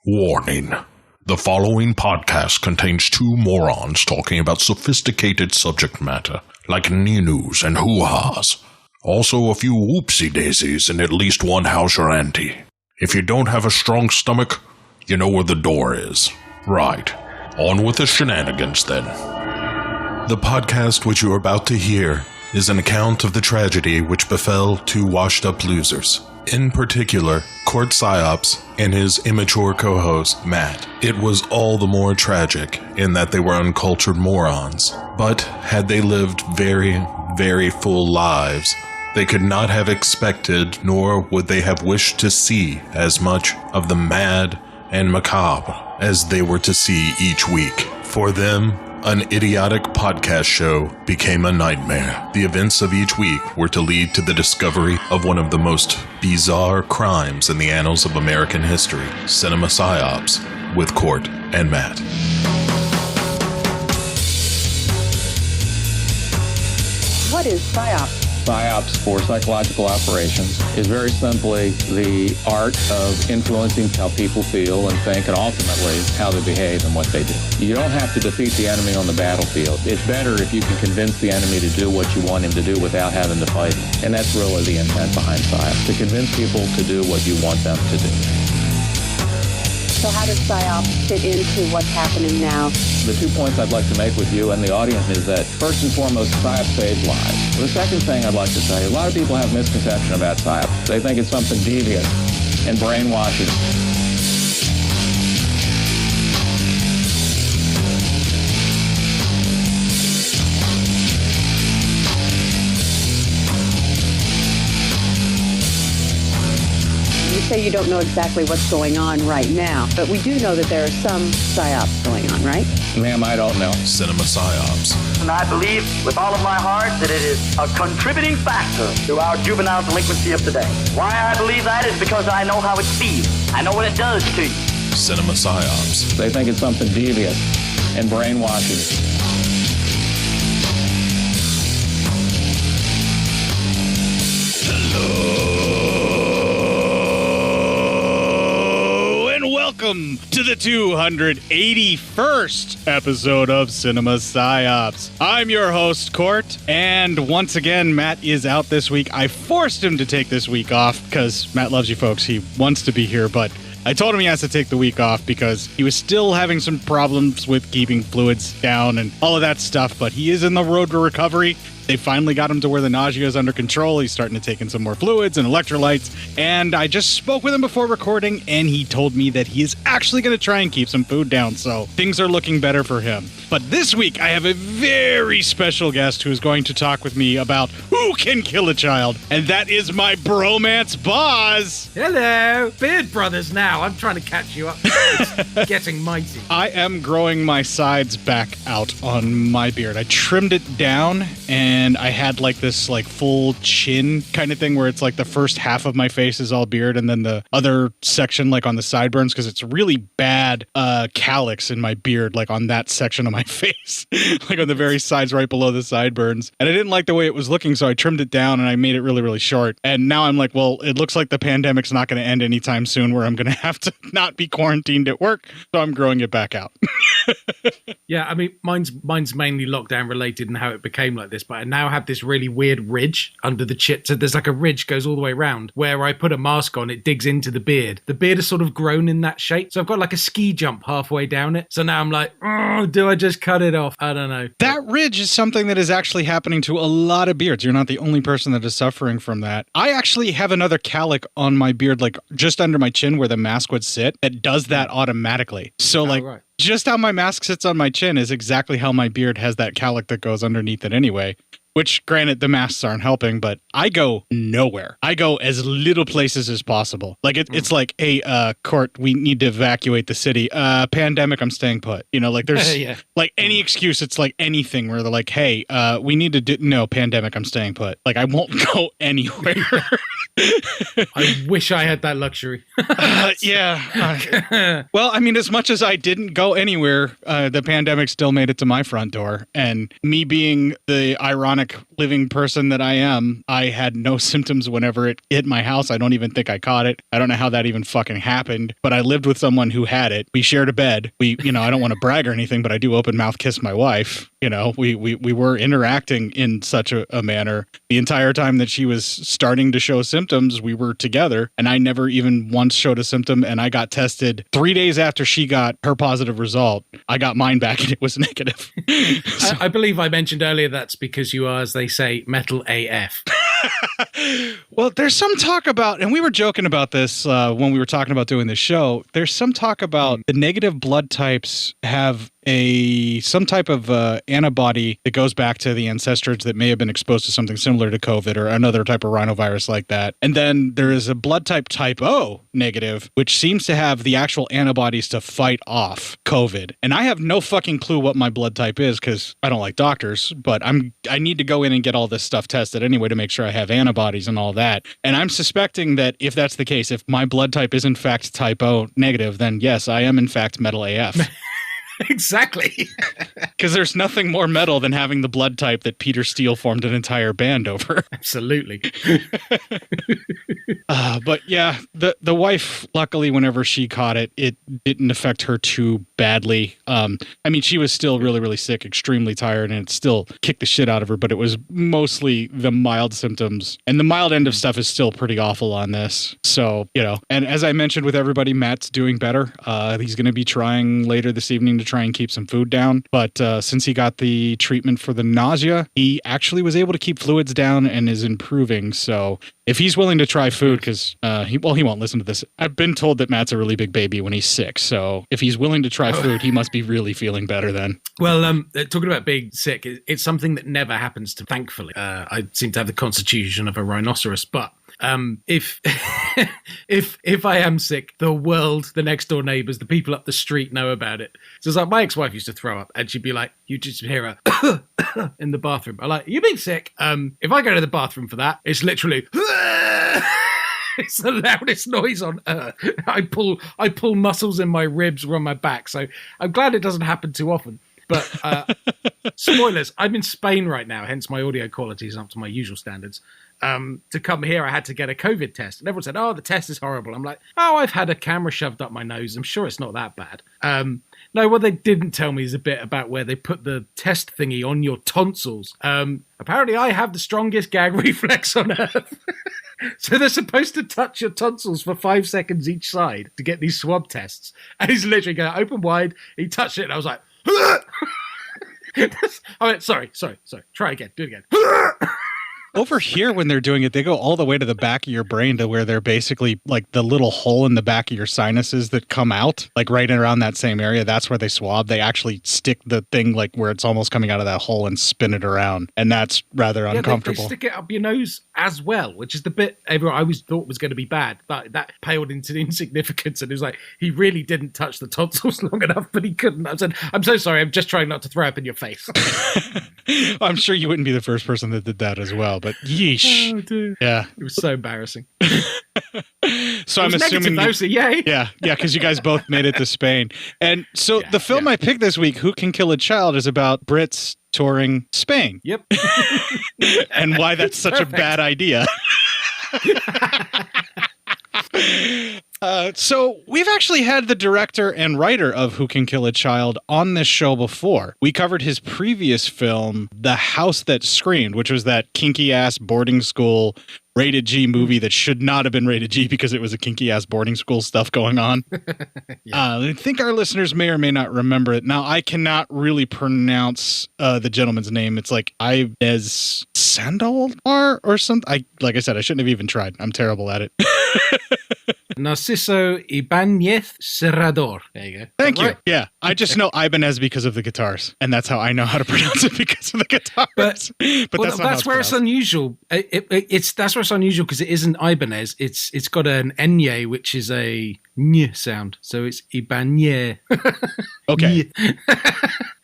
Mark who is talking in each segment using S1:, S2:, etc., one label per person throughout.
S1: Warning. The following podcast contains two morons talking about sophisticated subject matter, like news and hoo-has. Also a few whoopsie-daisies and at least one house or auntie. If you don't have a strong stomach, you know where the door is. Right. On with the shenanigans then.
S2: The podcast which you are about to hear is an account of the tragedy which befell two washed-up losers. In particular, Cort Psyops and his immature co-host, Matt. It was all the more tragic in that they were uncultured morons. But had they lived very, very full lives, they could not have expected, nor would they have wished to see as much of the mad and macabre as they were to see each week. For them, an idiotic podcast show became a nightmare. The events of each week were to lead to the discovery of one of the most bizarre crimes in the annals of American history, CinePsyEP281 with Cort and Matt.
S3: What is PSYOP?
S4: PSYOPs, for psychological operations, is very simply the art of influencing how people feel and think, and ultimately how they behave and what they do. You don't have to defeat the enemy on the battlefield. It's better if you can convince the enemy to do what you want him to do without having to fight him. And that's really the intent behind PSYOP, to convince people to do what you want them to do.
S3: So how does PSYOP fit into what's happening now?
S4: The 2 points I'd like to make with you and the audience is that, first and foremost, PSYOP saves lives. The second thing I'd like to say, a lot of people have misconception about PSYOP. They think it's something devious and brainwashing.
S3: You say you don't know exactly what's going on right now, but we do know that there are some PSYOPs going on, right?
S4: Ma'am, I don't know.
S2: CinePsyEP281.
S5: And I believe with all of my heart that it is a contributing factor to our juvenile delinquency of today. Why I believe that is because I know how it feels. I know what it does to you.
S2: CinePsyEP281.
S4: They think it's something devious and brainwashing.
S6: Welcome to the 281st episode of CinePsyEP281. I'm your host, Cort, and once again, Matt is out this week. I forced him to take this week off because Matt loves you folks. He wants to be here, but I told him he has to take the week off because he was still having some problems with keeping fluids down and all of that stuff, but he is in the road to recovery. They finally got him to where the nausea is under control. He's starting to take in some more fluids and electrolytes. And I just spoke with him before recording, and he told me that he is actually going to try and keep some food down. So things are looking better for him. But this week, I have a very special guest who is going to talk with me about who can kill a child. And that is my bromance boss.
S7: Hello, Beard Brothers now. I'm trying to catch you up. It's getting mighty.
S6: I am growing my sides back out on my beard. I trimmed it down, and I had like this like full chin kind of thing where it's like the first half of my face is all beard and then the other section like on the sideburns, because it's really bad calyx in my beard, like on that section of my face, like on the very sides right below the sideburns. And I didn't like the way it was looking, so I trimmed it down and I made it really, really short. And now I'm like, well, it looks like the pandemic's not going to end anytime soon where I'm going to have to not be quarantined at work, so I'm growing it back out.
S7: Yeah, I mean, mine's mainly lockdown related and how it became like this, but I now have this really weird ridge under the chin. So there's like a ridge goes all the way around where I put a mask on, it digs into the beard. The beard has sort of grown in that shape. So I've got like a ski jump halfway down it. So now I'm like, oh, do I just cut it off? I don't know.
S6: That ridge is something that is actually happening to a lot of beards. You're not the only person that is suffering from that. I actually have another calic on my beard, like just under my chin where the mask would sit, that does that automatically. So like,
S7: right.
S6: Just how my mask sits on my chin is exactly how my beard has that calic that goes underneath it anyway. Which, granted, the masks aren't helping, but I go nowhere. I go as little places as possible. Like, it's like, hey, Cort, we need to evacuate the city. Pandemic, I'm staying put. You know, like, there's, like, any excuse, it's like anything where they're like, hey, we need to do, no, pandemic, I'm staying put. Like, I won't go anywhere.
S7: I wish I had that luxury.
S6: Yeah. Well, I mean, as much as I didn't go anywhere, the pandemic still made it to my front door. And me being the ironic chronic living person that I am, I had no symptoms whenever it hit my house. I don't even think I caught it. I don't know how that even fucking happened, but I lived with someone who had it. We shared a bed. I don't want to brag or anything, but I do open mouth kiss my wife. We were interacting in such a manner the entire time that she was starting to show symptoms. We were together, and I never even once showed a symptom, and I got tested 3 days after she got her positive result. I got mine back and it was negative.
S7: I believe I mentioned earlier that's because you are, as they say, metal AF.
S6: Well, there's some talk about, and we were joking about this when we were talking about doing this show, there's some talk about the negative blood types have some type of antibody that goes back to the ancestors that may have been exposed to something similar to COVID or another type of rhinovirus like that. And then there is a blood type O negative, which seems to have the actual antibodies to fight off COVID. And I have no fucking clue what my blood type is because I don't like doctors, but I need to go in and get all this stuff tested anyway to make sure I have antibodies and all that. And I'm suspecting that if that's the case, if my blood type is in fact type O negative, then yes, I am in fact metal AF.
S7: Exactly.
S6: Because there's nothing more metal than having the blood type that Peter Steele formed an entire band over.
S7: Absolutely.
S6: But yeah, the wife, luckily, whenever she caught it, it didn't affect her too badly. She was still really, really sick, extremely tired, and it still kicked the shit out of her, but it was mostly the mild symptoms. And the mild end of stuff is still pretty awful on this. So, and as I mentioned with everybody, Matt's doing better. He's going to be trying later this evening to try and keep some food down. But since he got the treatment for the nausea, he actually was able to keep fluids down and is improving. So if he's willing to try food, because he won't listen to this. I've been told that Matt's a really big baby when he's sick. So if he's willing to try food, he must be really feeling better then.
S7: Well, talking about being sick, it's something that never happens to, thankfully. I seem to have the constitution of a rhinoceros, but if I am sick, the next door neighbors, the people up the street know about it. So it's like my ex-wife used to throw up and she'd be like, you just hear her in the bathroom. I'm like, you being sick? If I go to the bathroom for that, it's literally it's the loudest noise on earth. I pull muscles in my ribs or on my back. So I'm glad it doesn't happen too often. But spoilers, I'm in Spain right now, hence my audio quality is up to my usual standards. To come here, I had to get a COVID test. And everyone said, oh, the test is horrible. I'm like, oh, I've had a camera shoved up my nose. I'm sure it's not that bad. No, what they didn't tell me is a bit about where they put the test thingy on your tonsils. Apparently, I have the strongest gag reflex on earth. So they're supposed to touch your tonsils for 5 seconds each side to get these swab tests. And he's literally going open wide. He touched it, and I was like, I went, sorry. Try again. Do it again.
S6: Over here, when they're doing it, they go all the way to the back of your brain to where they're basically like the little hole in the back of your sinuses that come out, like right around that same area. That's where they swab. They actually stick the thing like where it's almost coming out of that hole and spin it around. And that's rather uncomfortable.
S7: They stick it up your nose as well, which is the bit everyone I always thought was going to be bad. But that paled into insignificance. And it was like, he really didn't touch the tonsils long enough, but he couldn't. I said, I'm so sorry. I'm just trying not to throw up in your face.
S6: I'm sure you wouldn't be the first person that did that as well. But yeesh.
S7: Oh, dude.
S6: Yeah.
S7: It was so embarrassing.
S6: So I'm assuming
S7: though, so yay.
S6: Yeah, because you guys both made it to Spain. And so the film I picked this week, Who Can Kill a Child, is about Brits touring Spain.
S7: Yep.
S6: And why that's such a bad idea. So we've actually had the director and writer of Who Can Kill a Child on this show before. We covered his previous film, The House That Screamed, which was that kinky-ass boarding school rated G movie that should not have been rated G because it was a kinky-ass boarding school stuff going on. I think our listeners may or may not remember it. Now, I cannot really pronounce the gentleman's name. It's like Ibanez Sandoval or something. Like I said, I shouldn't have even tried. I'm terrible at it.
S7: Narciso Ibanez Serrador. There you go.
S6: Thank you. Yeah, I just know Ibanez because of the guitars, and that's how I know how to pronounce it because of the guitars. But
S7: that's where it's unusual. That's where it's unusual because it isn't Ibanez. It's got an enye, which is a ny sound, so it's Ibanez.
S6: Okay.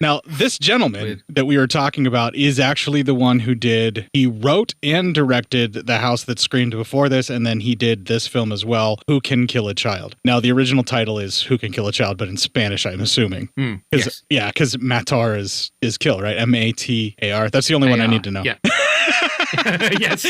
S6: Now, this gentleman that we were talking about is actually the one who he wrote and directed The House That Screamed before this, and then he did this film as well, Who Can Kill a Child. Now, the original title is Who Can Kill a Child, but in Spanish, I'm assuming.
S7: Yes.
S6: Yeah, because matar is kill, right? M-A-T-A-R. That's the only one I need to know.
S7: Yeah. Yes.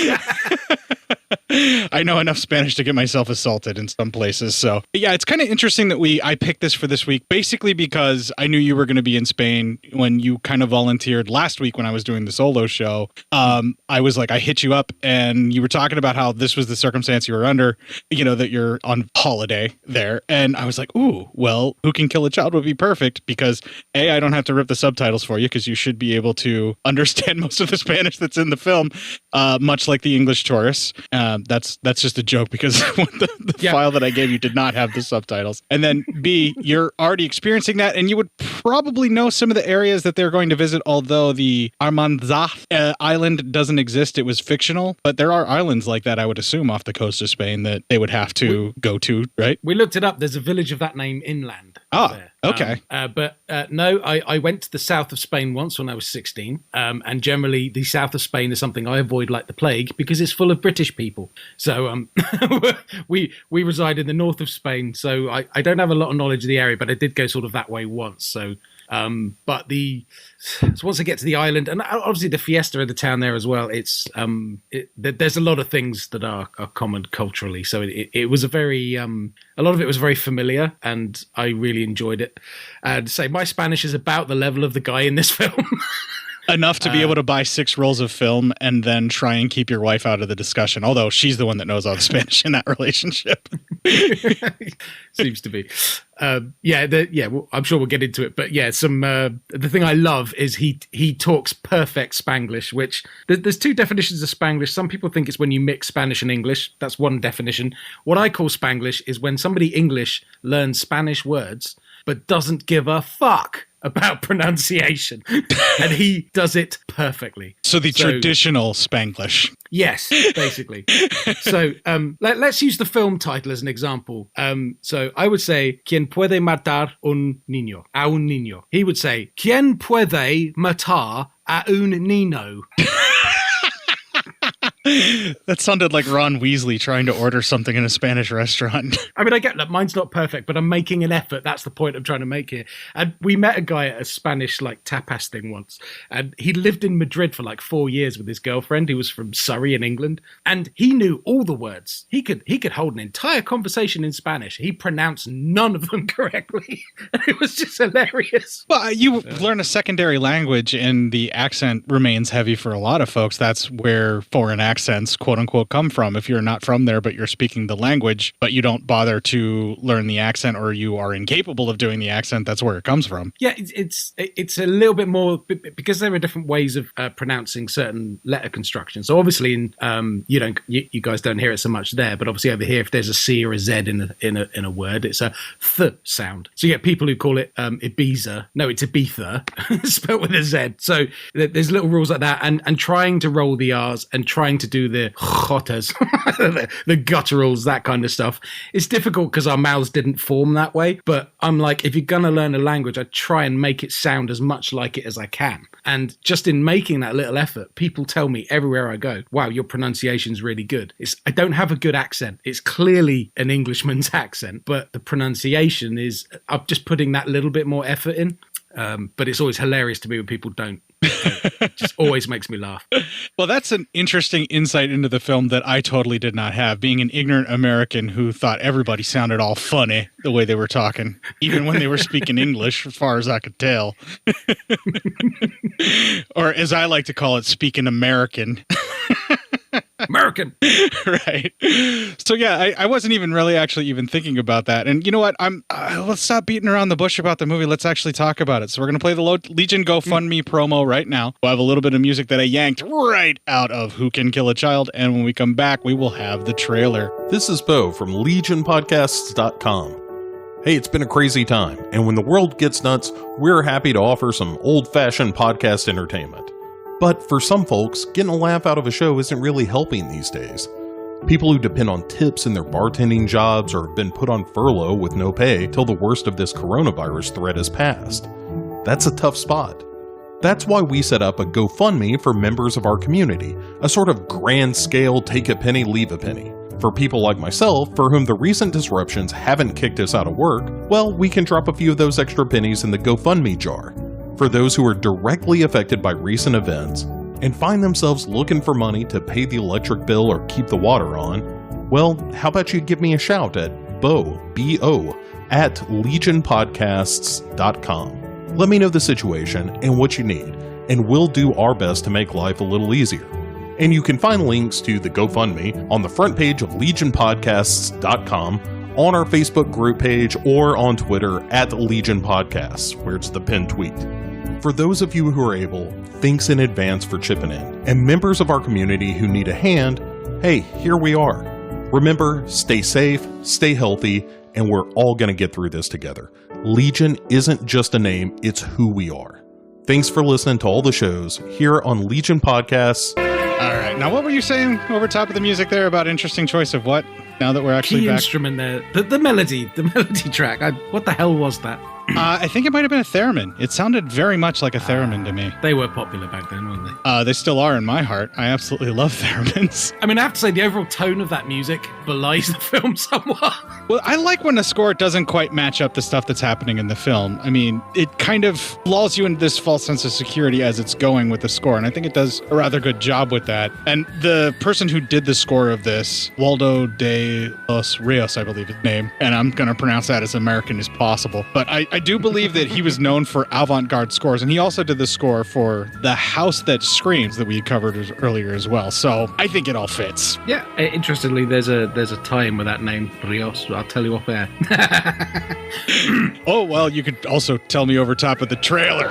S6: I know enough Spanish to get myself assaulted in some places. So yeah, it's kind of interesting that I picked this for this week, basically because I knew you were going to be in Spain when you kind of volunteered last week when I was doing the solo show. I was like, I hit you up and you were talking about how this was the circumstance you were under, that you're on holiday there. And I was like, ooh, well, Who Can Kill a Child would be perfect because I don't have to rip the subtitles for you because you should be able to understand most of the Spanish that's in the film, much like the English tourists. That's just a joke because the file that I gave you did not have the subtitles. And then B, you're already experiencing that, and you would probably know some of the areas that they're going to visit, although the Armanzaf island doesn't exist. It was fictional, but there are islands like that, I would assume, off the coast of Spain that they would have to go to, right?
S7: We looked it up. There's a village of that name inland.
S6: There. Okay.
S7: No, I went to the south of Spain once when I was 16. And generally, the south of Spain is something I avoid like the plague because it's full of British people. So we reside in the north of Spain. So I don't have a lot of knowledge of the area, but I did go sort of that way once. So so once I get to the island, and obviously the fiesta of the town there as well, there's a lot of things that are common culturally. So it was a lot of it was very familiar, and I really enjoyed it. And say my Spanish is about the level of the guy in this film.
S6: Enough to be able to buy 6 rolls of film and then try and keep your wife out of the discussion, although she's the one that knows all the Spanish in that relationship.
S7: Seems to be. Well, I'm sure we'll get into it. But yeah, the thing I love is he talks perfect Spanglish, which there's 2 definitions of Spanglish. Some people think it's when you mix Spanish and English. That's one definition. What I call Spanglish is when somebody English learns Spanish words but doesn't give a fuck about pronunciation, and he does it perfectly.
S6: So traditional Spanglish.
S7: Yes, basically. So let's use the film title as an example. So I would say, ¿Quién puede matar a un niño? He would say, ¿Quién puede matar a un niño?
S6: That sounded like Ron Weasley trying to order something in a Spanish restaurant.
S7: I mean, I get that mine's not perfect, but I'm making an effort. That's the point I'm trying to make here. And we met a guy at a Spanish tapas thing once, and he lived in Madrid for 4 years with his girlfriend who was from Surrey in England, and he knew all the words. He could hold an entire conversation in Spanish. He pronounced none of them correctly. And it was just hilarious.
S6: Well, you learn a secondary language and the accent remains heavy for a lot of folks. That's where foreign accents, quote unquote, come from. If you're not from there, but you're speaking the language, but you don't bother to learn the accent, or you are incapable of doing the accent, that's where it comes from.
S7: Yeah, it's a little bit more because there are different ways of pronouncing certain letter constructions. So obviously, you guys don't hear it so much there, but obviously over here, if there's a C or a Z in a word, it's a th sound. So you get people who call it Ibiza. No, it's Ibiza, spelled with a Z. So there's little rules like that, and trying to roll the R's and trying to do the jotas, the gutturals, that kind of stuff. It's difficult because our mouths didn't form that way. But I'm like, if you're going to learn a language, I try and make it sound as much like it as I can. And just in making that little effort, people tell me everywhere I go, wow, your pronunciation's really good. I don't have a good accent. It's clearly an Englishman's accent, but the pronunciation is, I'm just putting that little bit more effort in. But it's always hilarious to me when people don't. It just always makes me laugh.
S6: Well, that's an interesting insight into the film that I totally did not have, being an ignorant American who thought everybody sounded all funny the way they were talking, even when they were speaking English, as far as I could tell. Or as I like to call it, speaking American.
S7: American.
S6: Right. So yeah, I wasn't even really actually even thinking about that. And you know what? Let's stop beating around the bush about the movie. Let's actually talk about it. So we're going to play the Legion GoFundMe promo right now. We'll have a little bit of music that I yanked right out of Who Can Kill a Child. And when we come back, we will have the trailer.
S2: This is Bo from LegionPodcasts.com. Hey, it's been a crazy time, and when the world gets nuts, we're happy to offer some old-fashioned podcast entertainment. But for some folks, getting a laugh out of a show isn't really helping these days. People who depend on tips in their bartending jobs or have been put on furlough with no pay till the worst of this coronavirus threat has passed. That's a tough spot. That's why we set up a GoFundMe for members of our community, a sort of grand scale take a penny, leave a penny. For people like myself, for whom the recent disruptions haven't kicked us out of work, well, we can drop a few of those extra pennies in the GoFundMe jar. For those who are directly affected by recent events and find themselves looking for money to pay the electric bill or keep the water on, well, how about you give me a shout at B-O, at legionpodcasts.com. Let me know the situation and what you need, and we'll do our best to make life a little easier. And you can find links to the GoFundMe on the front page of legionpodcasts.com, on our Facebook group page, or on Twitter at Legion Podcasts, where it's the pinned tweet. For those of you who are able, thanks in advance for chipping in. And members of our community who need a hand, hey, here we are. Remember, stay safe, stay healthy, and we're all going to get through this together. Legion isn't just a name, it's who we are. Thanks for listening to all the shows here on Legion Podcasts.
S6: All right. Now, what were you saying over top of the music there about interesting choice of what? Now that we're actually
S7: key
S6: back?
S7: Instrument there. The melody track. What the hell was that?
S6: I think it might have been a theremin. It sounded very much like a theremin to me.
S7: They were popular back then, weren't they?
S6: They still are in my heart. I absolutely love theremins.
S7: I mean, I have to say, the overall tone of that music belies the film somewhat.
S6: Well, I like when a score doesn't quite match up the stuff that's happening in the film. I mean, it kind of lulls you into this false sense of security as it's going with the score, and I think it does a rather good job with that. And the person who did the score of this, Waldo de los Rios, I believe his name, and I'm going to pronounce that as American as possible, but I do believe that he was known for avant-garde scores, and he also did the score for The House That Screams that we had covered earlier as well, so I think it all fits.
S7: Yeah, interestingly, there's a tie-in with that name, Rios. I'll tell you off air.
S6: Oh, well, you could also tell me over top of the trailer.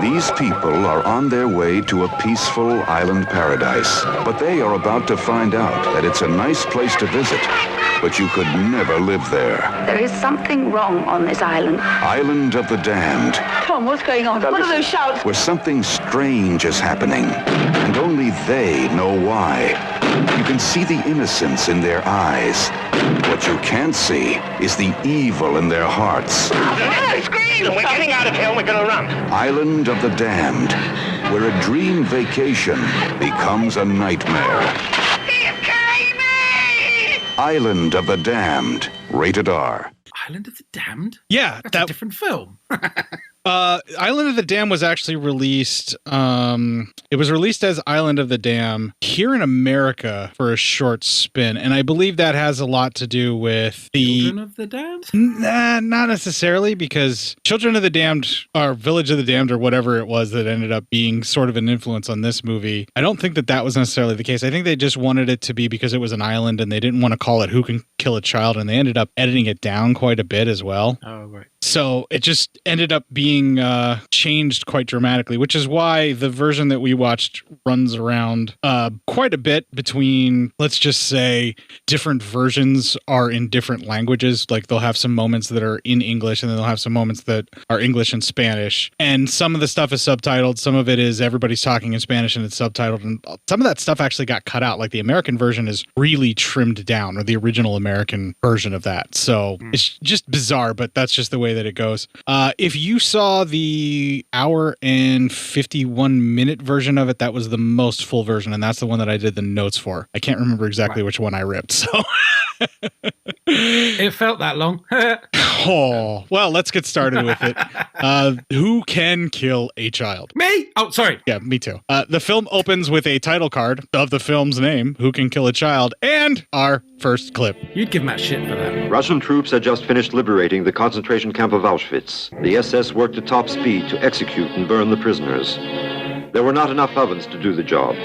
S8: These people are on their way to a peaceful island paradise, but they are about to find out that it's a nice place to visit, but you could never live there.
S9: There is something wrong on this island.
S8: Island of the Damned,
S9: Tom, what's going on? What are those shouts?
S8: where something strange is happening, and only they know why. You can see the innocence in their eyes. What you can't see is the evil in their hearts.
S5: Scream! We're getting out of here. We're going to run.
S8: Island of the Damned, where a dream vacation becomes a nightmare. Island of the Damned, rated R.
S7: Island of the Damned?
S6: Yeah,
S7: That's a different film.
S6: Island of the Dam was actually released. It was released as Island of the Dam here in America for a short spin, and I believe that has a lot to do with the
S7: Children of the Damned?
S6: Nah, not necessarily, because Children of the Damned or Village of the Damned or whatever it was that ended up being sort of an influence on this movie. I don't think that was necessarily the case. I think they just wanted it to be because it was an island and they didn't want to call it Who Can Kill a Child, and they ended up editing it down quite a bit as well.
S7: Oh, right.
S6: So it just ended up being changed quite dramatically, which is why the version that we watched runs around quite a bit between, let's just say, different versions are in different languages. Like they'll have some moments that are in English and then they'll have some moments that are English and Spanish. And some of the stuff is subtitled. Some of it is everybody's talking in Spanish and it's subtitled. And some of that stuff actually got cut out. Like the American version is really trimmed down, or the original American version of that. So it's just bizarre, but that's just the way that it goes. If you saw the hour and 51-minute version of it, that was the most full version, and that's the one that I did the notes for. I can't remember exactly which one I ripped, so...
S7: It felt that long.
S6: Oh, well, let's get started with it. Who can kill a child?
S7: Me? Oh, sorry.
S6: Yeah, me too. The film opens with a title card of the film's name, Who Can Kill a Child, and our first clip.
S7: You'd give Matt shit for that.
S10: Russian troops had just finished liberating the concentration camp of Auschwitz. The SS worked at top speed to execute and burn the prisoners. There were not enough ovens to do the job,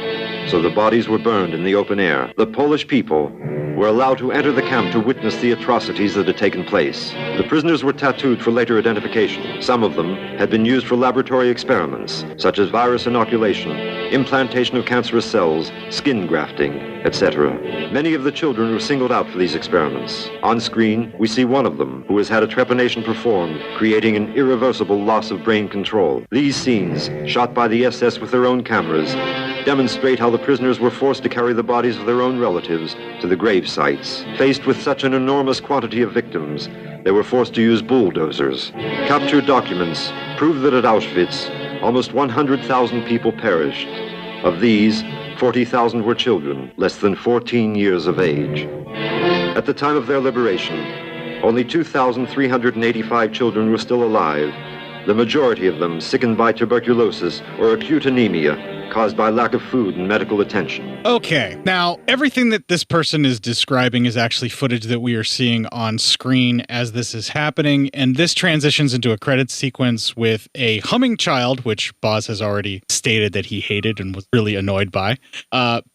S10: so the bodies were burned in the open air. The Polish people were allowed to enter the camp to witness the atrocities that had taken place. The prisoners were tattooed for later identification. Some of them had been used for laboratory experiments, such as virus inoculation, implantation of cancerous cells, skin grafting, etc. Many of the children were singled out for these experiments. On screen, we see one of them who has had a trepanation performed, creating an irreversible loss of brain control. These scenes, shot by the SS with their own cameras, demonstrate how the prisoners were forced to carry the bodies of their own relatives to the grave sites. Faced with such an enormous quantity of victims, they were forced to use bulldozers. Captured documents prove that at Auschwitz, almost 100,000 people perished. Of these, 40,000 were children, less than 14 years of age. At the time of their liberation, only 2,385 children were still alive, the majority of them sickened by tuberculosis or acute anemia caused by lack of food and medical attention.
S6: Okay, now everything that this person is describing is actually footage that we are seeing on screen as this is happening, and this transitions into a credits sequence with a humming child, which Boz has already stated that he hated and was really annoyed by.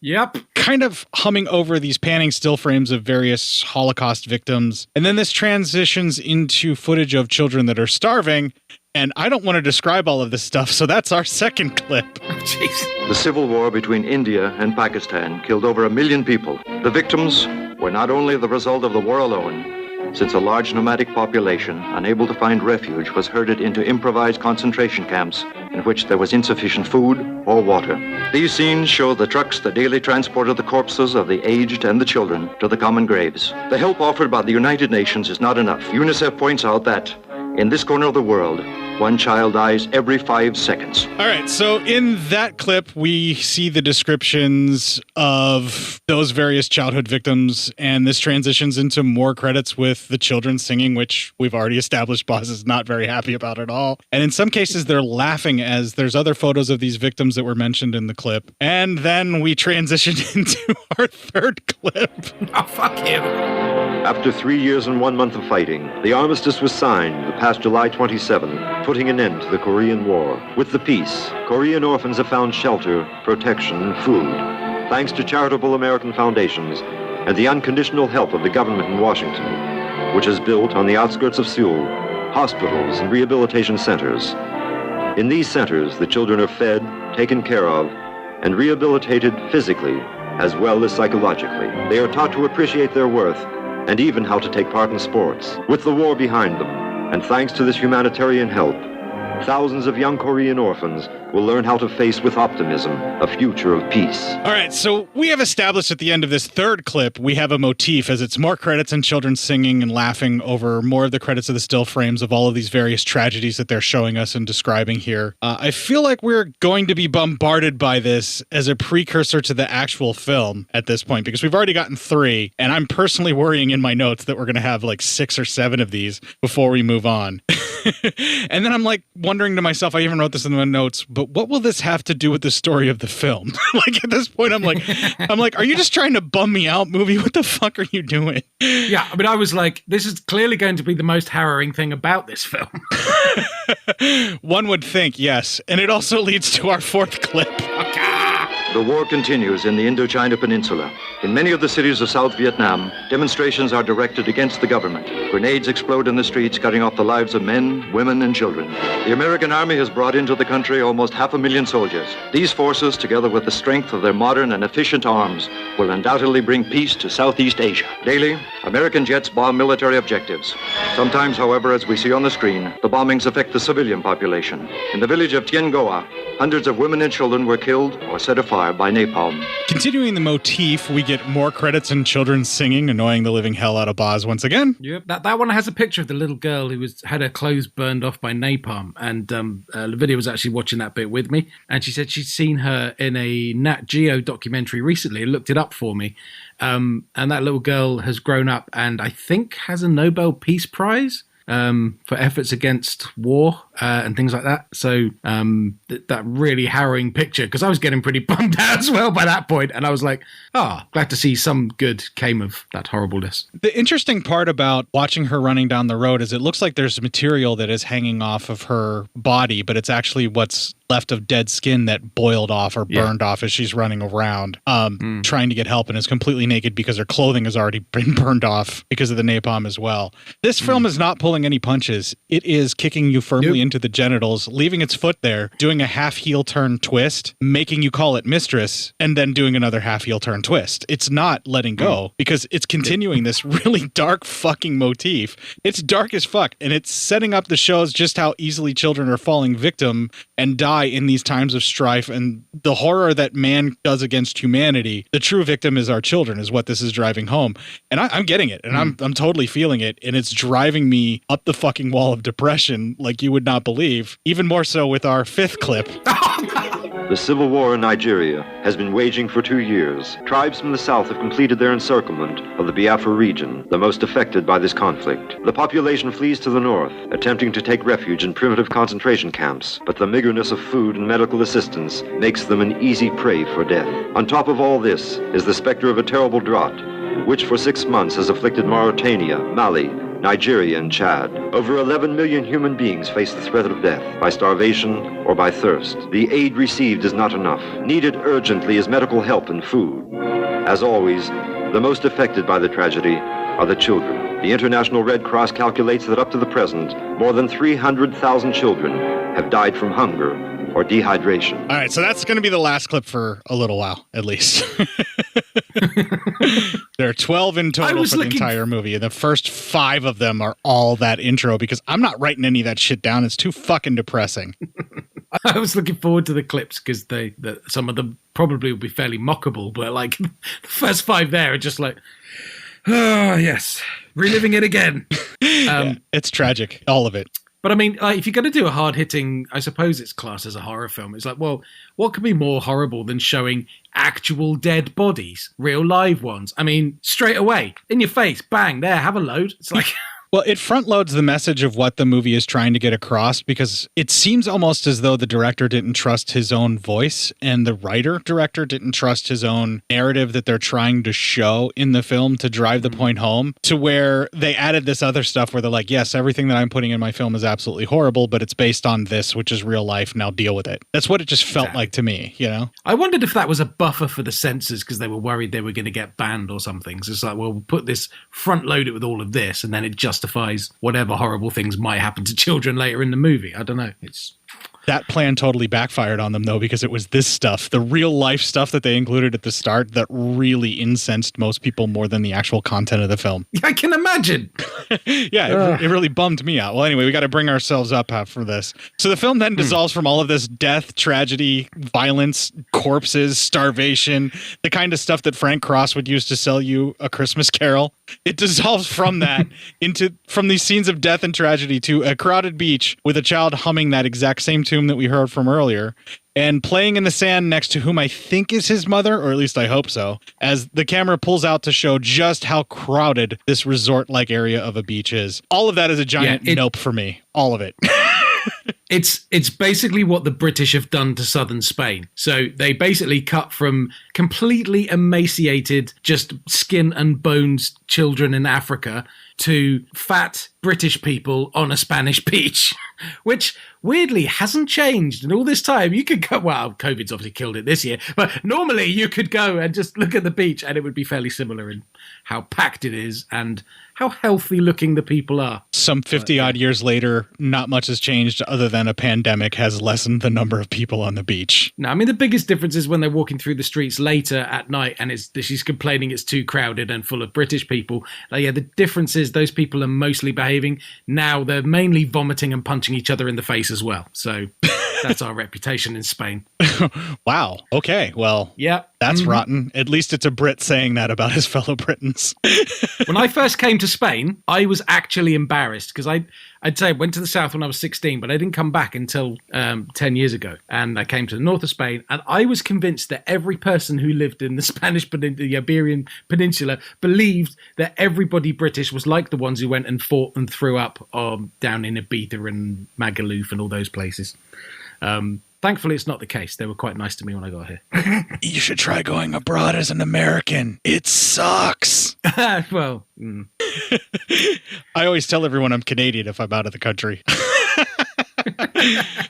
S7: Yep.
S6: Kind of humming over these panning still frames of various Holocaust victims, and then this transitions into footage of children that are starving. And I don't want to describe all of this stuff, so that's our second clip.
S7: Jeez.
S10: The civil war between India and Pakistan killed over 1 million people. The victims were not only the result of the war alone, since a large nomadic population, unable to find refuge, was herded into improvised concentration camps in which there was insufficient food or water. These scenes show the trucks that daily transported the corpses of the aged and the children to the common graves. The help offered by the United Nations is not enough. UNICEF points out that in this corner of the world, one child dies every 5 seconds.
S6: All right, so in that clip, we see the descriptions of those various childhood victims, and this transitions into more credits with the children singing, which we've already established Boz is not very happy about at all. And in some cases, they're laughing as there's other photos of these victims that were mentioned in the clip. And then we transition into our third clip.
S7: Oh, fuck him.
S10: After 3 years and 1 month of fighting, the armistice was signed the past July 27, putting an end to the Korean War. With the peace, Korean orphans have found shelter, protection, and food, thanks to charitable American foundations and the unconditional help of the government in Washington, which has built on the outskirts of Seoul hospitals and rehabilitation centers. In these centers, the children are fed, taken care of, and rehabilitated physically as well as psychologically. They are taught to appreciate their worth and even how to take part in sports. With the war behind them, and thanks to this humanitarian help, thousands of young Korean orphans will learn how to face with optimism a future of peace.
S6: All right, so we have established at the end of this third clip, we have a motif as it's more credits and children singing and laughing over more of the credits of the still frames of all of these various tragedies that they're showing us and describing here. I feel like we're going to be bombarded by this as a precursor to the actual film at this point, because we've already gotten 3, and I'm personally worrying in my notes that we're going to have like 6 or 7 of these before we move on. And then I'm like wondering to myself, I even wrote this in my notes, but what will this have to do with the story of the film? Like at this point, I'm like, are you just trying to bum me out, movie? What the fuck are you doing?
S7: Yeah, I mean, I was like, this is clearly going to be the most harrowing thing about this film.
S6: One would think, yes. And it also leads to our fourth clip.
S10: The war continues in the Indochina Peninsula. In many of the cities of South Vietnam, demonstrations are directed against the government. Grenades explode in the streets, cutting off the lives of men, women, and children. The American Army has brought into the country almost 500,000 soldiers. These forces, together with the strength of their modern and efficient arms, will undoubtedly bring peace to Southeast Asia. Daily, American jets bomb military objectives. Sometimes, however, as we see on the screen, the bombings affect the civilian population. In the village of Tien Goa, hundreds of women and children were killed or set afire by napalm.
S6: Continuing the motif, we get more credits and children singing, annoying the living hell out of Boz once again.
S7: Yep, that one has a picture of the little girl who had her clothes burned off by napalm, and Lavinia was actually watching that bit with me, and she said she'd seen her in a Nat Geo documentary recently and looked it up for me, and that little girl has grown up and I think has a Nobel Peace Prize for efforts against war and things like that. So that really harrowing picture, because I was getting pretty bummed out as well by that point, and I was like, glad to see some good came of that horribleness.
S6: The interesting part about watching her running down the road is it looks like there's material that is hanging off of her body, but it's actually what's left of dead skin that boiled off or burned off as she's running around trying to get help, and is completely naked because her clothing has already been burned off because of the napalm as well. This film is not pulling any punches. It is kicking you firmly into the genitals, leaving its foot there, doing a half heel turn twist, making you call it mistress, and then doing another half heel turn twist. It's not letting go because it's continuing this really dark fucking motif. It's dark as fuck, and it's setting up the shows just how easily children are falling victim and die die in these times of strife and the horror that man does against humanity, the true victim is our children, is what this is driving home. And I'm getting it, and I'm totally feeling it, and it's driving me up the fucking wall of depression like you would not believe, even more so with our fifth clip.
S10: The civil war in Nigeria has been waging for 2 years. Tribes from the south have completed their encirclement of the Biafra region, the most affected by this conflict. The population flees to the north, attempting to take refuge in primitive concentration camps, but the meagerness of food and medical assistance makes them an easy prey for death. On top of all this is the specter of a terrible drought, which for 6 months has afflicted Mauritania, Mali, Nigeria, and Chad. Over 11 million human beings face the threat of death by starvation or by thirst. The aid received is not enough. Needed urgently is medical help and food. As always, the most affected by the tragedy are the children. The International Red Cross calculates that up to the present, more than 300,000 children have died from hunger or dehydration.
S6: All right, so that's going to be the last clip for a little while, at least. There are 12 in total for the entire movie, and the first 5 of them are all that intro, because I'm not writing any of that shit down. It's too fucking depressing.
S7: I was looking forward to the clips because some of them probably will be fairly mockable, but like the first 5 there are just like, oh, yes, reliving it again.
S6: Yeah, it's tragic, all of it.
S7: But I mean, if you're going to do a hard-hitting, I suppose it's classed as a horror film. It's like, well, what could be more horrible than showing actual dead bodies, real live ones? I mean, straight away, in your face, bang, there, have a load. It's like...
S6: Well, it front loads the message of what the movie is trying to get across, because it seems almost as though the director didn't trust his own voice and the writer-director didn't trust his own narrative that they're trying to show in the film to drive the point home, to where they added this other stuff where they're like, yes, everything that I'm putting in my film is absolutely horrible, but it's based on this, which is real life. Now deal with it. That's what it just felt like to me, you know?
S7: I wondered if that was a buffer for the censors because they were worried they were going to get banned or something. So it's like, well, we'll put this, front load it with all of this, and then it justifies whatever horrible things might happen to children later in the movie. I don't know.
S6: That plan totally backfired on them, though, because it was this stuff, the real life stuff that they included at the start, that really incensed most people more than the actual content of the film.
S7: I can imagine.
S6: Yeah, it really bummed me out. Well, anyway, we got to bring ourselves up for this. So the film then dissolves from all of this death, tragedy, violence, corpses, starvation, the kind of stuff that Frank Cross would use to sell you A Christmas Carol. It dissolves from that from these scenes of death and tragedy to a crowded beach with a child humming that exact same tune that we heard from earlier and playing in the sand next to whom I think is his mother, or at least I hope so, as the camera pulls out to show just how crowded this resort-like area of a beach is. All of that is a giant nope for me. All of it.
S7: It's basically what the British have done to southern Spain. So they basically cut from completely emaciated, just skin and bones children in Africa to fat British people on a Spanish beach, which weirdly hasn't changed. And all this time you could go, well, COVID's obviously killed it this year, but normally you could go and just look at the beach and it would be fairly similar in how packed it is and how healthy looking the people are.
S6: Some 50 odd years later, not much has changed other than a pandemic has lessened the number of people on the beach.
S7: No, I mean, the biggest difference is when they're walking through the streets later at night and she's complaining it's too crowded and full of British people. The difference is those people are mostly behaving. Now they're mainly vomiting and punching each other in the face as well. So that's our reputation in Spain.
S6: Wow. Okay. Well,
S7: yeah,
S6: that's rotten. At least it's a Brit saying that about his fellow Britons.
S7: When I first came to Spain, I was actually embarrassed because I'd say I went to the south when I was 16, but I didn't come back until 10 years ago. And I came to the north of Spain, and I was convinced that every person who lived in the Iberian Peninsula believed that everybody British was like the ones who went and fought and threw up down in Ibiza and Magaluf and all those places. Thankfully, it's not the case. They were quite nice to me when I got here.
S6: You should try going abroad as an American. It sucks.
S7: Well,
S6: I always tell everyone I'm Canadian if I'm out of the country.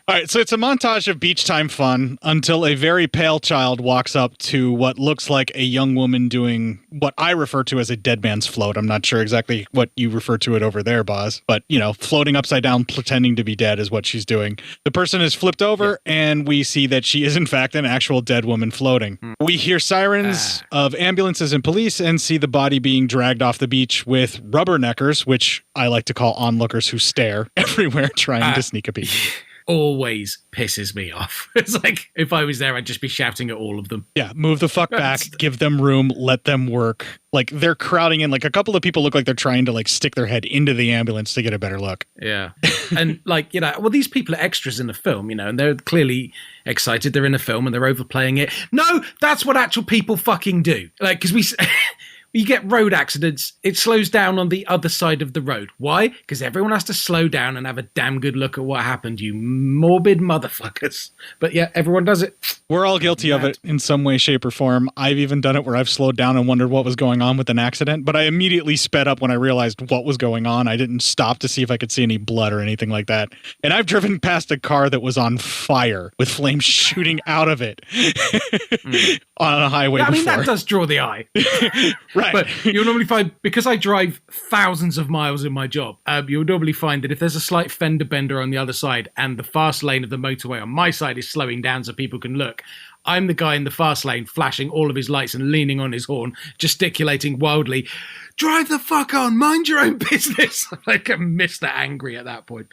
S6: All right, so it's a montage of beach time fun until a very pale child walks up to what looks like a young woman doing what I refer to as a dead man's float. I'm not sure exactly what you refer to it over there, Boz, but, floating upside down, pretending to be dead is what she's doing. The person is flipped over, and we see that she is, in fact, an actual dead woman floating. We hear sirens of ambulances and police and see the body being dragged off the beach with rubberneckers, which I like to call onlookers who stare everywhere trying to sneak a peek.
S7: always pisses me off. It's like, if I was there, I'd just be shouting at all of them.
S6: Yeah, move the fuck back, give them room, let them work. Like, they're crowding in. Like, a couple of people look like they're trying to, like, stick their head into the ambulance to get a better look.
S7: Yeah. And, like, you know, well, these people are extras in the film, you know, and they're clearly excited. They're in a film and they're overplaying it. No, that's what actual people fucking do. Like, because you get road accidents, it slows down on the other side of the road. Why? Because everyone has to slow down and have a damn good look at what happened, you morbid motherfuckers. But yeah, everyone does it.
S6: We're all guilty of it in some way, shape, or form. I've even done it where I've slowed down and wondered what was going on with an accident, but I immediately sped up when I realized what was going on. I didn't stop to see if I could see any blood or anything like that. And I've driven past a car that was on fire with flames shooting out of it on a highway before.
S7: I mean, that does draw the eye.
S6: Right.
S7: But you'll normally find, because I drive thousands of miles in my job, you'll normally find that if there's a slight fender bender on the other side and the fast lane of the motorway on my side is slowing down so people can look, I'm the guy in the fast lane flashing all of his lights and leaning on his horn, gesticulating wildly, drive the fuck on, mind your own business. Like I'm Mr. Angry at that point.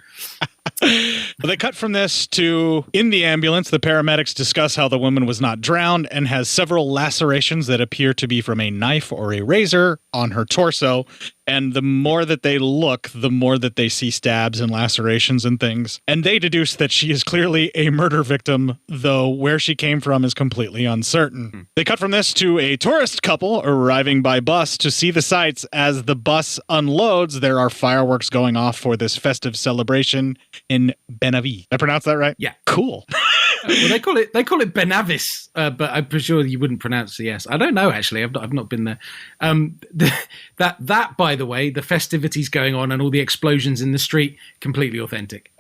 S6: Well, they cut from this to, in the ambulance, the paramedics discuss how the woman was not drowned and has several lacerations that appear to be from a knife or a razor on her torso. And the more that they look, the more that they see stabs and lacerations and things. And they deduce that she is clearly a murder victim, though where she came from is completely uncertain. They cut from this to a tourist couple arriving by bus to see the sights. As the bus unloads, there are fireworks going off for this festive celebration in Benavis. I pronounced that right?
S7: Yeah.
S6: Cool.
S7: Well, they call it Benavis, but I'm pretty sure you wouldn't pronounce the S. I don't know, actually. I've not been there. That by the way, the festivities going on and all the explosions in the street, completely authentic.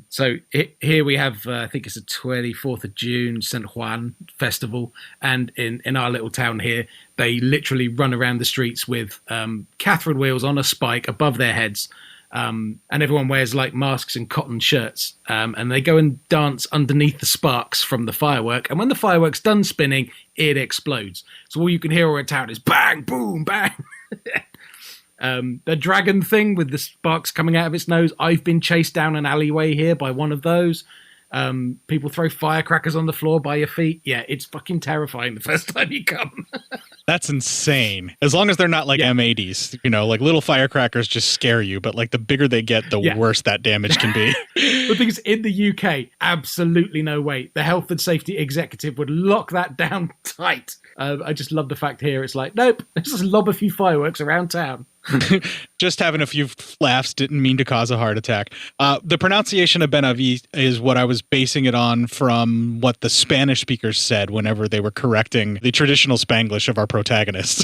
S7: So here we have, I think it's the 24th of June, St. Juan Festival, and in our little town here, they literally run around the streets with Catherine wheels on a spike above their heads. And everyone wears like masks and cotton shirts, and they go and dance underneath the sparks from the firework. And when the firework's done spinning, it explodes. So all you can hear around town is bang, boom, bang. The dragon thing with the sparks coming out of its nose. I've been chased down an alleyway here by one of those. People throw firecrackers on the floor by your feet. Yeah, it's fucking terrifying the first time you come.
S6: That's insane. As long as they're not like M80s, you know, like little firecrackers just scare you, but like the bigger they get, the worse that damage can be.
S7: The thing is, in the UK, absolutely no way. The health and safety executive would lock that down tight. I just love the fact here it's like, nope, let's just lob a few fireworks around town.
S6: Just having a few laughs didn't mean to cause a heart attack. The pronunciation of Benavis is what I was basing it on from what the Spanish speakers said whenever they were correcting the traditional Spanglish of our protagonists.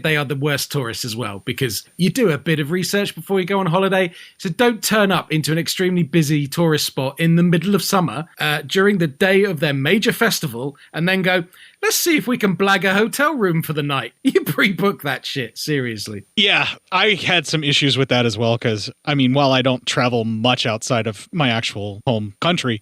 S7: They are the worst tourists as well, because you do a bit of research before you go on holiday. So don't turn up into an extremely busy tourist spot in the middle of summer during the day of their major festival and then go, let's see if we can blag a hotel room for the night. You pre-book that shit, seriously.
S6: Yeah, I had some issues with that as well, because, I mean, while I don't travel much outside of my actual home country,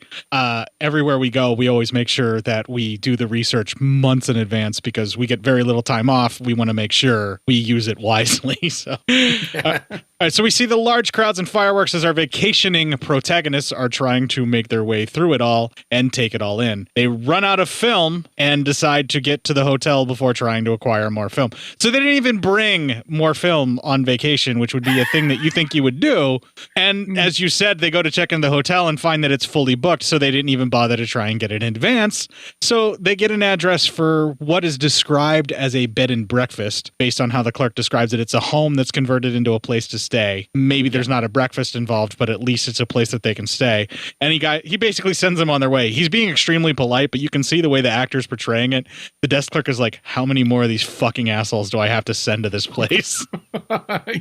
S6: everywhere we go, we always make sure that we do the research months in advance, because we get very little time off. We want to make sure we use it wisely. So, all right, so we see the large crowds and fireworks as our vacationing protagonists are trying to make their way through it all and take it all in. They run out of film and decide to get to the hotel before trying to acquire more film. So they didn't even bring more film on vacation, which would be a thing that you think you would do. And as you said, they go to check in the hotel and find that it's fully booked, so they didn't even bother to try and get it in advance. So they get an address for what is described as a bed and breakfast, based on how the clerk describes it. It's a home that's converted into a place to stay. Maybe there's not a breakfast involved, but at least it's a place that they can stay. And he basically sends them on their way. He's being extremely polite, but you can see the way the actor's portraying it. The desk clerk is like, how many more of these fucking assholes do I have to send to this place?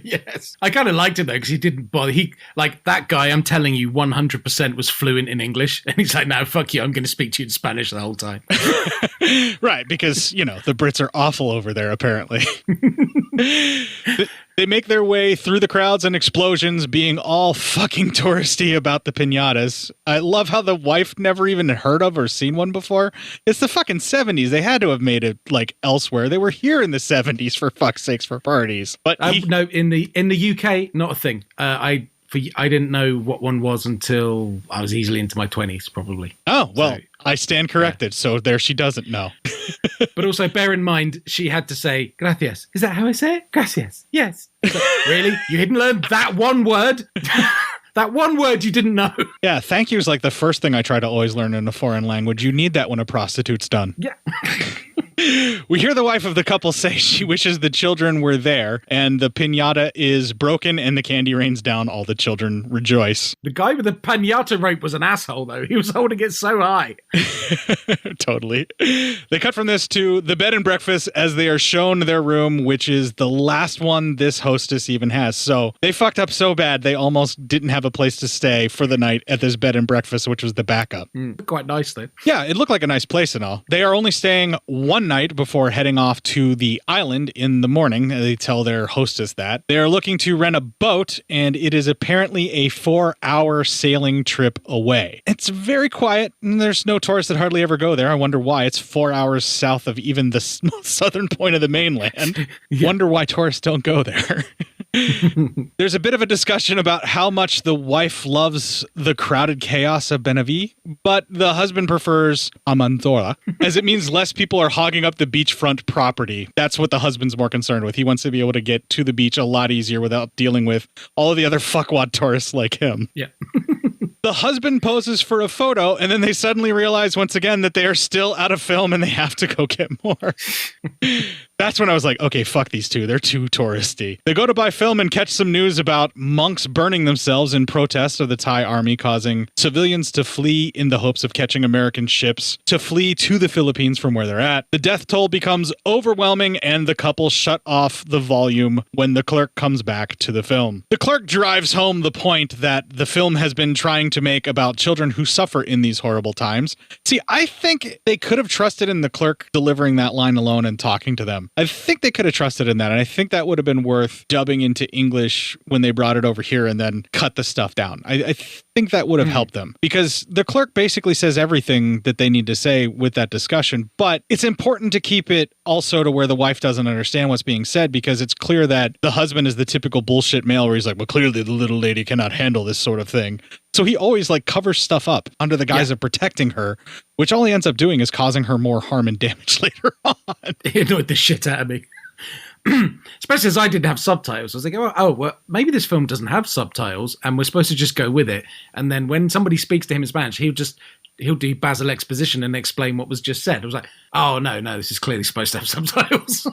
S7: Yes. I kind of liked it though, because he didn't bother. He, like, that guy, I'm telling you, 100% was fluent in English. And he's like, no, fuck you. I'm going to speak to you in Spanish the whole time.
S6: Right. Because, you know, the Brits are awful over there, apparently. They make their way through the crowds and explosions, being all fucking touristy about the piñatas. I love how the wife never even heard of or seen one before. It's the fucking 70s. They had to have made it like elsewhere. They were here in the 70s, for fuck's sakes, for parties. But
S7: no, in the UK, not a thing. I didn't know what one was until I was easily into my 20s, probably.
S6: Oh, well, I stand corrected. Yeah. So there she doesn't know.
S7: But also bear in mind, she had to say, gracias. Is that how I say it? Gracias. Yes. Like, really? You didn't learn that one word? That one word you didn't know.
S6: Yeah, thank you is like the first thing I try to always learn in a foreign language. You need that when a prostitute's done.
S7: Yeah.
S6: We hear the wife of the couple say she wishes the children were there, and the piñata is broken and the candy rains down. All the children rejoice.
S7: The guy with the piñata rope was an asshole, though. He was holding it so high.
S6: Totally. They cut from this to the bed and breakfast as they are shown their room, which is the last one this hostess even has. So they fucked up so bad they almost didn't have a place to stay for the night at this bed and breakfast, which was the backup.
S7: Quite nice, though.
S6: Yeah, it looked like a nice place and all. They are only staying one night before heading off to the island in the morning. They tell their hostess that. They're looking to rent a boat, and it is apparently a 4-hour sailing trip away. It's very quiet, and there's no tourists that hardly ever go there. I wonder why. It's 4 hours south of even the southern point of the mainland. Yeah. Wonder why tourists don't go there. There's a bit of a discussion about how much the wife loves the crowded chaos of Benavi, but the husband prefers Amanzola, as it means less people are hogging up the beachfront property. That's what the husband's more concerned with. He wants to be able to get to the beach a lot easier without dealing with all of the other fuckwad tourists like him.
S7: Yeah.
S6: The husband poses for a photo, and then they suddenly realize once again that they are still out of film and they have to go get more. That's when I was like, okay, fuck these two. They're too touristy. They go to buy film and catch some news about monks burning themselves in protest of the Thai army, causing civilians to flee in the hopes of catching American ships to flee to the Philippines from where they're at. The death toll becomes overwhelming, and the couple shut off the volume when the clerk comes back to the film. The clerk drives home the point that the film has been trying to make about children who suffer in these horrible times. See, I think they could have trusted in the clerk delivering that line alone and talking to them. I think they could have trusted in that, and I think that would have been worth dubbing into English when they brought it over here and then cut the stuff down. I think that would have helped them, because the clerk basically says everything that they need to say with that discussion, but it's important to keep it also to where the wife doesn't understand what's being said, because it's clear that the husband is the typical bullshit male where he's like, well, clearly the little lady cannot handle this sort of thing. So he always like covers stuff up under the guise of protecting her, which all he ends up doing is causing her more harm and damage later on.
S7: It annoyed the shit out of me. Especially as I didn't have subtitles. I was like, well, maybe this film doesn't have subtitles and we're supposed to just go with it. And then when somebody speaks to him in Spanish, he'll do Basil exposition and explain what was just said. I was like, oh, no, this is clearly supposed to have subtitles.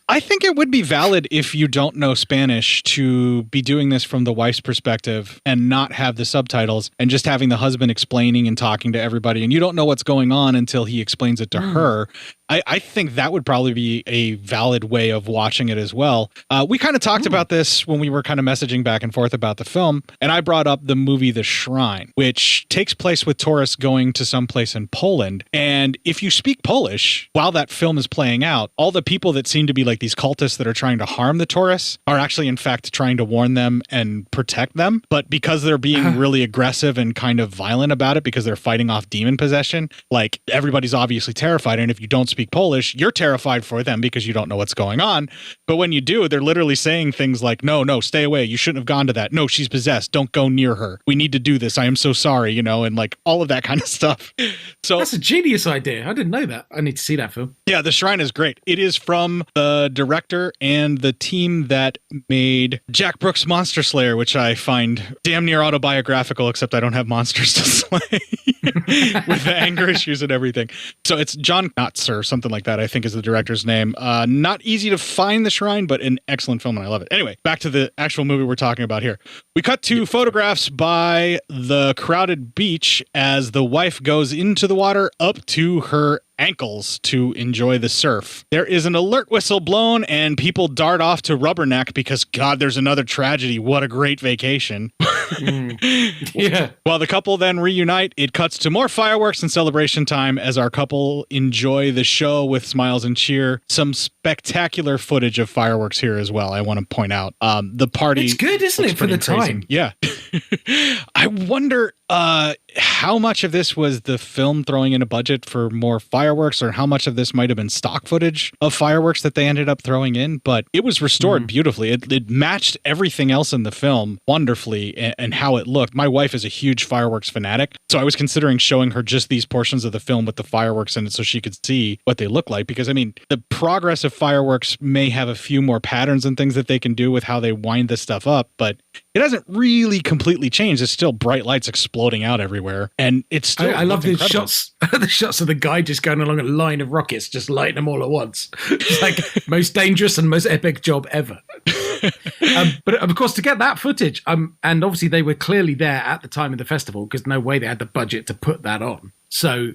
S6: I think it would be valid if you don't know Spanish to be doing this from the wife's perspective and not have the subtitles and just having the husband explaining and talking to everybody. And you don't know what's going on until he explains it to her. I think that would probably be a valid way of watching it as well. We kind of talked about this when we were kind of messaging back and forth about the film, and I brought up the movie The Shrine, which takes place with tourists going to someplace in Poland. And if you speak Polish while that film is playing out, all the people that seem to be like these cultists that are trying to harm the tourists are actually in fact trying to warn them and protect them. But because they're being really aggressive and kind of violent about it, because they're fighting off demon possession, like everybody's obviously terrified. And if you don't speak Polish, you're terrified for them because you don't know what's going on. But when you do, they're literally saying things like, no, stay away. You shouldn't have gone to that. No, she's possessed. Don't go near her. We need to do this. I am so sorry, and like all of that kind of stuff. So
S7: that's a genius idea. I didn't know that. I need to see that film.
S6: Yeah, The Shrine is great. It is from the director and the team that made Jack Brooks' Monster Slayer, which I find damn near autobiographical, except I don't have monsters to slay with the anger issues and everything. So it's John Knotts or something like that, I think is the director's name. Not easy to find The Shrine, but an excellent film, and I love it. Anyway, back to the actual movie we're talking about here. We cut to photographs by the crowded beach as the wife goes into the water up to her ankles to enjoy the surf. There is an alert whistle blown and people dart off to Rubberneck because, God, there's another tragedy. What a great vacation.
S7: Yeah.
S6: While the couple then reunite, it cuts to more fireworks and celebration time as our couple enjoy the show with smiles and cheer. Some spectacular footage of fireworks here as well, I want to point out. The party...
S7: It's good, isn't it, for the
S6: crazy.
S7: time?
S6: Yeah. I wonder... how much of this was the film throwing in a budget for more fireworks, or how much of this might have been stock footage of fireworks that they ended up throwing in, but it was restored beautifully. It matched everything else in the film wonderfully and how it looked. My wife is a huge fireworks fanatic, so I was considering showing her just these portions of the film with the fireworks in it so she could see what they look like, because I mean, the progress of fireworks may have a few more patterns and things that they can do with how they wind this stuff up, but it hasn't really completely changed. It's still bright lights exploding out everywhere, and it's still
S7: I love the
S6: incredible.
S7: the shots of the guy just going along a line of rockets, just lighting them all at once. It's like most dangerous and most epic job ever. But of course, to get that footage, and obviously they were clearly there at the time of the festival, because no way they had the budget to put that on. So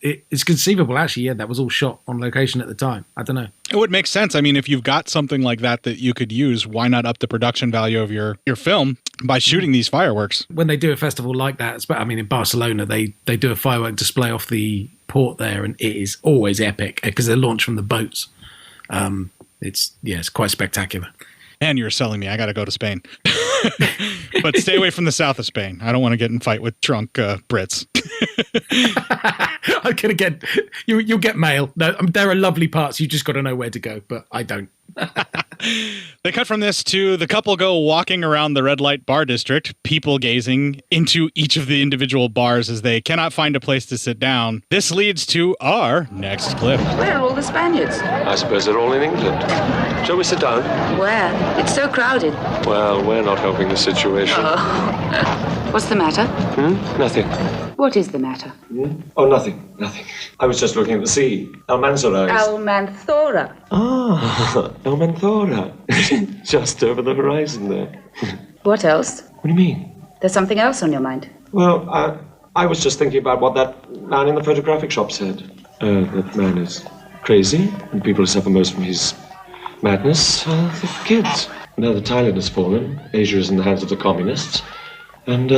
S7: it's conceivable, actually, yeah, that was all shot on location at the time. I don't know.
S6: It would make sense. I mean, if you've got something like that you could use, why not up the production value of your film by shooting these fireworks?
S7: When they do a festival like that, I mean, in Barcelona, they do a firework display off the port there, and it is always epic because they're launched from the boats. It's quite spectacular.
S6: And you're selling me. I got to go to Spain. But stay away from the south of Spain. I don't want to get in fight with drunk Brits.
S7: I'm gonna get you'll get mail. No, there are lovely parts. You just got to know where to go, but I don't.
S6: They cut from this to the couple go walking around the red light bar district, people gazing into each of the individual bars as they cannot find a place to sit down. This leads to our next clip.
S9: Where are all the Spaniards?
S11: I suppose they're all in England. Shall we sit down?
S9: Where? It's so crowded.
S11: Well, we're not helping the situation.
S9: Oh. What's the matter?
S11: Nothing.
S9: What is the matter?
S11: Oh, nothing. I was just looking at the sea. Almanzora is...
S9: Almanzora.
S11: Ah, Almanzora. Just over the horizon there.
S9: What else?
S11: What do you mean?
S9: There's something else on your mind.
S11: Well, I was just thinking about what that man in the photographic shop said. That man is crazy, and people who suffer most from his madness are the kids. Now that Thailand has fallen, Asia is in the hands of the communists, and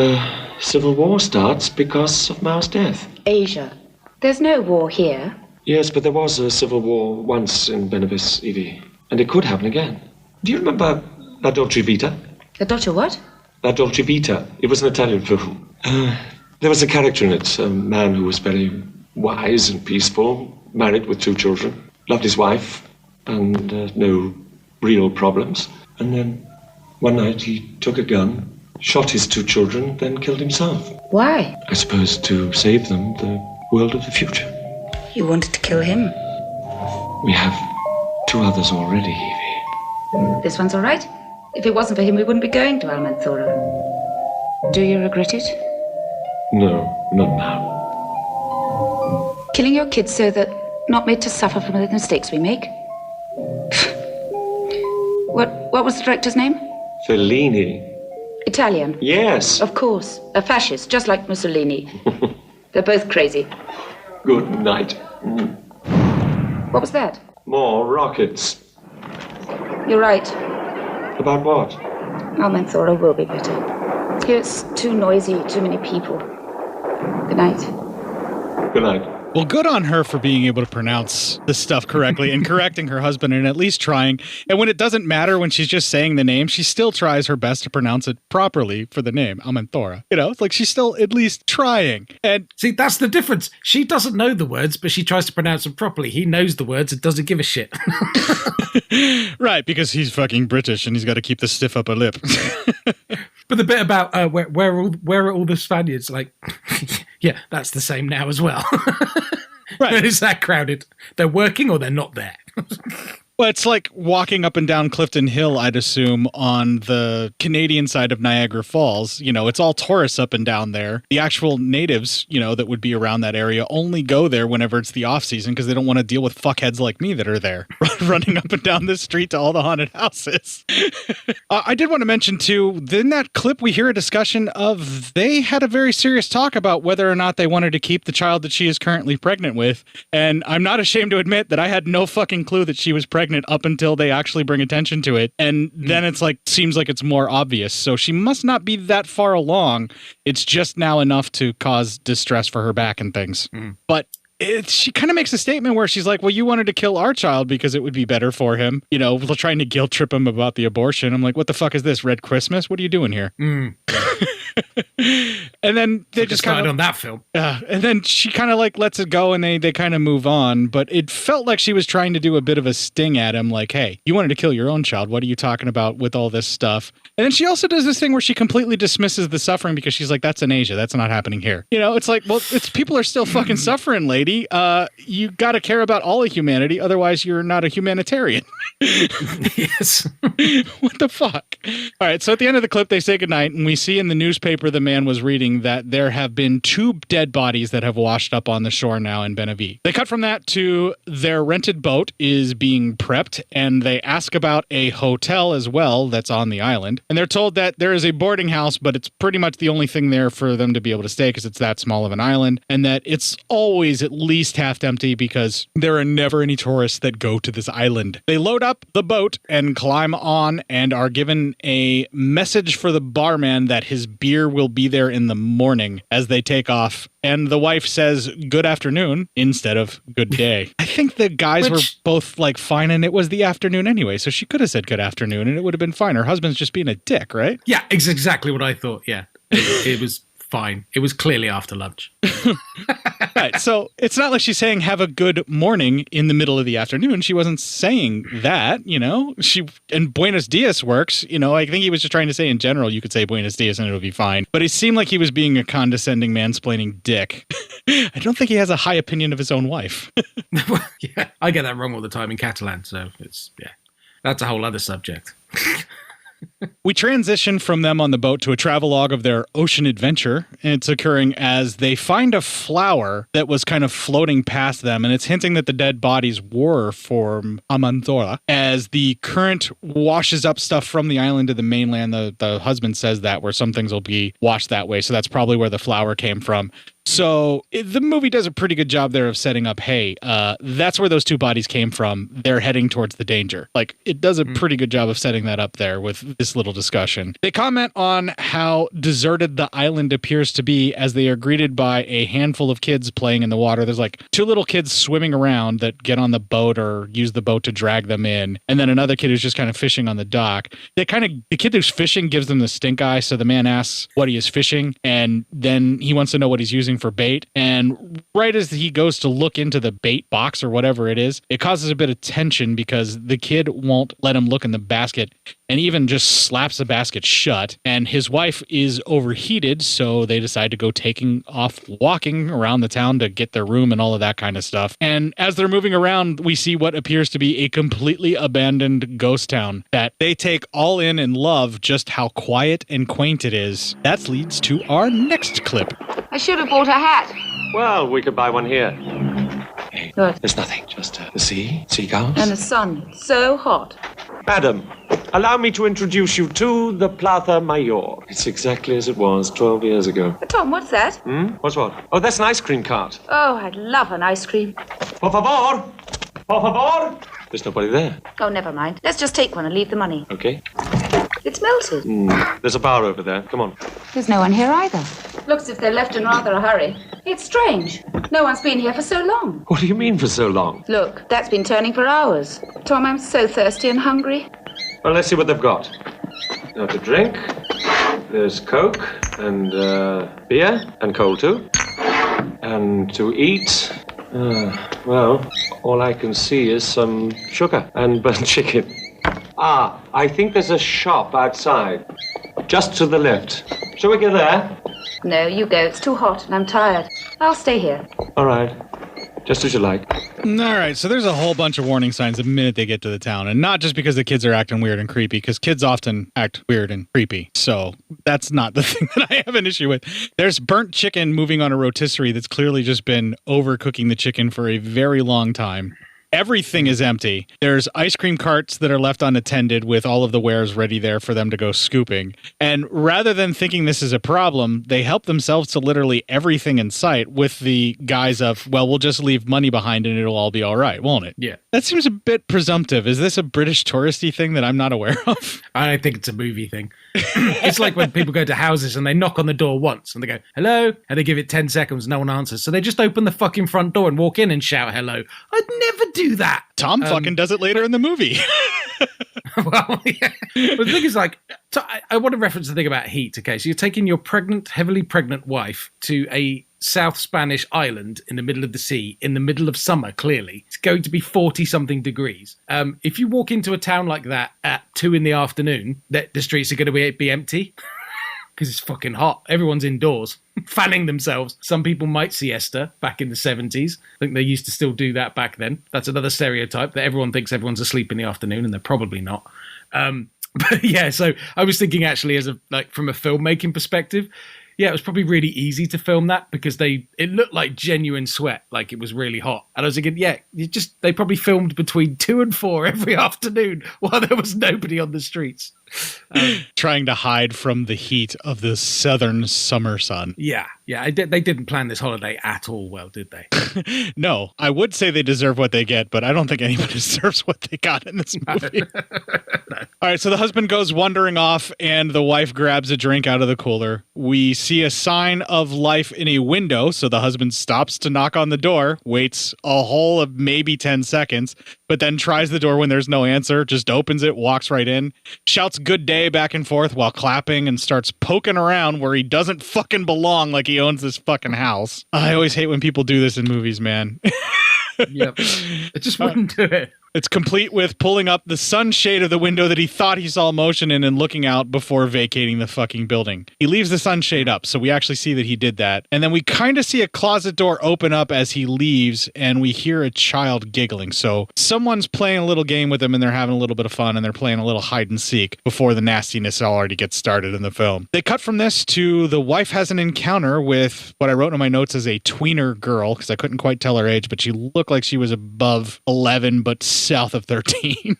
S11: civil war starts because of Mao's death.
S9: Asia. There's no war here.
S11: Yes, but there was a civil war once in Benavis, Evie, and it could happen again. Do you remember La Dolce Vita?
S9: The Dolce what?
S11: La Dolce Vita. It was an Italian film. There was a character in it, a man who was very wise and peaceful, married with 2 children, loved his wife, and no real problems. And then one night he took a gun, shot his 2 children, then killed himself.
S9: Why?
S11: I suppose to save them the world of the future.
S9: You wanted to kill him.
S11: We have 2 others already, Evie.
S9: This one's all right. If it wasn't for him, we wouldn't be going to Almanzora. Do you regret it?
S11: No, not now.
S9: Killing your kids so that not made to suffer from the mistakes we make? What was the director's name?
S11: Fellini.
S9: Italian?
S11: Yes.
S9: Of course. A fascist, just like Mussolini. They're both crazy.
S11: Good night.
S9: What was that?
S11: More rockets.
S9: You're right.
S11: About what?
S9: Almanzora will be better. Here it's too noisy, too many people. Good night.
S11: Good night.
S6: Well, good on her for being able to pronounce this stuff correctly and correcting her husband and at least trying. And when it doesn't matter, when she's just saying the name, she still tries her best to pronounce it properly for the name, Almanzora. You know, it's like she's still at least trying. And
S7: see, that's the difference. She doesn't know the words, but she tries to pronounce them properly. He knows the words and doesn't give a shit.
S6: Right, because he's fucking British and he's got to keep the stiff upper lip.
S7: But the bit about where are all the Spaniards? Like, yeah, that's the same now as well. Right. It's that crowded. They're working or they're not there.
S6: Well, it's like walking up and down Clifton Hill, I'd assume, on the Canadian side of Niagara Falls. You know, it's all tourists up and down there. The actual natives, you know, that would be around that area only go there whenever it's the off season because they don't want to deal with fuckheads like me that are there running up and down this street to all the haunted houses. I did want to mention, too, in that clip, we hear a discussion of they had a very serious talk about whether or not they wanted to keep the child that she is currently pregnant with. And I'm not ashamed to admit that I had no fucking clue that she was pregnant up until they actually bring attention to it. And then it's like, seems like it's more obvious. So she must not be that far along. It's just now enough to cause distress for her back and things. But she kind of makes a statement where she's like, well, you wanted to kill our child because it would be better for him. You know, trying to guilt trip him about the abortion. I'm like, what the fuck is this? Red Christmas? What are you doing here? And then they just kind of
S7: on that film.
S6: And then she kind of like lets it go, and they kind of move on. But it felt like she was trying to do a bit of a sting at him, like, "Hey, you wanted to kill your own child. What are you talking about with all this stuff?" And then she also does this thing where she completely dismisses the suffering because she's like, "That's in Asia. That's not happening here." You know, it's like, well, it's people are still fucking suffering, lady. You got to care about all of humanity, otherwise you're not a humanitarian.
S7: Yes.
S6: What the fuck? All right, so at the end of the clip, they say goodnight, and we see in the newspaper the man was reading that there have been 2 dead bodies that have washed up on the shore now in Benavi. They cut from that to their rented boat is being prepped, and they ask about a hotel as well that's on the island. And they're told that there is a boarding house, but it's pretty much the only thing there for them to be able to stay because it's that small of an island, and that it's always at least half empty because there are never any tourists that go to this island. They load up the boat and climb on and are given a message for the barman that his beer will be there in the morning as they take off. And the wife says, "Good afternoon," instead of "good day." I think the guys were both like fine, and it was the afternoon anyway. So she could have said "good afternoon" and it would have been fine. Her husband's just being a dick, right?
S7: Yeah, it's exactly what I thought. Yeah, it was fine. It was clearly after lunch.
S6: Right. So it's not like she's saying "have a good morning" in the middle of the afternoon. She wasn't saying that, you know. And Buenos Dias works, you know. I think he was just trying to say in general you could say Buenos Dias and it'll be fine. But it seemed like he was being a condescending, mansplaining dick. I don't think he has a high opinion of his own wife.
S7: Yeah, I get that wrong all the time in Catalan, so that's a whole other subject.
S6: We transition from them on the boat to a travelogue of their ocean adventure. It's occurring as they find a flower that was kind of floating past them, and it's hinting that the dead bodies were from Amanzola. As the current washes up stuff from the island to the mainland, the husband says that, where some things will be washed that way. So that's probably where the flower came from. So the movie does a pretty good job there of setting up, hey, that's where those 2 bodies came from. They're heading towards the danger. Like, it does a pretty good job of setting that up there with this little discussion. They comment on how deserted the island appears to be as they are greeted by a handful of kids playing in the water. There's like 2 little kids swimming around that get on the boat or use the boat to drag them in. And then another kid who's just kind of fishing on the dock. The kid who's fishing gives them the stink eye. So the man asks what he is fishing, and then he wants to know what he's using for bait, and right as he goes to look into the bait box or whatever it is, it causes a bit of tension because the kid won't let him look in the basket and even just slaps the basket shut, and his wife is overheated, so they decide to go taking off walking around the town to get their room and all of that kind of stuff. And as they're moving around, we see what appears to be a completely abandoned ghost town that they take all in and love just how quiet and quaint it is. That leads to our next clip.
S9: I should have bought a hat.
S11: Well, we could buy one here.
S9: Hey, what?
S11: There's nothing, just the sea, seagulls.
S9: And the sun. So hot.
S11: Madam, allow me to introduce you to the Plaza Mayor. It's exactly as it was 12 years ago.
S9: Tom, what's that?
S11: What's what? Oh, that's an ice cream cart.
S9: Oh, I'd love an ice cream.
S11: Por favor! Por favor! There's nobody there.
S9: Oh, never mind. Let's just take one and leave the money.
S11: Okay.
S9: It's melted.
S11: There's a bar over there. Come on.
S9: There's no one here either. Looks as if they left in rather a hurry. It's strange. No one's been here for so long.
S11: What do you mean for so long?
S9: Look, that's been turning for hours. Tom, I'm so thirsty and hungry.
S11: Well, let's see what they've got. Now to drink, there's Coke and beer and coal too. And to eat, well, all I can see is some sugar and burnt chicken. Ah, I think there's a shop outside, just to the left. Shall we go there?
S9: No, you go. It's too hot and I'm tired. I'll stay here.
S11: All right. Just as you like.
S6: All right, so there's a whole bunch of warning signs the minute they get to the town. And not just because the kids are acting weird and creepy, because kids often act weird and creepy. So that's not the thing that I have an issue with. There's burnt chicken moving on a rotisserie that's clearly just been overcooking the chicken for a very long time. Everything is empty. There's ice cream carts that are left unattended with all of the wares ready there for them to go scooping. And rather than thinking this is a problem, they help themselves to literally everything in sight with the guise of, well, we'll just leave money behind and it'll all be all right, won't it?
S7: Yeah.
S6: That seems a bit presumptive. Is this a British touristy thing that I'm not aware of?
S7: I think it's a movie thing. It's like when people go to houses and they knock on the door once and they go, hello, and they give it 10 seconds, no one answers. So they just open the fucking front door and walk in and shout hello. I'd never do do that.
S6: Tom fucking does it later in the movie.
S7: Well, yeah. But the thing is, like, I want to reference the thing about heat. Okay, so you're taking your heavily pregnant wife to a South Spanish island in the middle of the sea in the middle of summer. Clearly, it's going to be 40-something degrees. If you walk into a town like that at 2 p.m, the streets are going to be empty. Because it's fucking hot. Everyone's indoors, fanning themselves. Some people might siesta back in the 70s. I think they used to still do that back then. That's another stereotype, that everyone thinks everyone's asleep in the afternoon, and they're probably not. But yeah, so I was thinking actually from a filmmaking perspective, yeah, it was probably really easy to film that because it looked like genuine sweat, like it was really hot. And I was thinking, yeah, they probably filmed between 2 and 4 every afternoon while there was nobody on the streets.
S6: Trying to hide from the heat of the southern summer sun.
S7: Yeah. They didn't plan this holiday at all well, did they?
S6: No, I would say they deserve what they get, but I don't think anyone deserves what they got in this movie. No. All right, so the husband goes wandering off and the wife grabs a drink out of the cooler. We see a sign of life in a window, so the husband stops to knock on the door, waits a whole of maybe 10 seconds, but then tries the door when there's no answer, just opens it, walks right in, shouts good day back and forth while clapping and starts poking around where he doesn't fucking belong, like he owns this fucking house. I always hate when people do this in movies, man.
S7: Yep. It just wouldn't do it.
S6: It's complete with pulling up the sunshade of the window that he thought he saw motion in and looking out before vacating the fucking building. He leaves the sunshade up, so we actually see that he did that. And then we kind of see a closet door open up as he leaves, and we hear a child giggling. So someone's playing a little game with him, and they're having a little bit of fun, and they're playing a little hide and seek before the nastiness already gets started in the film. They cut from this to the wife has an encounter with what I wrote in my notes as a tweener girl, because I couldn't quite tell her age, but she looked like she was above 11, but south of 13,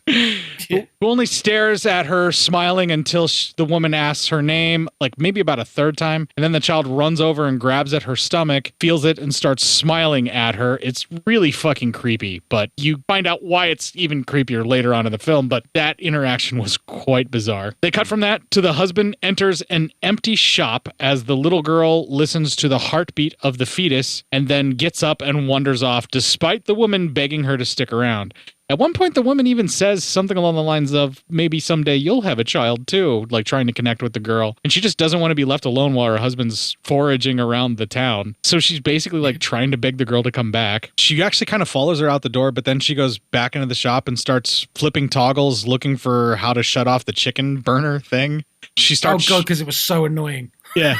S6: who only stares at her smiling until the woman asks her name, like maybe about a third time. And then the child runs over and grabs at her stomach, feels it, and starts smiling at her. It's really fucking creepy, but you find out why it's even creepier later on in the film. But that interaction was quite bizarre. They cut from that to the husband enters an empty shop as the little girl listens to the heartbeat of the fetus and then gets up and wanders off despite the woman begging her to stick around. At one point, the woman even says something along the lines of, maybe someday you'll have a child too, like trying to connect with the girl. And she just doesn't want to be left alone while her husband's foraging around the town. So she's basically like trying to beg the girl to come back. She actually kind of follows her out the door, but then she goes back into the shop and starts flipping toggles, looking for how to shut off the chicken burner thing. She starts...
S7: Oh, God, because it was so annoying.
S6: Yeah.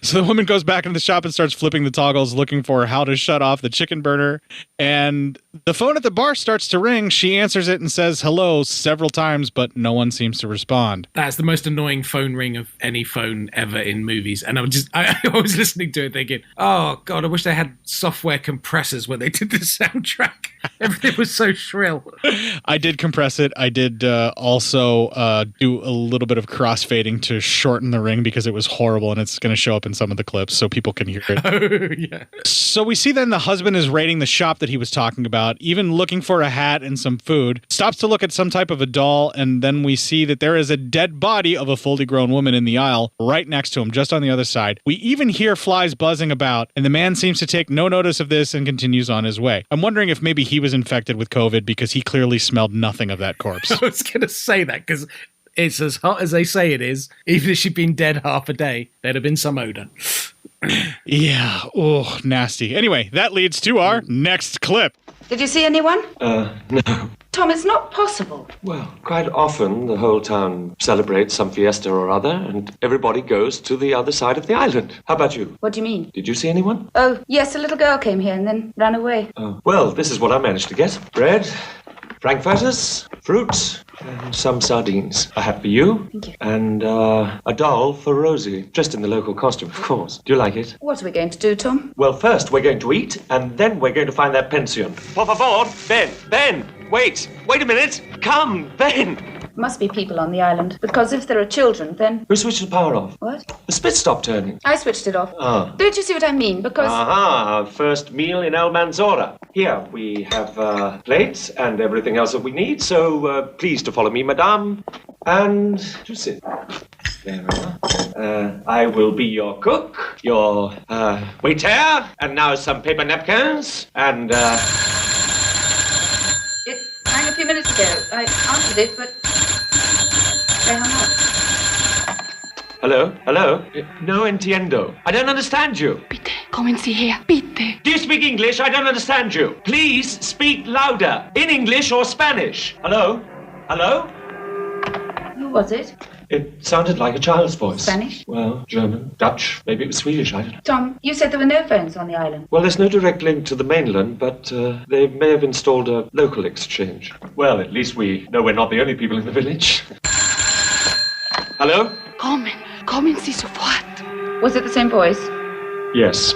S6: So the woman goes back into the shop and starts flipping the toggles, looking for how to shut off the chicken burner. And the phone at the bar starts to ring. She answers it and says hello several times, but no one seems to respond.
S7: That's the most annoying phone ring of any phone ever in movies. And I was listening to it thinking, oh, God, I wish they had software compressors when they did the soundtrack. Everything was so shrill.
S6: I did compress it. I did also do a little bit of crossfading to shorten the ring because it was horrible, and it's going to show up in some of the clips so people can hear it.
S7: Oh, yeah.
S6: So we see then the husband is raiding the shop that he was talking about, even looking for a hat and some food, stops to look at some type of a doll, and then we see that there is a dead body of a fully grown woman in the aisle right next to him, just on the other side. We even hear flies buzzing about, and the man seems to take no notice of this and continues on his way. I'm wondering if maybe he was infected with COVID because he clearly smelled nothing of that corpse.
S7: I was going to say that because it's as hot as they say it is. Even if she'd been dead half a day, there'd have been some odor.
S6: Yeah. Oh, nasty. Anyway, that leads to our next clip.
S9: Did you see anyone?
S11: No.
S9: Tom, it's not possible.
S11: Well, quite often the whole town celebrates some fiesta or other, and everybody goes to the other side of the island. How about you?
S9: What do you mean?
S11: Did you see anyone?
S9: Oh, yes, a little girl came here and then ran away.
S11: Oh. Well, this is what I managed to get. Bread, frankfurters, fruit, and some sardines. A hat for you.
S9: Thank you.
S11: And a doll for Rosie, dressed in the local costume, of course. Do you like it?
S9: What are we going to do, Tom?
S11: Well, first we're going to eat, and then we're going to find that pension. Por favor, Ben, wait a minute. Come, Ben.
S9: Must be people on the island, because if there are children, then...
S11: Who switched the power off?
S9: What?
S11: The spit stopped turning.
S9: I switched it off.
S11: Ah.
S9: Don't you see what I mean? Because...
S11: Aha, first meal in El Manzora. Here, we have plates and everything else that we need, so please to follow me, madame. And just sit. There we are. I will be your cook, your waiter, and now some paper napkins, and
S9: I answered it, but they hung up.
S11: Hello? Hello? No entiendo. I don't understand you.
S12: Bitte, kommen Sie her. Bitte.
S11: Do you speak English? I don't understand you. Please speak louder. In English or Spanish. Hello? Hello?
S9: Who was it?
S11: It sounded like a child's voice.
S9: Spanish?
S11: Well, German, Dutch, maybe it was Swedish, I don't know.
S9: Tom, you said there were no phones on the island.
S11: Well, there's no direct link to the mainland, but they may have installed a local exchange. Well, at least we know we're not the only people in the village. Hello?
S12: Kommen Sie sofort.
S9: Was it the same voice?
S11: Yes.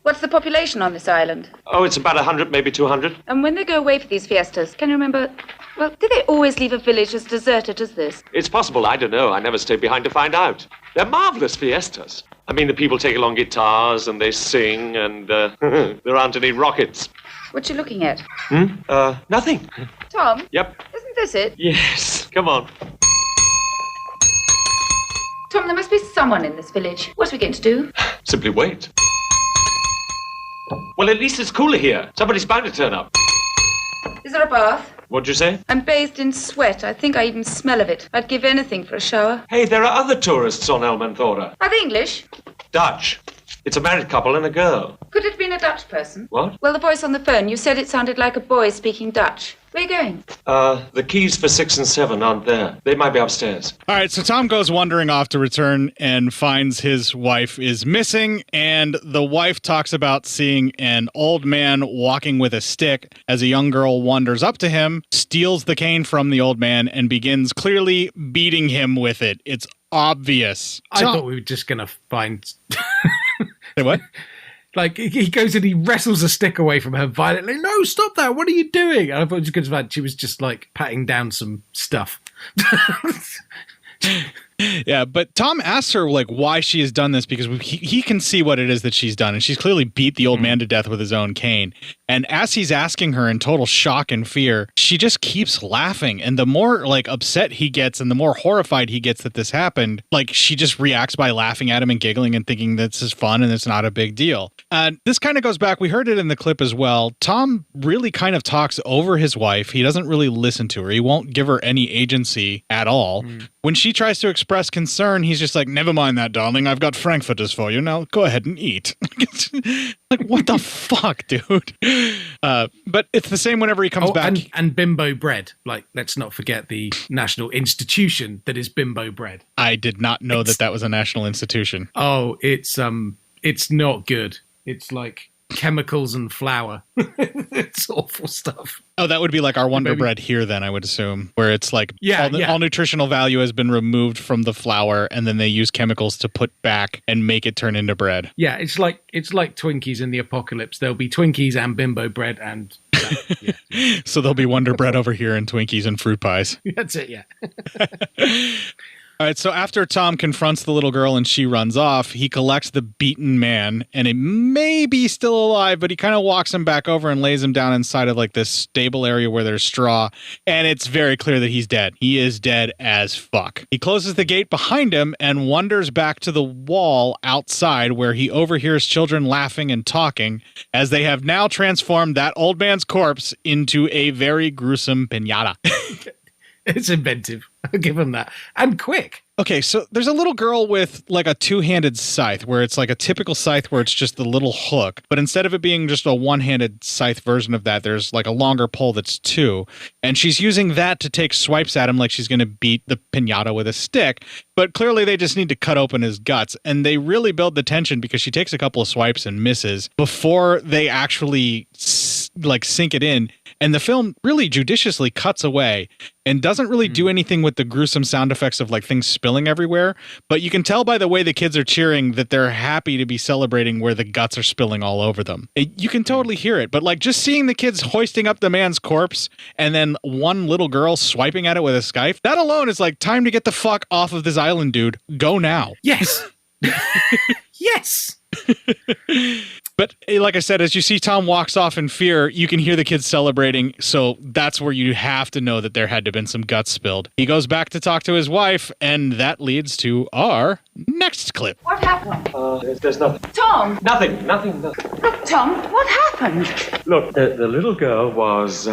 S9: What's the population on this island?
S11: Oh, it's about 100, maybe 200.
S9: And when they go away for these fiestas, can you remember... Well, do they always leave a village as deserted as this?
S11: It's possible, I don't know. I never stayed behind to find out. They're marvelous fiestas. I mean, the people take along guitars and they sing and there aren't any rockets.
S9: What you looking at?
S11: Nothing.
S9: Tom?
S11: Yep.
S9: Isn't this it?
S11: Yes, come on.
S9: Tom, there must be someone in this village. What are we going to do?
S11: Simply wait. Well, at least it's cooler here. Somebody's bound to turn up.
S9: Is there a bath?
S11: What'd you say?
S9: I'm bathed in sweat. I think I even smell of it. I'd give anything for a shower.
S11: Hey, there are other tourists on El Manthora.
S9: Are they English?
S11: Dutch. It's a married couple and a girl.
S9: Could it have been a Dutch person?
S11: What?
S9: Well, the voice on the phone, you said it sounded like a boy speaking Dutch. Where are you going?
S11: The keys for 6 and 7 aren't there. They might be upstairs.
S6: All right, so Tom goes wandering off to return and finds his wife is missing, and the wife talks about seeing an old man walking with a stick as a young girl wanders up to him, steals the cane from the old man, and begins clearly beating him with it. It's obvious.
S7: I thought we were just going to find...
S6: Say what?
S7: Like, he goes and he wrestles a stick away from her violently. No, stop that. What are you doing? And I thought she was just, like, patting down some stuff.
S6: Yeah, but Tom asks her, like, why she has done this because he can see what it is that she's done. And she's clearly beat the old man to death with his own cane. And as he's asking her in total shock and fear, she just keeps laughing. And the more, like, upset he gets and the more horrified he gets that this happened, like, she just reacts by laughing at him and giggling and thinking this is fun and it's not a big deal. This kind of goes back. We heard it in the clip as well. Tom really kind of talks over his wife. He doesn't really listen to her. He won't give her any agency at all. When she tries to express concern, he's just like, never mind that, darling. I've got frankfurters for you. Now go ahead and eat. Like, what the fuck, dude? But it's the same whenever he comes back.
S7: And bimbo bread. Like, let's not forget the national institution that is bimbo bread.
S6: I did not know that was a national institution.
S7: Oh, it's not good. It's like chemicals and flour. It's awful stuff.
S6: Oh, that would be like our Wonder Bread here then, I would assume, where it's like all nutritional value has been removed from the flour and then they use chemicals to put back and make it turn into bread.
S7: Yeah, it's like Twinkies in the apocalypse. There'll be Twinkies and bimbo bread and
S6: So there'll be Wonder Bread over here and Twinkies and fruit pies.
S7: That's it, yeah.
S6: All right, so after Tom confronts the little girl and she runs off, he collects the beaten man, and it may be still alive, but he kind of walks him back over and lays him down inside of like this stable area where there's straw, and it's very clear that he's dead. He is dead as fuck. He closes the gate behind him and wanders back to the wall outside where he overhears children laughing and talking as they have now transformed that old man's corpse into a very gruesome piñata.
S7: It's inventive. I'll give him that. And quick.
S6: Okay, so there's a little girl with like a two-handed scythe where it's like a typical scythe where it's just the little hook. But instead of it being just a one-handed scythe version of that, there's like a longer pole that's two. And she's using that to take swipes at him like she's going to beat the piñata with a stick. But clearly they just need to cut open his guts. And they really build the tension because she takes a couple of swipes and misses before they actually like sink it in. And the film really judiciously cuts away and doesn't really do anything with the gruesome sound effects of like things spilling everywhere. But you can tell by the way the kids are cheering that they're happy to be celebrating where the guts are spilling all over them. You can totally hear it. But like just seeing the kids hoisting up the man's corpse and then one little girl swiping at it with a scythe, that alone is like time to get the fuck off of this island, dude. Go now.
S7: Yes. Yes.
S6: But like I said, as you see Tom walks off in fear, you can hear the kids celebrating. So that's where you have to know that there had to have been some guts spilled. He goes back to talk to his wife, and that leads to our next clip.
S9: What happened?
S11: There's nothing.
S9: Tom!
S11: Nothing.
S9: Tom, Tom, what happened?
S11: Look, the little girl was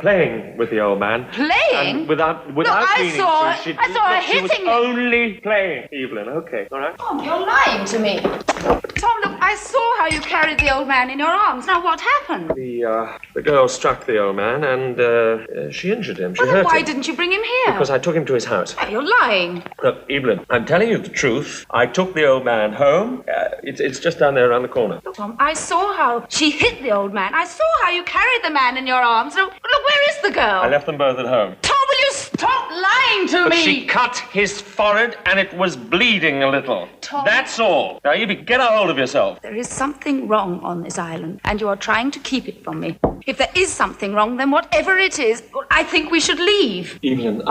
S11: playing with the old man.
S9: Playing?
S11: And without
S9: Look, I
S11: meaning
S9: saw
S11: to.
S9: her
S11: She was
S9: hitting him.
S11: only playing, Evelyn. Okay, all right.
S9: Tom, you're lying to me. Tom, look, I saw how you carried the old man in your arms. Now, what happened?
S11: The girl struck the old man and she injured him. She
S9: Well, then
S11: hurt
S9: why
S11: him.
S9: didn't you bring him here?
S11: Because I took him to his house.
S9: Oh, you're lying.
S11: Look, Evelyn, I'm telling you the truth. I took the old man home. It's just down there around the corner.
S9: Look, Tom, I saw how she hit the old man. I saw how you carried the man in your arms. Look, where is the girl?
S11: I left them both at home.
S9: Tom, will you stop lying to
S11: But
S9: me?
S11: she cut his forehead and it was bleeding a little.
S9: Tom.
S11: That's all. Now, Evie, get a hold of yourself.
S9: There is something wrong on this island, and you are trying to keep it from me. If there is something wrong, then whatever it is, I think we should leave.
S11: Evelyn,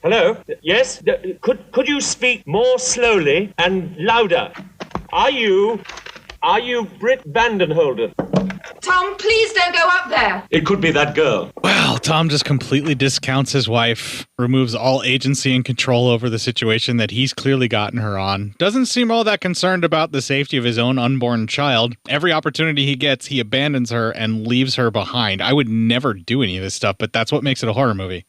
S11: Hello? Yes? Could you speak more slowly and louder? Are you Britt Vandenholden?
S9: Tom, please don't go up there.
S11: It could be that girl.
S6: Well, Tom just completely discounts his wife, removes all agency and control over the situation that he's clearly gotten her on, doesn't seem all that concerned about the safety of his own unborn child. Every opportunity he gets, he abandons her and leaves her behind. I would never do any of this stuff, but that's what makes it a horror movie.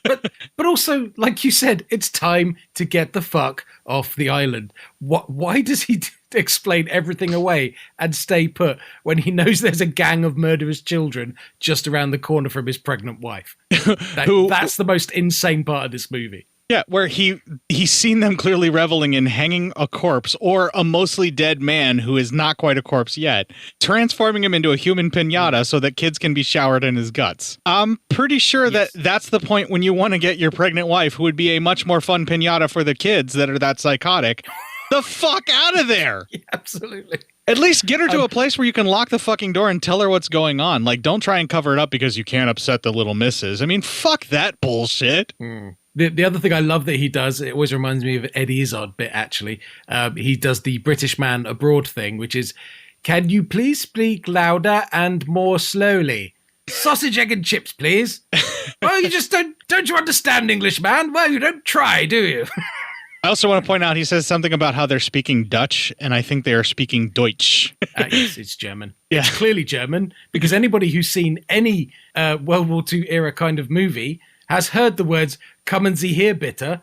S7: But also, like you said, it's time to get the fuck off the island. Why does he explain everything away and stay put when he knows there's a gang of murderous children just around the corner from his pregnant wife? That's the most insane part of this movie.
S6: Yeah, where he's seen them clearly reveling in hanging a corpse or a mostly dead man who is not quite a corpse yet, transforming him into a human piñata so that kids can be showered in his guts. I'm pretty sure that that's the point when you want to get your pregnant wife, who would be a much more fun piñata for the kids that are that psychotic, the fuck out of there.
S7: Yeah, absolutely.
S6: At least get her to a place where you can lock the fucking door and tell her what's going on. Like, don't try and cover it up because you can't upset the little missus. I mean, fuck that bullshit.
S7: The other thing I love that he does, it always reminds me of Eddie Izzard bit, actually. He does the British man abroad thing, which is, can you please speak louder and more slowly? Sausage, egg and chips, please. Well, you just don't you understand English, man? Well, you don't try, do you?
S6: I also want to point out he says something about how they're speaking Dutch, and I think they are speaking Deutsch.
S7: Yes, it's German.
S6: Yeah.
S7: It's clearly German, because anybody who's seen any World War II era kind of movie has heard the words, come and see here, bitter.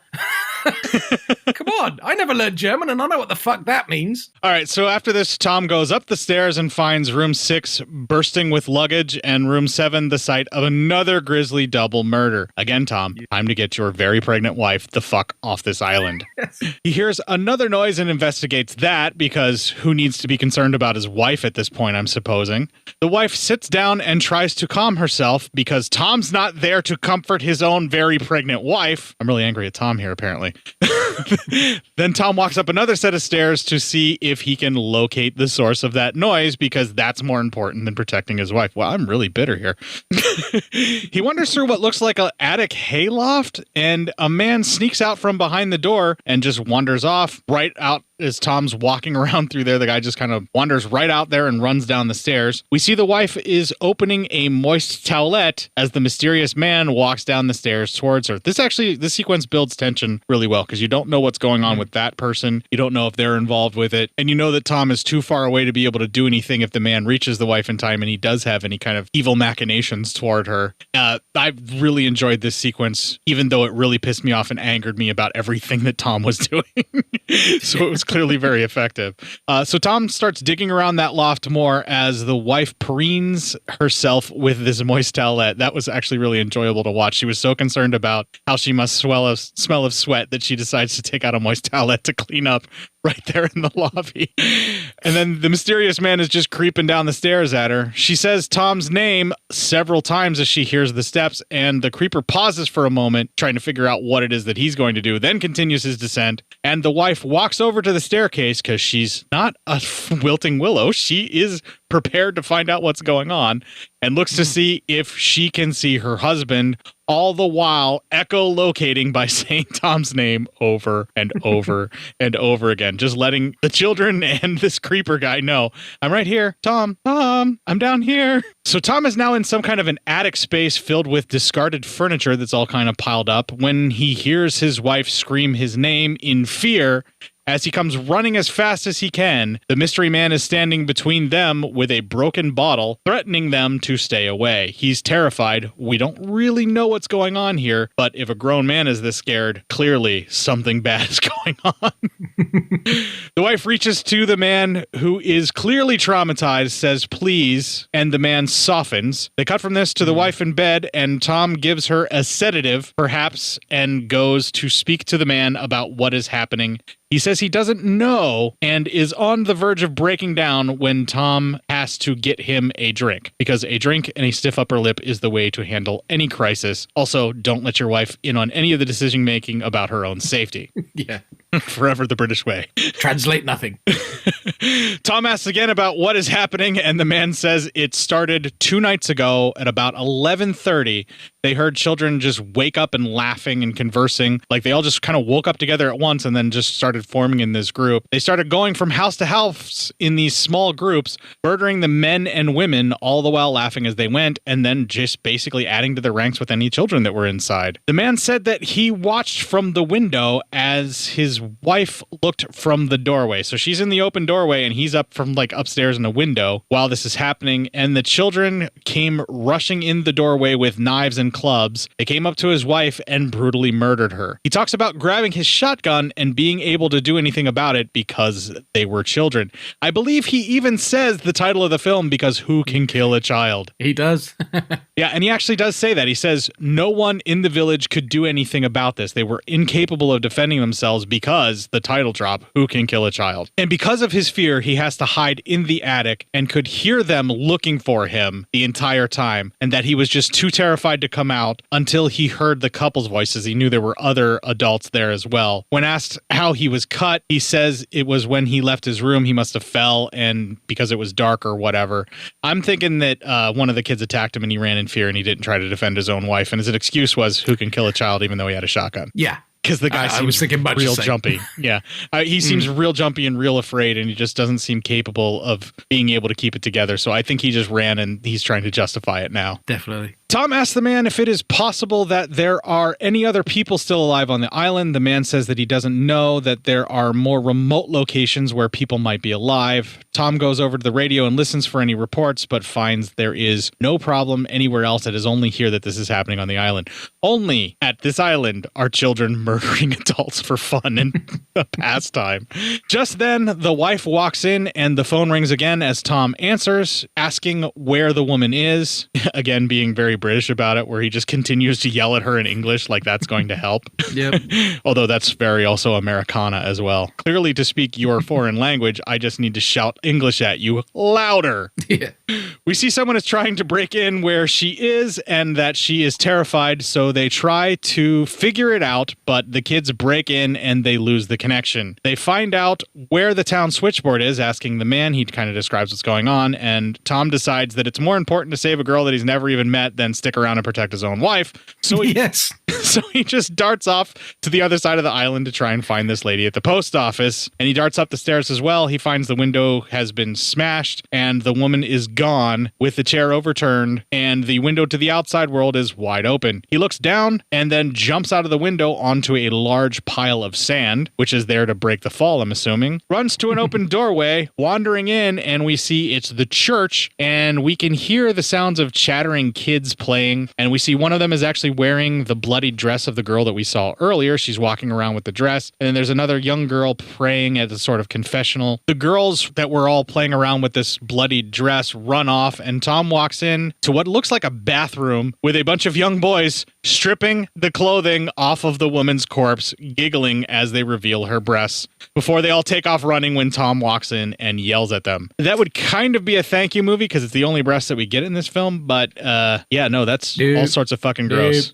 S7: Come on, I never learned German and I know what the fuck that means.
S6: All right, so after this, Tom goes up the stairs and finds room 6 bursting with luggage and room 7 the site of another grisly double murder. Again, Tom, time to get your very pregnant wife the fuck off this island.
S7: Yes.
S6: He hears another noise and investigates that because who needs to be concerned about his wife at this point, I'm supposing. The wife sits down and tries to calm herself because Tom's not there to comfort his own very pregnant wife. I'm really angry at Tom here, apparently. Then Tom walks up another set of stairs to see if he can locate the source of that noise because that's more important than protecting his wife. Well, I'm really bitter here. He wanders through what looks like an attic hayloft, and a man sneaks out from behind the door and just wanders off right out as Tom's walking around through there. The guy just kind of wanders right out there and runs down the stairs. We see the wife is opening a moist towelette as the mysterious man walks down the stairs towards her. This sequence builds tension really well because you don't know what's going on with that person. You don't know if they're involved with it. And you know that Tom is too far away to be able to do anything if the man reaches the wife in time and he does have any kind of evil machinations toward her. I really enjoyed this sequence, even though it really pissed me off and angered me about everything that Tom was doing. So it was clearly very effective. So Tom starts digging around that loft more as the wife preens herself with this moist towelette. That was actually really enjoyable to watch. She was so concerned about how she must smell of sweat that she decides to take out a moist towelette to clean up right there in the lobby. And then the mysterious man is just creeping down the stairs at her. She says Tom's name several times as she hears the steps, and the creeper pauses for a moment, trying to figure out what it is that he's going to do, then continues his descent. And the wife walks over to the staircase because she's not a wilting willow. She is prepared to find out what's going on and looks to see if she can see her husband, all the while echolocating by saying Tom's name over and over and over again, just letting the children and this creeper guy know, I'm right here. Tom, I'm down here. So Tom is now in some kind of an attic space filled with discarded furniture that's all kind of piled up when he hears his wife scream his name in fear As he comes running as fast as he can, the mystery man is standing between them with a broken bottle, threatening them to stay away. He's terrified. We don't really know what's going on here, but if a grown man is this scared, clearly something bad is going on. The wife reaches to the man who is clearly traumatized, says please, and the man softens. They cut from this to the wife in bed, and Tom gives her a sedative, perhaps, and goes to speak to the man about what is happening. He says he doesn't know and is on the verge of breaking down when Tom has to get him a drink, because a drink and a stiff upper lip is the way to handle any crisis. Also, don't let your wife in on any of the decision making about her own safety.
S7: Yeah.
S6: Forever the British way.
S7: Translate nothing.
S6: Tom asks again about what is happening, and the man says it started 2 nights ago at about 11:30. They heard children just wake up and laughing and conversing. Like they all just kind of woke up together at once and then just started forming in this group. They started going from house to house in these small groups, murdering the men and women, all the while laughing as they went, and then just basically adding to the ranks with any children that were inside. The man said that he watched from the window as his wife looked from the doorway. So she's in the open doorway and he's up from like upstairs in a window while this is happening. And the children came rushing in the doorway with knives and clubs. They came up to his wife and brutally murdered her. He talks about grabbing his shotgun and being able to do anything about it because they were children. I believe he even says the title of the film, because who can kill a child?
S7: He does.
S6: Yeah, and he actually does say that. He says no one in the village could do anything about this. They were incapable of defending themselves because the title drop, who can kill a child? And because of his fear, he has to hide in the attic and could hear them looking for him the entire time, and that he was just too terrified to come out until he heard the couple's voices. He knew there were other adults there as well. When asked how he was cut, he says it was when he left his room, he must have fell, and because it was dark or whatever. I'm thinking that one of the kids attacked him and he ran in fear and he didn't try to defend his own wife, and his excuse was who can kill a child even though he had a shotgun.
S7: Yeah.
S6: Because the guy seems real jumpy. Yeah. He seems real jumpy and real afraid, and he just doesn't seem capable of being able to keep it together. So I think he just ran and he's trying to justify it now.
S7: Definitely.
S6: Tom asks the man if it is possible that there are any other people still alive on the island. The man says that he doesn't know, that there are more remote locations where people might be alive. Tom goes over to the radio and listens for any reports, but finds there is no problem anywhere else. It is only here that this is happening on the island. Only at this island are children murdering adults for fun and a pastime. Just then, the wife walks in and the phone rings again as Tom answers, asking where the woman is. Again, being very British about it, where he just continues to yell at her in English like that's going to help.
S7: Yep.
S6: Although that's very also Americana as well. Clearly, to speak your foreign language, I just need to shout English at you louder.
S7: Yeah.
S6: We see someone is trying to break in where she is and that she is terrified, so they try to figure it out, but the kids break in and they lose the connection. They find out where the town switchboard is, asking the man. He kind of describes what's going on, and Tom decides that it's more important to save a girl that he's never even met than stick around and protect his own wife. So he,
S7: yes.
S6: So he just darts off to the other side of the island to try and find this lady at the post office, and he darts up the stairs as well. He finds the window has been smashed and the woman is gone with the chair overturned, and the window to the outside world is wide open. He looks down and then jumps out of the window onto a large pile of sand, which is there to break the fall, I'm assuming. Runs to an open doorway, wandering in, and we see it's the church, and we can hear the sounds of chattering kids playing, and we see one of them is actually wearing the bloodied dress of the girl that we saw earlier. She's walking around with the dress, and then there's another young girl praying at a sort of confessional. The girls that were all playing around with this bloodied dress run off, and Tom walks in to what looks like a bathroom with a bunch of young boys stripping the clothing off of the woman's corpse, giggling as they reveal her breasts, before they all take off running when Tom walks in and yells at them. That would kind of be a thank you movie because it's the only breasts that we get in this film, but yeah, no, that's all sorts of fucking gross.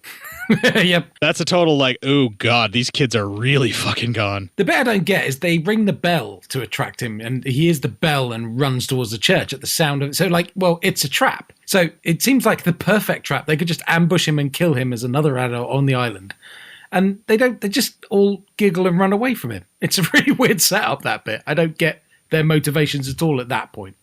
S7: Yep.
S6: That's a total like, oh god, these kids are really fucking gone.
S7: The bit I don't get is they ring the bell to attract him, and he hears the bell and runs towards the church at the sound of it. So like, well, it's a trap. So it seems like the perfect trap. They could just ambush him and kill him as another adult on the island. And they don't, they just all giggle and run away from him. It's a really weird setup, that bit. I don't get their motivations at all at that point.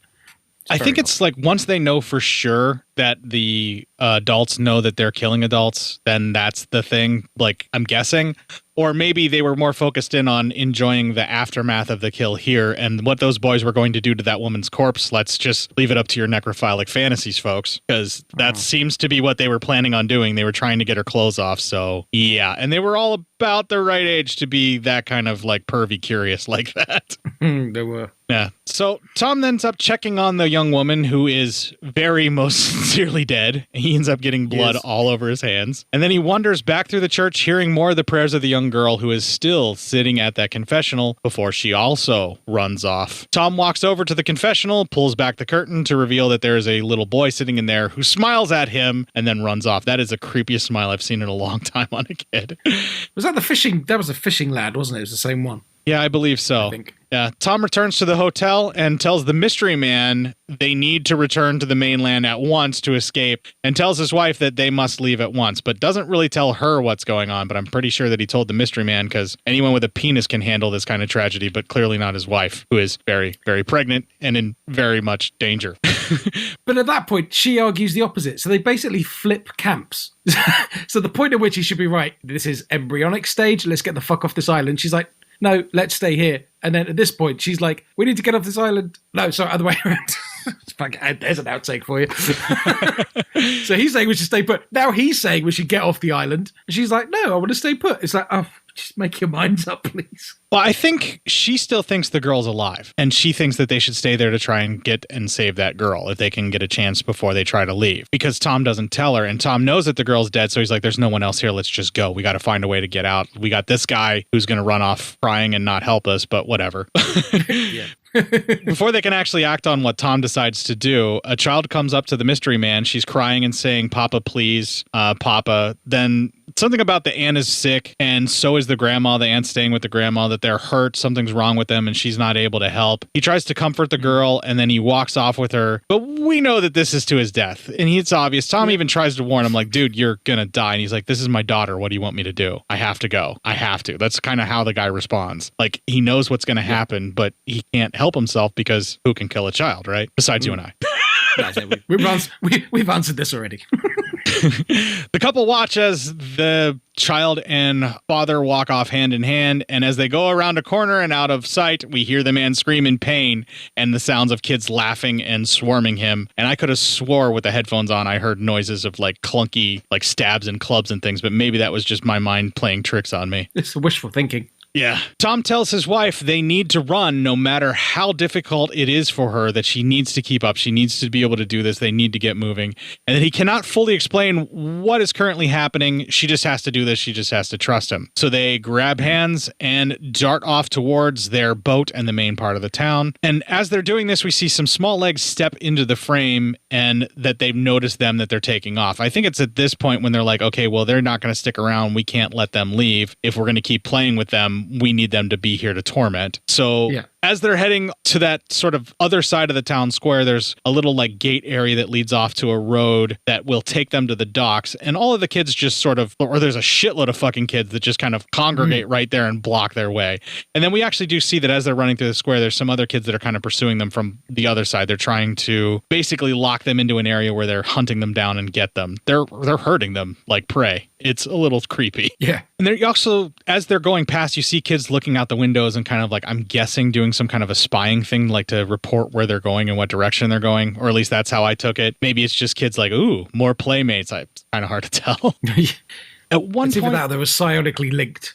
S6: I think it's like once they know for sure that the adults know that they're killing adults, then that's the thing. Like, I'm guessing. Or maybe they were more focused in on enjoying the aftermath of the kill here and what those boys were going to do to that woman's corpse. Let's just leave it up to your necrophilic fantasies, folks, because that seems to be what they were planning on doing. They were trying to get her clothes off. So, yeah. And they were all about the right age to be that kind of like pervy curious like that.
S7: They were.
S6: Yeah. So Tom ends up checking on the young woman who is very most sincerely dead. He ends up getting blood all over his hands. And then he wanders back through the church, hearing more of the prayers of the young girl who is still sitting at that confessional before she also runs off. Tom walks over to the confessional, pulls back the curtain to reveal that there is a little boy sitting in there who smiles at him and then runs off. That is the creepiest smile I've seen in a long time on a kid.
S7: Was that the fishing? That was a fishing lad, wasn't it? It was the same one.
S6: Yeah, I believe so. Yeah, Tom returns to the hotel and tells the mystery man they need to return to the mainland at once to escape, and tells his wife that they must leave at once, but doesn't really tell her what's going on. But I'm pretty sure that he told the mystery man because anyone with a penis can handle this kind of tragedy, but clearly not his wife, who is very, very pregnant and in very much danger.
S7: But at that point, she argues the opposite. So they basically flip camps. So the point at which he should be right, this is embryonic stage, let's get the fuck off this island. She's like, no, let's stay here. And then at this point, she's like, we need to get off this island. No, sorry, other way around. There's an outtake for you. So he's saying we should stay put. Now he's saying we should get off the island. And she's like, no, I want to stay put. It's like, oh, just make your minds up, please.
S6: Well, I think she still thinks the girl's alive, and she thinks that they should stay there to try and get and save that girl if they can get a chance before they try to leave, because Tom doesn't tell her, and Tom knows that the girl's dead, so he's like, there's no one else here, let's just go. We got to find a way to get out. We got this guy who's going to run off crying and not help us, but whatever.
S7: Yeah.
S6: Before they can actually act on what Tom decides to do, a child comes up to the mystery man. She's crying and saying, Papa, please, Papa. Then something about the aunt is sick, and so is the grandma. The aunt's staying with the grandma, that they're hurt. Something's wrong with them, and she's not able to help. He tries to comfort the girl, and then he walks off with her. But we know that this is to his death, and it's obvious. Tom even tries to warn him, like, dude, you're going to die. And he's like, this is my daughter. What do you want me to do? I have to go. I have to. That's kind of how the guy responds. Like, he knows what's going to happen, but he can't help himself because who can kill a child, right? Besides you and I.
S7: We've answered this already.
S6: The couple watch as the child and father walk off hand in hand, and as they go around a corner and out of sight, we hear the man scream in pain and the sounds of kids laughing and swarming him. And I could have swore with the headphones on I heard noises of like clunky like stabs and clubs and things, but maybe that was just my mind playing tricks on me.
S7: It's wishful thinking.
S6: Yeah. Tom tells his wife they need to run no matter how difficult it is for her, that she needs to keep up. She needs to be able to do this. They need to get moving. And that he cannot fully explain what is currently happening. She just has to do this. She just has to trust him. So they grab hands and dart off towards their boat and the main part of the town. And as they're doing this, we see some small legs step into the frame and that they've noticed them, that they're taking off. I think it's at this point when they're like, okay, well, they're not going to stick around. We can't let them leave. If we're going to keep playing with them, we need them to be here to torment. So as they're heading to that sort of other side of the town square, there's a little like gate area that leads off to a road that will take them to the docks. And all of the kids just sort of, or there's a shitload of fucking kids that just kind of congregate right there and block their way. And then we actually do see that as they're running through the square, there's some other kids that are kind of pursuing them from the other side. They're trying to basically lock them into an area where they're hunting them down and get them. They're hurting them like prey. It's a little creepy.
S7: Yeah.
S6: And there also, as they're going past, you see kids looking out the windows and kind of like, I'm guessing, doing some kind of a spying thing, like to report where they're going and what direction they're going. Or at least that's how I took it. Maybe it's just kids like, ooh, more playmates. It's kind of hard to tell. At one point,
S7: even that they were psionically linked.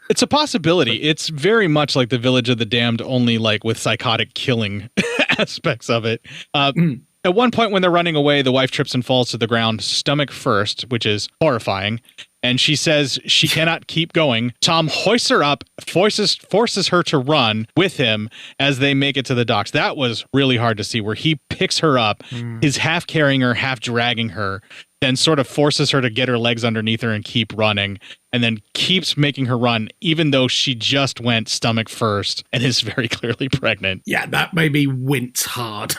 S6: It's a possibility. It's very much like the Village of the Damned, only like with psychotic killing aspects of it. At one point when they're running away, the wife trips and falls to the ground stomach first, which is horrifying. And she says she cannot keep going. Tom hoists her up, forces her to run with him as they make it to the docks. That was really hard to see, where he picks her up, is half carrying her, half dragging her, then sort of forces her to get her legs underneath her and keep running, and then keeps making her run, even though she just went stomach first and is very clearly pregnant.
S7: Yeah, that made me wince hard.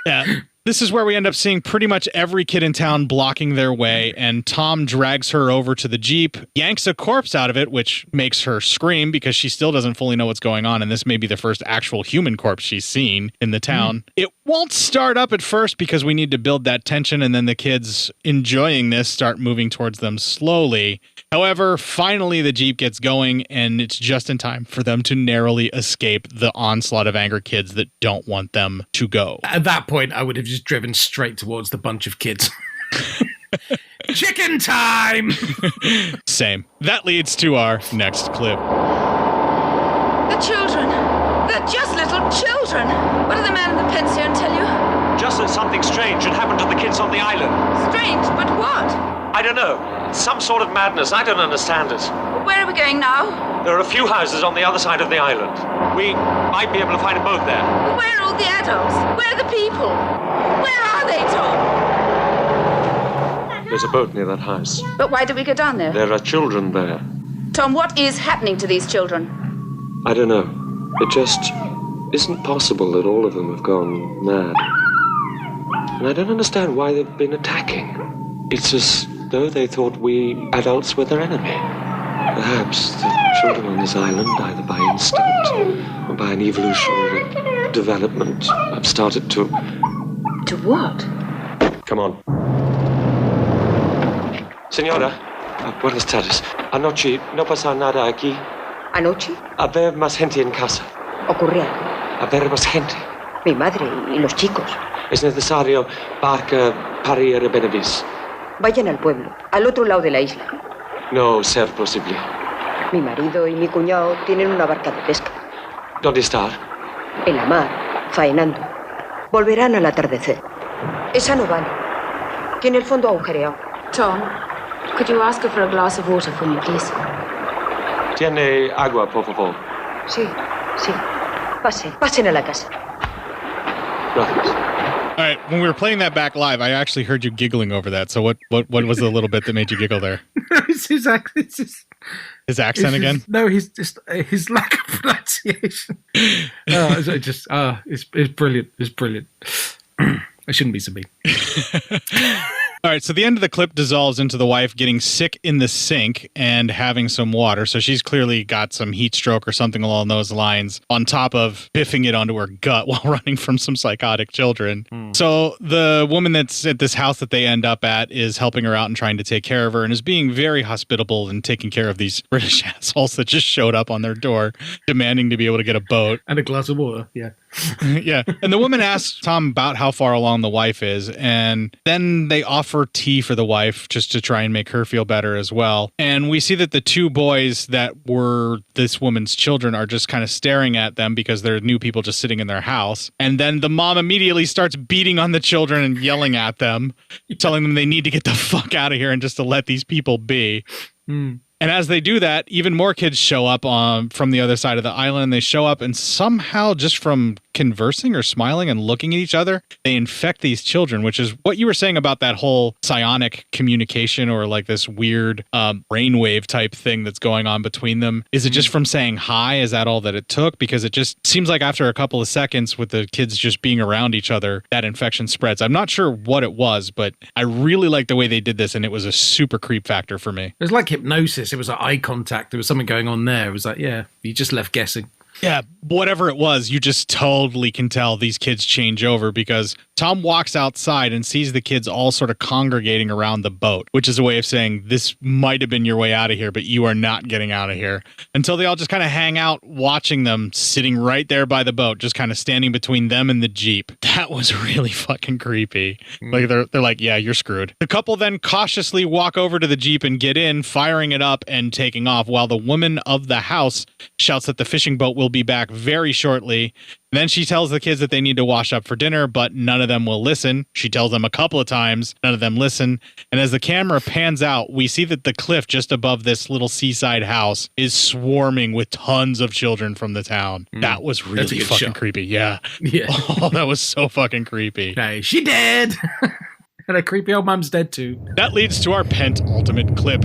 S6: Yeah. This is where we end up seeing pretty much every kid in town blocking their way, and Tom drags her over to the Jeep, yanks a corpse out of it, which makes her scream because she still doesn't fully know what's going on, and this may be the first actual human corpse she's seen in the town. It won't start up at first because we need to build that tension, and then the kids enjoying this start moving towards them slowly. However, finally the Jeep gets going, and it's just in time for them to narrowly escape the onslaught of angry kids that don't want them to go.
S7: At that point, I would have just driven straight towards the bunch of kids. Chicken time!
S6: Same. That leads to our next clip.
S9: The children. They're just little children. What did the man in the pension tell you?
S11: Just that something strange had happened to the kids on the island.
S9: Strange, but what?
S11: I don't know. Some sort of madness. I don't understand it.
S9: Where are we going now?
S11: There are a few houses on the other side of the island. We might be able to find a boat there.
S9: Where are all the adults? Where are the people? Where are they, Tom?
S11: There's a boat near that house.
S9: But why do we go down there?
S11: There are children there.
S9: Tom, what is happening to these children?
S11: I don't know. It just isn't possible that all of them have gone mad. And I don't understand why they've been attacking. It's as though they thought we adults were their enemy. Perhaps the children on this island, either by instinct or by an evolutionary development, have started to...
S9: To what?
S11: Come on. Señora, buenas tardes. Anoche no pasa nada aquí.
S13: ¿Anoche?
S11: Haber más gente en casa.
S13: ¿Ocurre algo?
S11: Haber más gente.
S13: Mi madre y los chicos.
S11: Es necesario barca para ir a Benavís.
S13: Vayan al pueblo, al otro lado de la isla.
S11: No ser posible.
S13: Mi marido y mi cuñado tienen una barca de pesca.
S11: ¿Dónde está?
S13: En la mar, faenando. Volverán al atardecer. Esa no vale. Tiene el fondo agujereado.
S9: Tom, could you ask her for a glass of water for me, please?
S11: Tiene agua, por favor.
S13: Sí, sí. Pasen a la casa.
S11: Gracias.
S6: All right, when we were playing that back live, I actually heard you giggling over that. So what was the little bit that made you giggle there?
S7: It's his accent.
S6: His accent again?
S7: No, he's just his lack of pronunciation. It's brilliant. It's brilliant. I shouldn't be so mean.
S6: All right, so the end of the clip dissolves into the wife getting sick in the sink and having some water. So she's clearly got some heat stroke or something along those lines, on top of biffing it onto her gut while running from some psychotic children. So the woman that's at this house that they end up at is helping her out and trying to take care of her and is being very hospitable and taking care of these British assholes that just showed up on their door demanding to be able to get a boat.
S7: And a glass of water, yeah.
S6: Yeah. And the woman asks Tom about how far along the wife is, and then they offer tea for the wife just to try and make her feel better as well. And we see that the two boys that were this woman's children are just kind of staring at them because they're new people just sitting in their house. And then the mom immediately starts beating on the children and yelling at them, telling them they need to get the fuck out of here and just to let these people be. And as they do that, even more kids show up from the other side of the island. They show up and somehow just from conversing or smiling and looking at each other, they infect these children, which is what you were saying about that whole psionic communication or like this weird brainwave type thing that's going on between them. Is it just from saying hi? Is that all that it took? Because it just seems like after a couple of seconds with the kids just being around each other, that infection spreads. I'm not sure what it was, but I really like the way they did this, and it was a super creep factor for me.
S7: It was like hypnosis. It was like eye contact. There was something going on there. It was like, yeah, you just left guessing.
S6: Yeah, whatever it was, you just totally can tell these kids change over because Tom walks outside and sees the kids all sort of congregating around the boat, which is a way of saying this might have been your way out of here, but you are not getting out of here. Until they all just kind of hang out watching them sitting right there by the boat, just kind of standing between them and the Jeep. That was really fucking creepy. Like they're like, yeah, you're screwed. The couple then cautiously walk over to the Jeep and get in, firing it up and taking off while the woman of the house shouts that the fishing boat will be back very shortly. And then she tells the kids that they need to wash up for dinner, but none of them will listen. She tells them a couple of times, none of them listen. And as the camera pans out, we see that the cliff just above this little seaside house is swarming with tons of children from the town. That was really fucking creepy. Yeah. Oh, that was so fucking creepy.
S7: Hey, she dead. And a creepy old mum's dead too.
S6: That leads to our penultimate clip.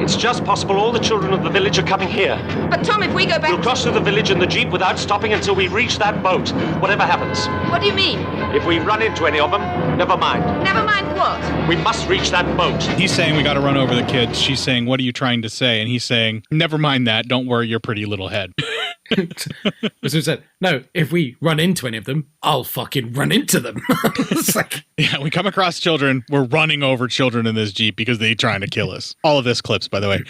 S11: It's just possible all the children of the village are coming here.
S13: But Tom, if we go back...
S11: We'll cross through the village in the jeep without stopping until we reach that boat, whatever happens.
S13: What do you mean?
S11: If we run into any of them, never mind.
S13: Never mind what?
S11: We must reach that boat.
S6: He's saying we got to run over the kids. She's saying, what are you trying to say? And he's saying, never mind that. Don't worry your pretty little head.
S7: So said, no, if we run into any of them, I'll fucking run into them. It's like,
S6: yeah, we come across children. We're running over children in this Jeep because they're trying to kill us. All of this clips, by the way.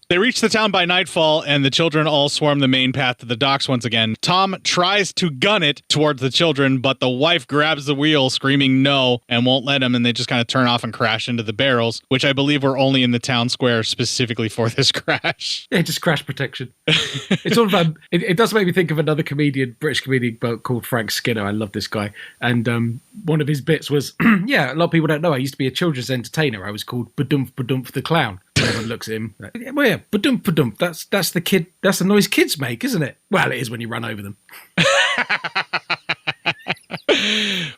S6: They reach the town by nightfall, and the children all swarm the main path to the docks once again. Tom tries to gun it towards the children, but the wife grabs the wheel, screaming no, and won't let him, and they just kind of turn off and crash into the barrels, which I believe were only in the town square specifically for this crash.
S7: Yeah, just crash protection. It's all about, it does make me think of another comedian, British comedian called Frank Skinner. I love this guy. And one of his bits was, yeah, a lot of people don't know, I used to be a children's entertainer. I was called Badumph Badumph the Clown. Everyone looks at him. Like, well, yeah, Badumph Badumph. That's the kid. That's the noise kids make, isn't it? Well, it is when you run over them.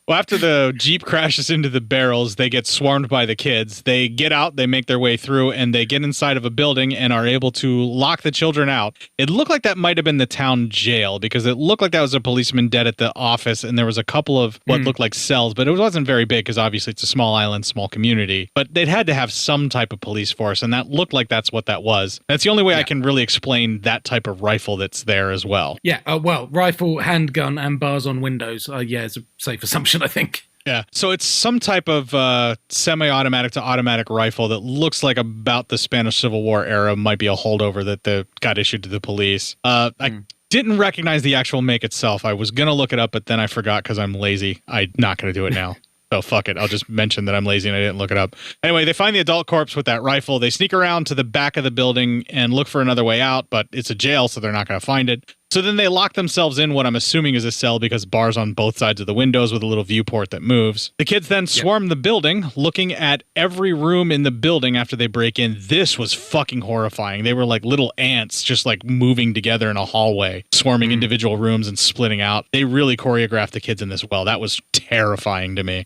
S6: Well, after the Jeep crashes into the barrels, they get swarmed by the kids. They get out, they make their way through, and they get inside of a building and are able to lock the children out. It looked like that might have been the town jail because it looked like that was a policeman dead at the office, and there was a couple of what looked like cells, but it wasn't very big because obviously it's a small island, small community. But they'd had to have some type of police force, and that looked like that's what that was. That's the only way I can really explain that type of rifle that's there as well.
S7: Yeah, well, rifle, handgun, and bars on windows. Yeah, it's a safe assumption, I think.
S6: Yeah, so it's some type of semi-automatic to automatic rifle that looks like about the Spanish Civil War era, might be a holdover that got issued to the police. I didn't recognize the actual make itself. I was going to look it up, but then I forgot because I'm lazy. I'm not going to do it now. So fuck it. I'll just mention that I'm lazy and I didn't look it up. Anyway, they find the adult corpse with that rifle. They sneak around to the back of the building and look for another way out, but it's a jail, so they're not going to find it. So then they lock themselves in what I'm assuming is a cell because bars on both sides of the windows with a little viewport that moves. The kids then swarm the building, looking at every room in the building after they break in. This was fucking horrifying. They were like little ants just like moving together in a hallway, swarming individual rooms and splitting out. They really choreographed the kids in this well. That was terrifying to me.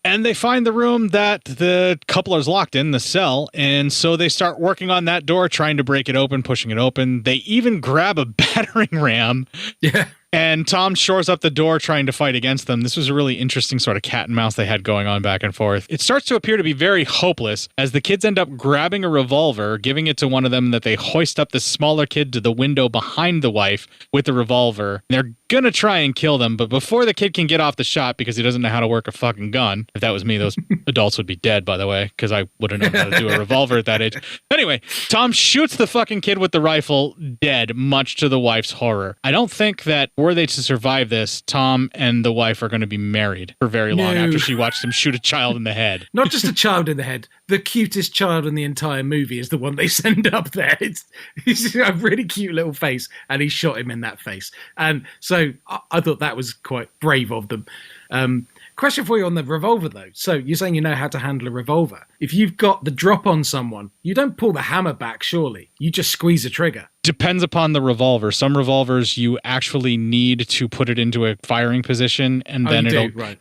S6: And they find the room that the couple is locked in, the cell, and so they start working on that door, trying to break it open, pushing it open. They even grab a battering ram.
S7: Yeah.
S6: And Tom shores up the door trying to fight against them. This was a really interesting sort of cat and mouse they had going on back and forth. It starts to appear to be very hopeless as the kids end up grabbing a revolver, giving it to one of them, that they hoist up the smaller kid to the window behind the wife with the revolver. They're going to try and kill them, but before the kid can get off the shot because he doesn't know how to work a fucking gun. If that was me, those adults would be dead, by the way, because I wouldn't know how to do a revolver at that age. Anyway, Tom shoots the fucking kid with the rifle, dead, much to the wife's horror. I don't think that were they to survive this, Tom and the wife are going to be married for very long after she watched him shoot a child in the head.
S7: Not just a child in the head. The cutest child in the entire movie is the one they send up there. He's a really cute little face, and he shot him in that face. And so I thought that was quite brave of them. Question for you on the revolver, though. So you're saying you know how to handle a revolver. If you've got the drop on someone, you don't pull the hammer back, surely. You just squeeze a trigger.
S6: Depends upon the revolver. Some revolvers you actually need to put it into a firing position, and then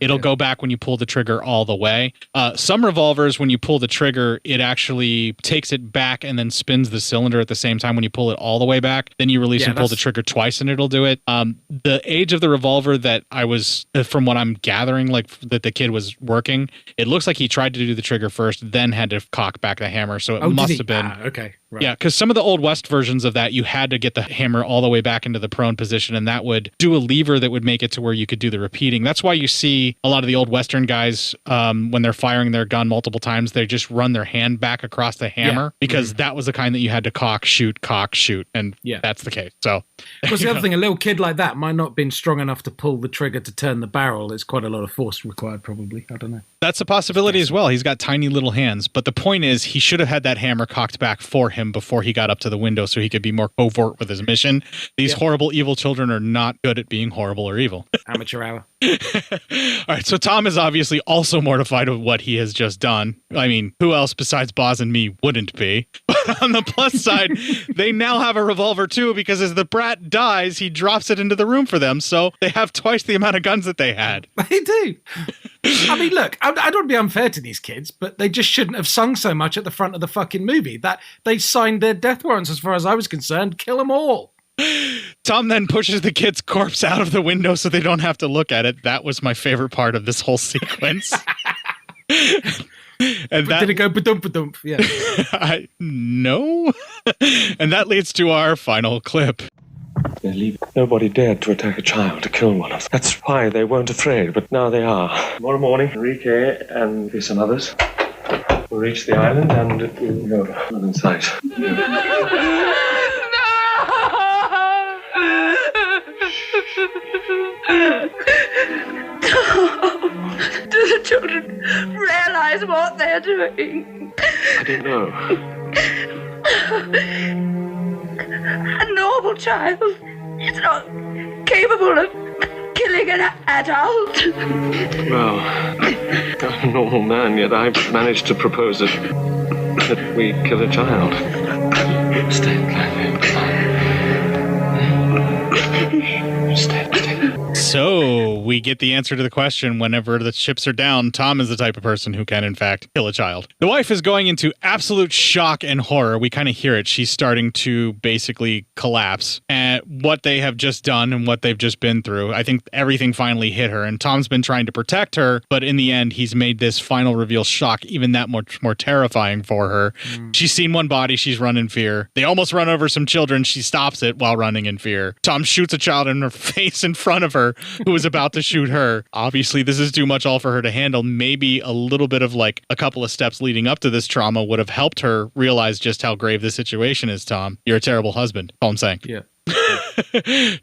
S6: it'll go back when you pull the trigger all the way. Some revolvers, when you pull the trigger, it actually takes it back and then spins the cylinder at the same time when you pull it all the way back. Then you release and pull the trigger twice, and it'll do it. The age of the revolver that I was, from what I'm gathering, like that the kid was working, it looks like he tried to do the trigger first, then had to cock back the hammer. So it must have been.
S7: Okay. Right.
S6: Yeah, because some of the Old West versions of that, you had to get the hammer all the way back into the prone position, and that would do a lever that would make it to where you could do the repeating. That's why you see a lot of the old Western guys, when they're firing their gun multiple times, they just run their hand back across the hammer because that was the kind that you had to cock, shoot, and that's the case. So,
S7: because the other thing, a little kid like that might not have been strong enough to pull the trigger to turn the barrel. It's quite a lot of force required, probably. I don't know.
S6: That's a possibility as well. He's got tiny little hands, but the point is he should have had that hammer cocked back for him before he got up to the window so he could be more covert with his mission. These horrible, evil children are not good at being horrible or evil.
S7: Amateur hour.
S6: All right, so Tom is obviously also mortified with what he has just done. I mean, who else besides Boz and me wouldn't be? But on the plus side, they now have a revolver too, because as the brat dies, he drops it into the room for them, so they have twice the amount of guns that they had.
S7: They do. I mean, look, I don't want to be unfair to these kids, but they just shouldn't have sung so much at the front of the fucking movie. That they signed their death warrants, as far as I was concerned. Kill them all.
S6: Tom then pushes the kid's corpse out of the window so they don't have to look at it. That was my favorite part of this whole sequence. And
S7: did it go ba-dump? Yeah.
S6: No. And that leads to our final clip.
S11: They're leaving. Nobody dared to attack a child, to kill one of them. That's why they weren't afraid, but now they are. Tomorrow morning, Enrique and some others will reach the island and we'll go on in sight.
S12: Do the children realize what they're doing?
S11: I don't know.
S12: A normal child is not capable of killing an adult.
S11: Well, I'm a normal man, yet I've managed to propose that we kill a child. Stay.
S6: So we get the answer to the question whenever the chips are down. Tom is the type of person who can, in fact, kill a child. The wife is going into absolute shock and horror. We kind of hear it. She's starting to basically collapse at what they have just done and what they've just been through. I think everything finally hit her, and Tom's been trying to protect her, but in the end, he's made this final reveal shock even that much more terrifying for her. She's seen one body. She's run in fear. They almost run over some children. She stops it while running in fear. Tom shoots a child in her face in front of her who was about to shoot her. Obviously, this is too much all for her to handle. Maybe a little bit of like a couple of steps leading up to this trauma would have helped her realize just how grave the situation is, Tom. You're a terrible husband. All I'm saying.
S7: Yeah.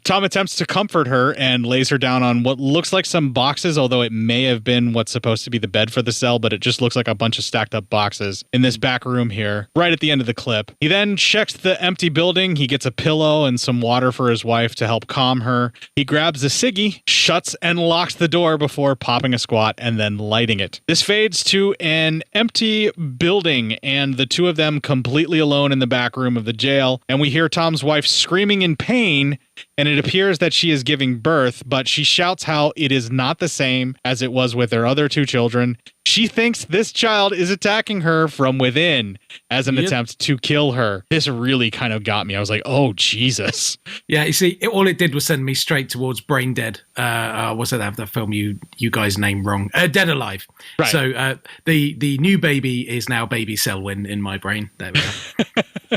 S6: Tom attempts to comfort her and lays her down on what looks like some boxes, although it may have been what's supposed to be the bed for the cell, but it just looks like a bunch of stacked up boxes in this back room here, right at the end of the clip. He then checks the empty building. He gets a pillow and some water for his wife to help calm her. He grabs a ciggy, shuts and locks the door before popping a squat and then lighting it. This fades to an empty building and the two of them completely alone in the back room of the jail, and we hear Tom's wife screaming in pain, and it appears that she is giving birth, but she shouts how it is not the same as it was with their other two children. She thinks this child is attacking her from within as an attempt to kill her. This really kind of got me. I was like, oh, Jesus.
S7: Yeah, you see, all it did was send me straight towards Brain Dead. What's that film you guys named wrong? Dead Alive.
S6: Right.
S7: So the new baby is now Baby Selwyn in my brain. There we go.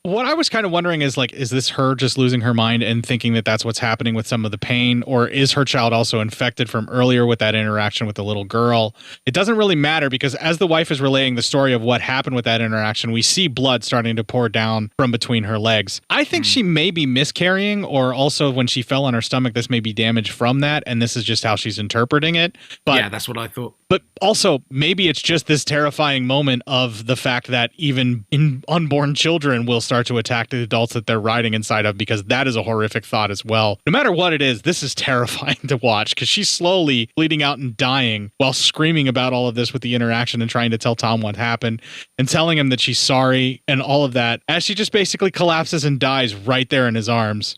S6: What I was kind of wondering is, like, is this her just losing her mind and thinking that that's what's happening with some of the pain? Or is her child also infected from earlier with that interaction with the little girl? It doesn't really matter, because as the wife is relaying the story of what happened with that interaction, we see blood starting to pour down from between her legs. I think she may be miscarrying, or also when she fell on her stomach, this may be damage from that, and this is just how she's interpreting it. But
S7: yeah, that's what I thought.
S6: But also, maybe it's just this terrifying moment of the fact that even unborn children will start to attack the adults that they're riding inside of, because that is a horrific thought as well. No matter what it is, this is terrifying to watch, because she's slowly bleeding out and dying while screaming about all of this with the interaction and trying to tell Tom what happened and telling him that she's sorry and all of that, as she just basically collapses and dies right there in his arms.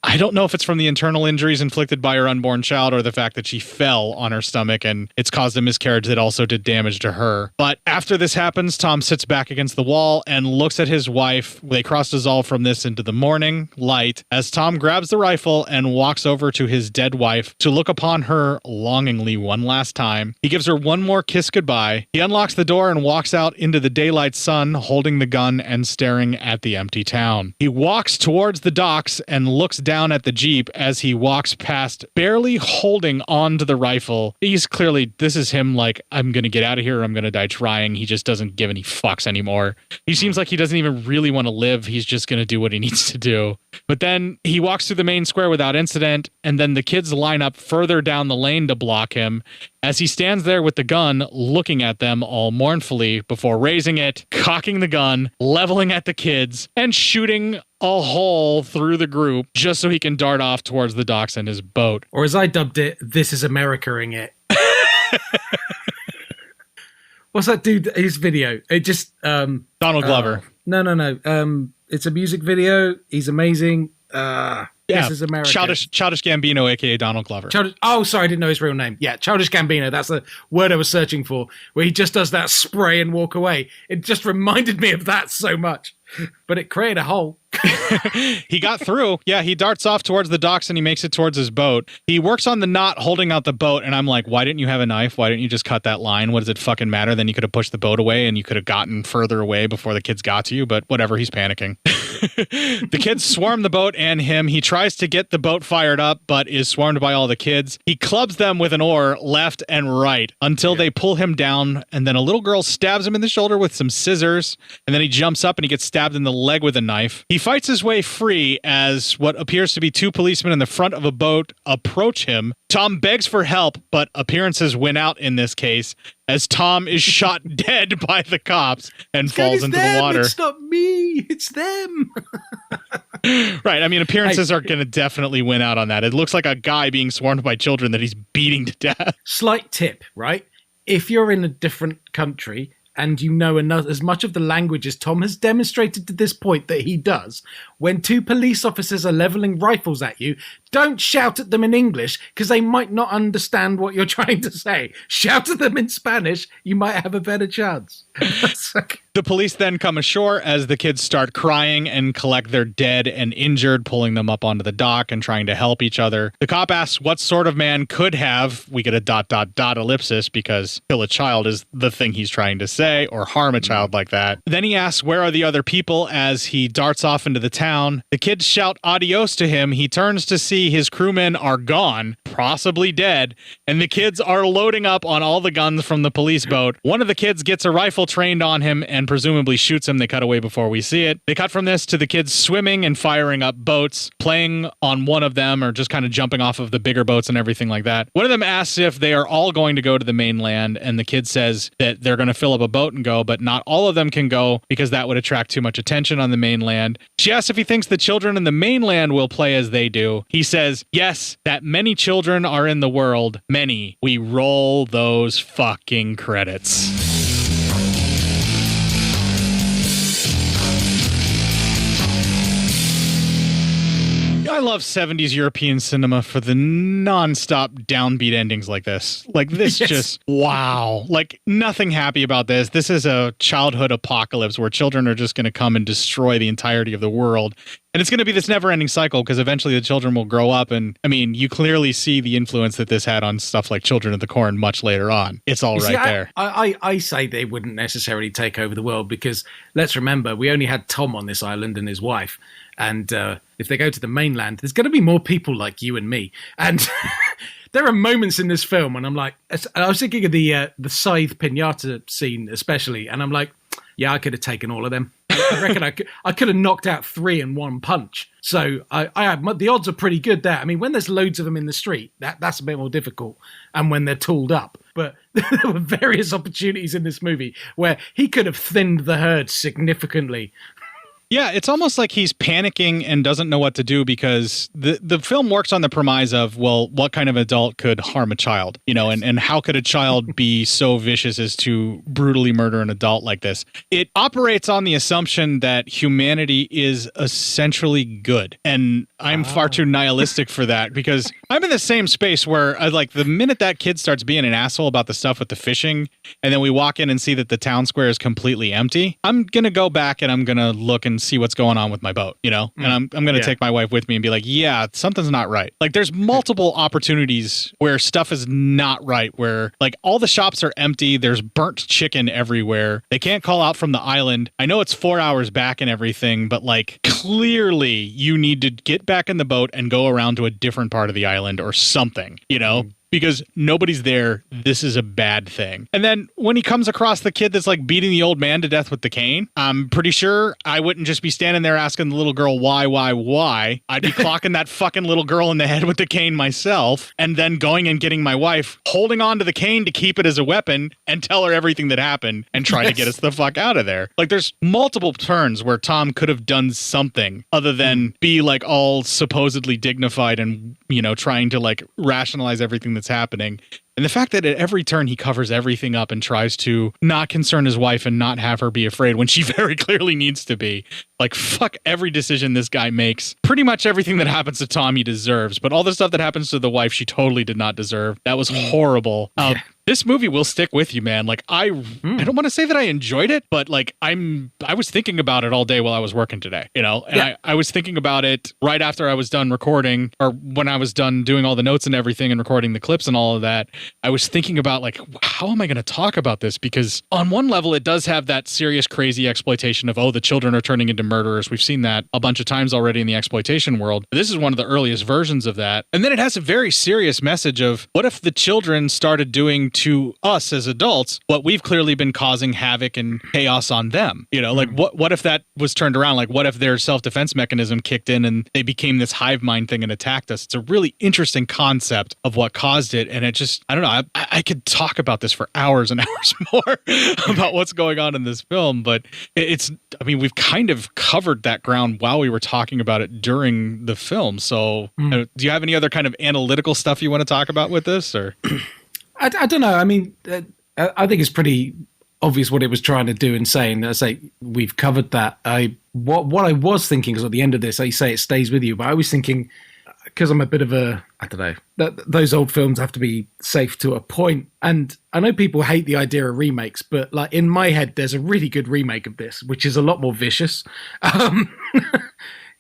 S6: I don't know if it's from the internal injuries inflicted by her unborn child or the fact that she fell on her stomach and it's caused a miscarriage that also did damage to her. But after this happens, Tom sits back against the wall and looks at his wife. They cross-dissolve from this into the morning light as Tom grabs the rifle and walks over to his dead wife to look upon her longingly one last time. He gives her one more kiss goodbye. He unlocks the door and walks out into the daylight sun, holding the gun and staring at the empty town. He walks towards the docks and looks down at the Jeep as he walks past, barely holding on to the rifle. He's clearly, this is him like, I'm going to get out of here or I'm going to die trying. He just doesn't give any fucks anymore. He seems like he doesn't even really want to live. He's just going to do what he needs to do. But then he walks through the main square without incident, and then the kids line up further down the lane to block him as he stands there with the gun, looking at them all mournfully before raising it, cocking the gun, leveling at the kids, and shooting a hole through the group just so he can dart off towards the docks and his boat.
S7: Or as I dubbed it, This Is America-ing it. What's that dude, his video? It just...
S6: Donald Glover.
S7: No. It's a music video. He's amazing.
S6: Yeah,
S7: This is America.
S6: Childish Gambino, aka Donald Glover.
S7: Sorry, I didn't know his real name. Yeah, Childish Gambino. That's the word I was searching for. Where he just does that spray and walk away. It just reminded me of that so much. But it created a hole.
S6: He got through. Yeah, he darts off towards the docks and he makes it towards his boat. He works on the knot holding out the boat, and I'm like, why didn't you have a knife? Why didn't you just cut that line? What does it fucking matter? Then you could have pushed the boat away and you could have gotten further away before the kids got to you, but whatever, he's panicking. The kids swarm the boat and him. He tries to get the boat fired up, but is swarmed by all the kids. He clubs them with an oar left and right until they pull him down, and then a little girl stabs him in the shoulder with some scissors, and then he jumps up and he gets stabbed in the leg with a knife. He fights his way free as what appears to be two policemen in the front of a boat approach him. Tom begs for help, but appearances win out in this case as Tom is shot dead by the cops and falls into the water.
S7: It's not me. It's them.
S6: Right. I mean, appearances are going to definitely win out on that. It looks like a guy being swarmed by children that he's beating to death.
S7: Slight tip, right? If you're in a different country and you know as much of the language as Tom has demonstrated to this point that he does, when two police officers are leveling rifles at you, don't shout at them in English because they might not understand what you're trying to say. Shout at them in Spanish, you might have a better chance.
S6: The police then come ashore as the kids start crying and collect their dead and injured, pulling them up onto the dock and trying to help each other. The cop asks what sort of man could have, we get a ... ellipsis because kill a child is the thing he's trying to say, or harm a child like that. Then he asks where are the other people as he darts off into the town. The kids shout adios to him. He turns to see his crewmen are gone, possibly dead, and the kids are loading up on all the guns from the police boat. One of the kids gets a rifle trained on him and presumably shoots him. They cut away before we see it. They cut from this to the kids swimming and firing up boats, playing on one of them or just kind of jumping off of the bigger boats and everything like that. One of them asks if they are all going to go to the mainland, and the kid says that they're going to fill up a boat and go, but not all of them can go because that would attract too much attention on the mainland. She asks if he thinks the children in the mainland will play as they do. He says, yes, that many children are in the world. Many. We roll those fucking credits. I love 70s European cinema for the non-stop downbeat endings like this. Like this just, wow. Like nothing happy about this. This is a childhood apocalypse where children are just going to come and destroy the entirety of the world. And it's going to be this never-ending cycle because eventually the children will grow up. And, I mean, you clearly see the influence that this had on stuff like Children of the Corn much later on. It's all right there.
S7: I say they wouldn't necessarily take over the world because, let's remember, we only had Tom on this island and his wife. And if they go to the mainland, there's going to be more people like you and me. And there are moments in this film when I'm like, I was thinking of the scythe pinata scene especially. And I'm like, yeah, I could have taken all of them. I reckon I could have knocked out 3 in one punch. So the odds are pretty good there. I mean, when there's loads of them in the street, that's a bit more difficult. And when they're tooled up. But there were various opportunities in this movie where he could have thinned the herd significantly.
S6: Yeah, it's almost like he's panicking and doesn't know what to do because the film works on the premise of, well, what kind of adult could harm a child? You know, and how could a child be so vicious as to brutally murder an adult like this? It operates on the assumption that humanity is essentially good. And I'm far too nihilistic for that because I'm in the same space where like the minute that kid starts being an asshole about the stuff with the fishing, and then we walk in and see that the town square is completely empty, I'm going to go back and I'm going to look and see what's going on with my boat, you know? And I'm going to take my wife with me and be like, yeah, something's not right. Like there's multiple opportunities where stuff is not right, where like all the shops are empty. There's burnt chicken everywhere. They can't call out from the island. I know it's 4 hours back and everything, but like clearly you need to get back in the boat and go around to a different part of the island or something, you know? Because nobody's there. This is a bad thing. And then when he comes across the kid that's like beating the old man to death with the cane, I'm pretty sure I wouldn't just be standing there asking the little girl, why? I'd be clocking that fucking little girl in the head with the cane myself and then going and getting my wife, holding on to the cane to keep it as a weapon and tell her everything that happened and try to get us the fuck out of there. Like there's multiple turns where Tom could have done something other than be like all supposedly dignified and, you know, trying to like rationalize everything that's happening. And the fact that at every turn he covers everything up and tries to not concern his wife and not have her be afraid when she very clearly needs to be. Like, fuck every decision this guy makes. Pretty much everything that happens to Tom he deserves, but all the stuff that happens to the wife she totally did not deserve. That was horrible. This movie will stick with you, man. Like, I don't want to say that I enjoyed it, but like I was thinking about it all day while I was working today, you know, and I was thinking about it right after I was done recording, or when I was done doing all the notes and everything and recording the clips and all of that. I was thinking about like, how am I going to talk about this? Because on one level, it does have that serious, crazy exploitation of, oh, the children are turning into murderers. We've seen that a bunch of times already in the exploitation world. This is one of the earliest versions of that. And then it has a very serious message of what if the children started doing to us as adults what we've clearly been causing havoc and chaos on them. You know, like what if that was turned around? Like what if their self-defense mechanism kicked in and they became this hive mind thing and attacked us? It's a really interesting concept of what caused it. And it just, I don't know, I could talk about this for hours and hours more about what's going on in this film, but it's, I mean, we've kind of covered that ground while we were talking about it during the film. So do you have any other kind of analytical stuff you want to talk about with this, or?
S7: I don't know. I mean, I think it's pretty obvious what it was trying to do and saying. I say we've covered that. What I was thinking is at the end of this, I say it stays with you, but I was thinking, because I'm a bit of a, I don't know, those old films have to be safe to a point. And I know people hate the idea of remakes, but like in my head, there's a really good remake of this, which is a lot more vicious.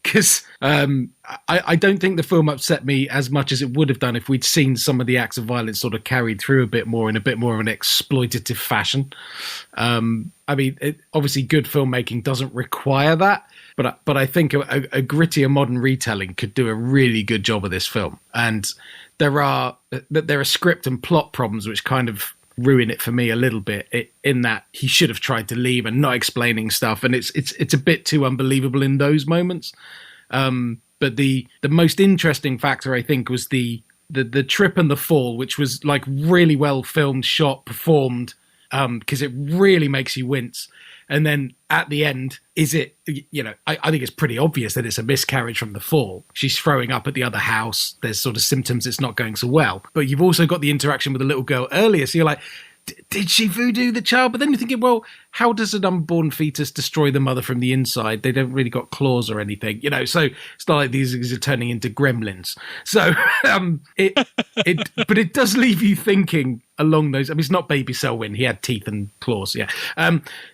S7: Because I don't think the film upset me as much as it would have done if we'd seen some of the acts of violence sort of carried through a bit more in a bit more of an exploitative fashion. I mean, obviously good filmmaking doesn't require that, but I think a grittier modern retelling could do a really good job of this film. And there are script and plot problems which kind of ruin it for me a little bit, in that he should have tried to leave and not explaining stuff, and it's a bit too unbelievable in those moments. But the most interesting factor, I think, was the trip and the fall, which was like really well filmed, shot, performed, because it really makes you wince. And then at the end, is it, you know, I think it's pretty obvious that it's a miscarriage from the fall. She's throwing up at the other house. There's sort of symptoms it's not going so well. But you've also got the interaction with the little girl earlier. So you're like, did she voodoo the child? But then you're thinking, well, how does an unborn fetus destroy the mother from the inside? They don't really got claws or anything, you know. So it's not like these are turning into gremlins. So but it does leave you thinking along those. I mean, it's not Baby Selwyn. He had teeth and claws, yeah.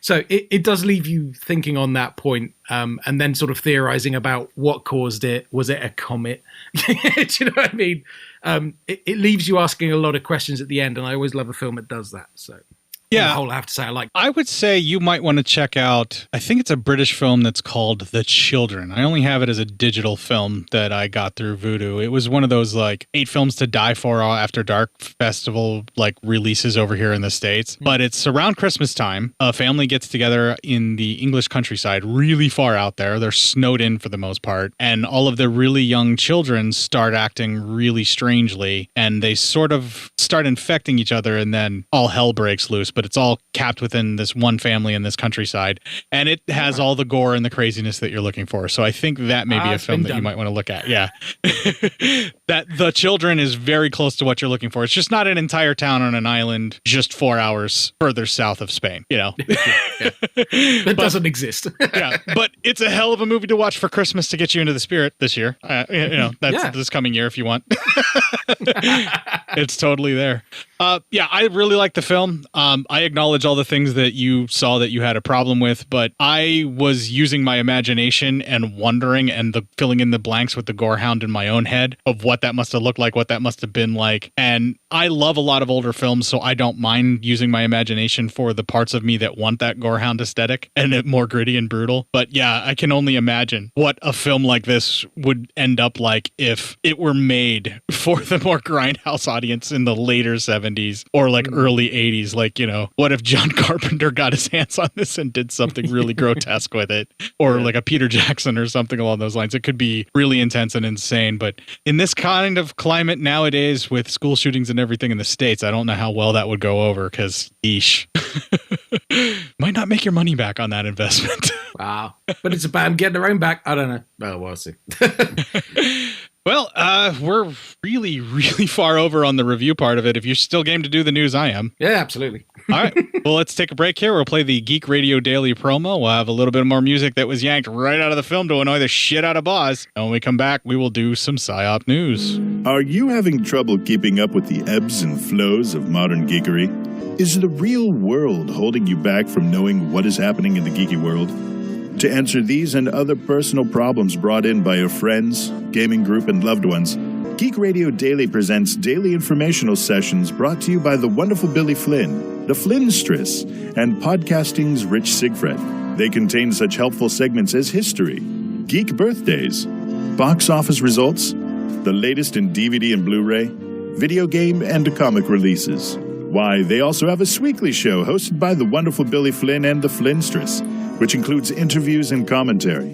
S7: So it does leave you thinking on that point, and then sort of theorizing about what caused it. Was it a comet? Do you know what I mean? It leaves you asking a lot of questions at the end, and I always love a film that does that. So
S6: yeah,
S7: on the whole, I have to say
S6: I would say you might want to check out, I think it's a British film that's called The Children. I only have it as a digital film that I got through Vudu. It was one of those like 8 films to die for after dark festival like releases over here in the States. But it's around Christmas time. A family gets together in the English countryside, really far out there. They're snowed in for the most part. And all of the really young children start acting really strangely, and they sort of start infecting each other, and then all hell breaks loose. But it's all capped within this one family in this countryside, and it has all the gore and the craziness that you're looking for. So I think that may be a film that you might want to look at. Yeah. That The Children is very close to what you're looking for. It's just not an entire town on an island just 4 hours further south of Spain, you know.
S7: That doesn't exist.
S6: Yeah, but it's a hell of a movie to watch for Christmas to get you into the spirit this year. You know, that's this coming year if you want. It's totally there. Yeah, I really like the film. I acknowledge all the things that you saw that you had a problem with, but I was using my imagination and wondering and filling in the blanks with the gorehound in my own head of what that must have looked like, what that must have been like. And I love a lot of older films, so I don't mind using my imagination for the parts of me that want that gorehound aesthetic and it more gritty and brutal. But yeah, I can only imagine what a film like this would end up like if it were made for the more grindhouse audience in the later 70s or like early 80s. Like, you know, what if John Carpenter got his hands on this and did something really grotesque with it, or like a Peter Jackson or something along those lines? It could be really intense and insane. But in this kind of climate nowadays with school shootings and everything in the States, I don't know how well that would go over, because yeesh. Might not make your money back on that investment.
S7: Wow. But it's about getting their own back. I don't know. Oh, we'll see.
S6: Well, we're really, really far over on the review part of it. If you're still game to do the news, I am.
S7: Yeah, absolutely.
S6: All right. Well, let's take a break here. We'll play the Geek Radio Daily promo. We'll have a little bit more music that was yanked right out of the film to annoy the shit out of Boz. And when we come back, we will do some PsyOp news.
S14: Are you having trouble keeping up with the ebbs and flows of modern geekery? Is the real world holding you back from knowing what is happening in the geeky world? To answer these and other personal problems brought in by your friends, gaming group, and loved ones, Geek Radio Daily presents daily informational sessions brought to you by the wonderful Billy Flynn, the Flynnstress, and podcasting's Rich Sigfred. They contain such helpful segments as history, geek birthdays, box office results, the latest in DVD and Blu-ray, video game and comic releases. Why, they also have a Sweekly show hosted by the wonderful Billy Flynn and the Flynnstress, which includes interviews and commentary.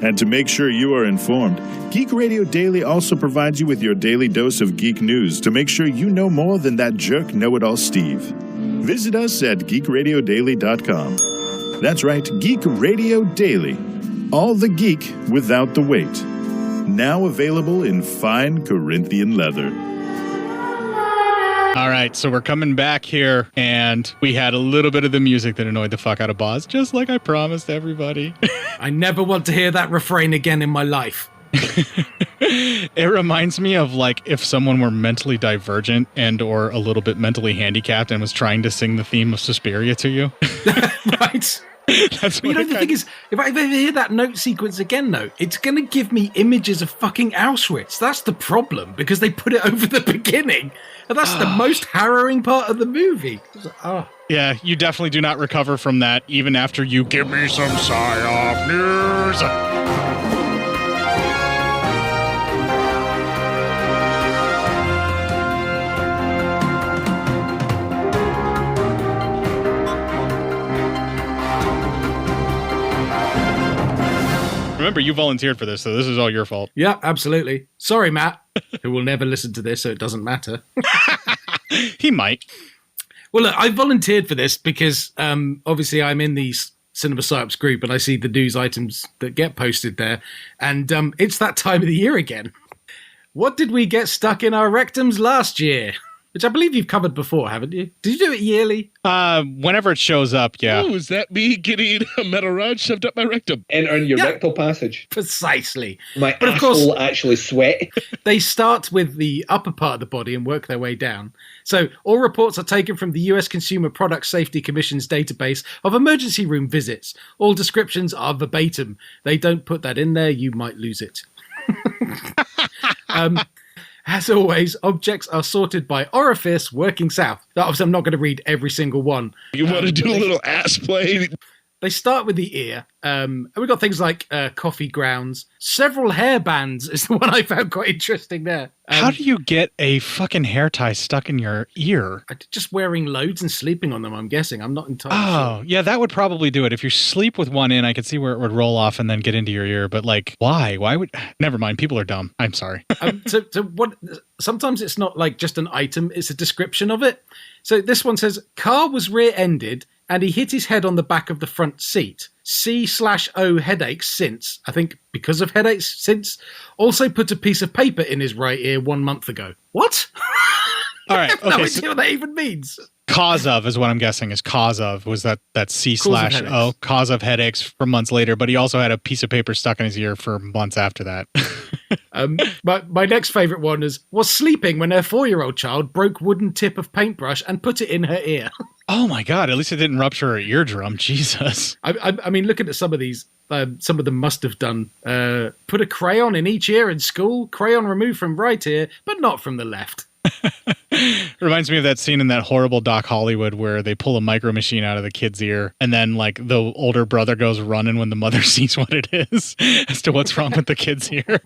S14: And to make sure you are informed, Geek Radio Daily also provides you with your daily dose of geek news to make sure you know more than that jerk know-it-all Steve. Visit us at geekradiodaily.com. That's right, Geek Radio Daily. All the geek without the weight. Now available in fine Corinthian leather.
S6: All right, so we're coming back here, and we had a little bit of the music that annoyed the fuck out of Boz, just like I promised everybody.
S7: I never want to hear that refrain again in my life.
S6: It reminds me of like if someone were mentally divergent and or a little bit mentally handicapped and was trying to sing the theme of Suspiria to you.
S7: Right.
S6: That's
S7: but the thing is, if I ever hear that note sequence again, though, it's going to give me images of fucking Auschwitz. That's the problem, because they put it over the beginning. And that's the most harrowing part of the movie.
S6: Yeah, you definitely do not recover from that, even after you give me some PsyOp news. Remember, you volunteered for this, so this is all your fault.
S7: Yeah, absolutely. Sorry, Matt, who will never listen to this, so it doesn't matter.
S6: He might.
S7: Well, look, I volunteered for this because obviously I'm in the Cinema Psyops group and I see the news items that get posted there. And it's that time of the year again. What did we get stuck in our rectums last year? Which I believe you've covered before, haven't you? Did you do it yearly?
S6: Whenever it shows up, yeah.
S15: Oh, is that me getting a metal rod shoved up my rectum?
S16: Entering your rectal passage.
S7: Precisely.
S16: My
S7: but of course,
S16: asshole actually sweat.
S7: They start with the upper part of the body and work their way down. So all reports are taken from the US Consumer Product Safety Commission's database of emergency room visits. All descriptions are verbatim. They don't put that in there, you might lose it. As always, objects are sorted by orifice working south. Obviously, I'm not going to read every single one.
S15: You want to do a little ass play?
S7: They start with the ear. And we've got things like coffee grounds. Several hair bands is the one I found quite interesting there.
S6: How do you get a fucking hair tie stuck in your ear?
S7: Just wearing loads and sleeping on them, I'm guessing. I'm not entirely sure.
S6: Oh, yeah, that would probably do it. If you sleep with one in, I could see where it would roll off and then get into your ear. But like, why? Why would... Never mind. People are dumb. I'm sorry.
S7: So what? Sometimes it's not like just an item. It's a description of it. So this one says, car was rear-ended and he hit his head on the back of the front seat. C/O headaches since, I think because of headaches since, also put a piece of paper in his right ear 1 month ago. What?
S6: All right.
S7: I have no idea what that even means.
S6: Cause of is what I'm guessing is cause of was that C/O, cause of headaches for months later, but he also had a piece of paper stuck in his ear for months after that.
S7: My next favourite one was sleeping when her 4-year-old child broke wooden tip of paintbrush and put it in her ear.
S6: Oh my God, at least it didn't rupture her eardrum. Jesus.
S7: I mean, looking at some of these, some of them must have done, put a crayon in each ear in school, crayon removed from right ear, but not from the left.
S6: Reminds me of that scene in that horrible Doc Hollywood where they pull a micro machine out of the kid's ear and then like the older brother goes running when the mother sees what it is as to what's wrong with the kid's ear.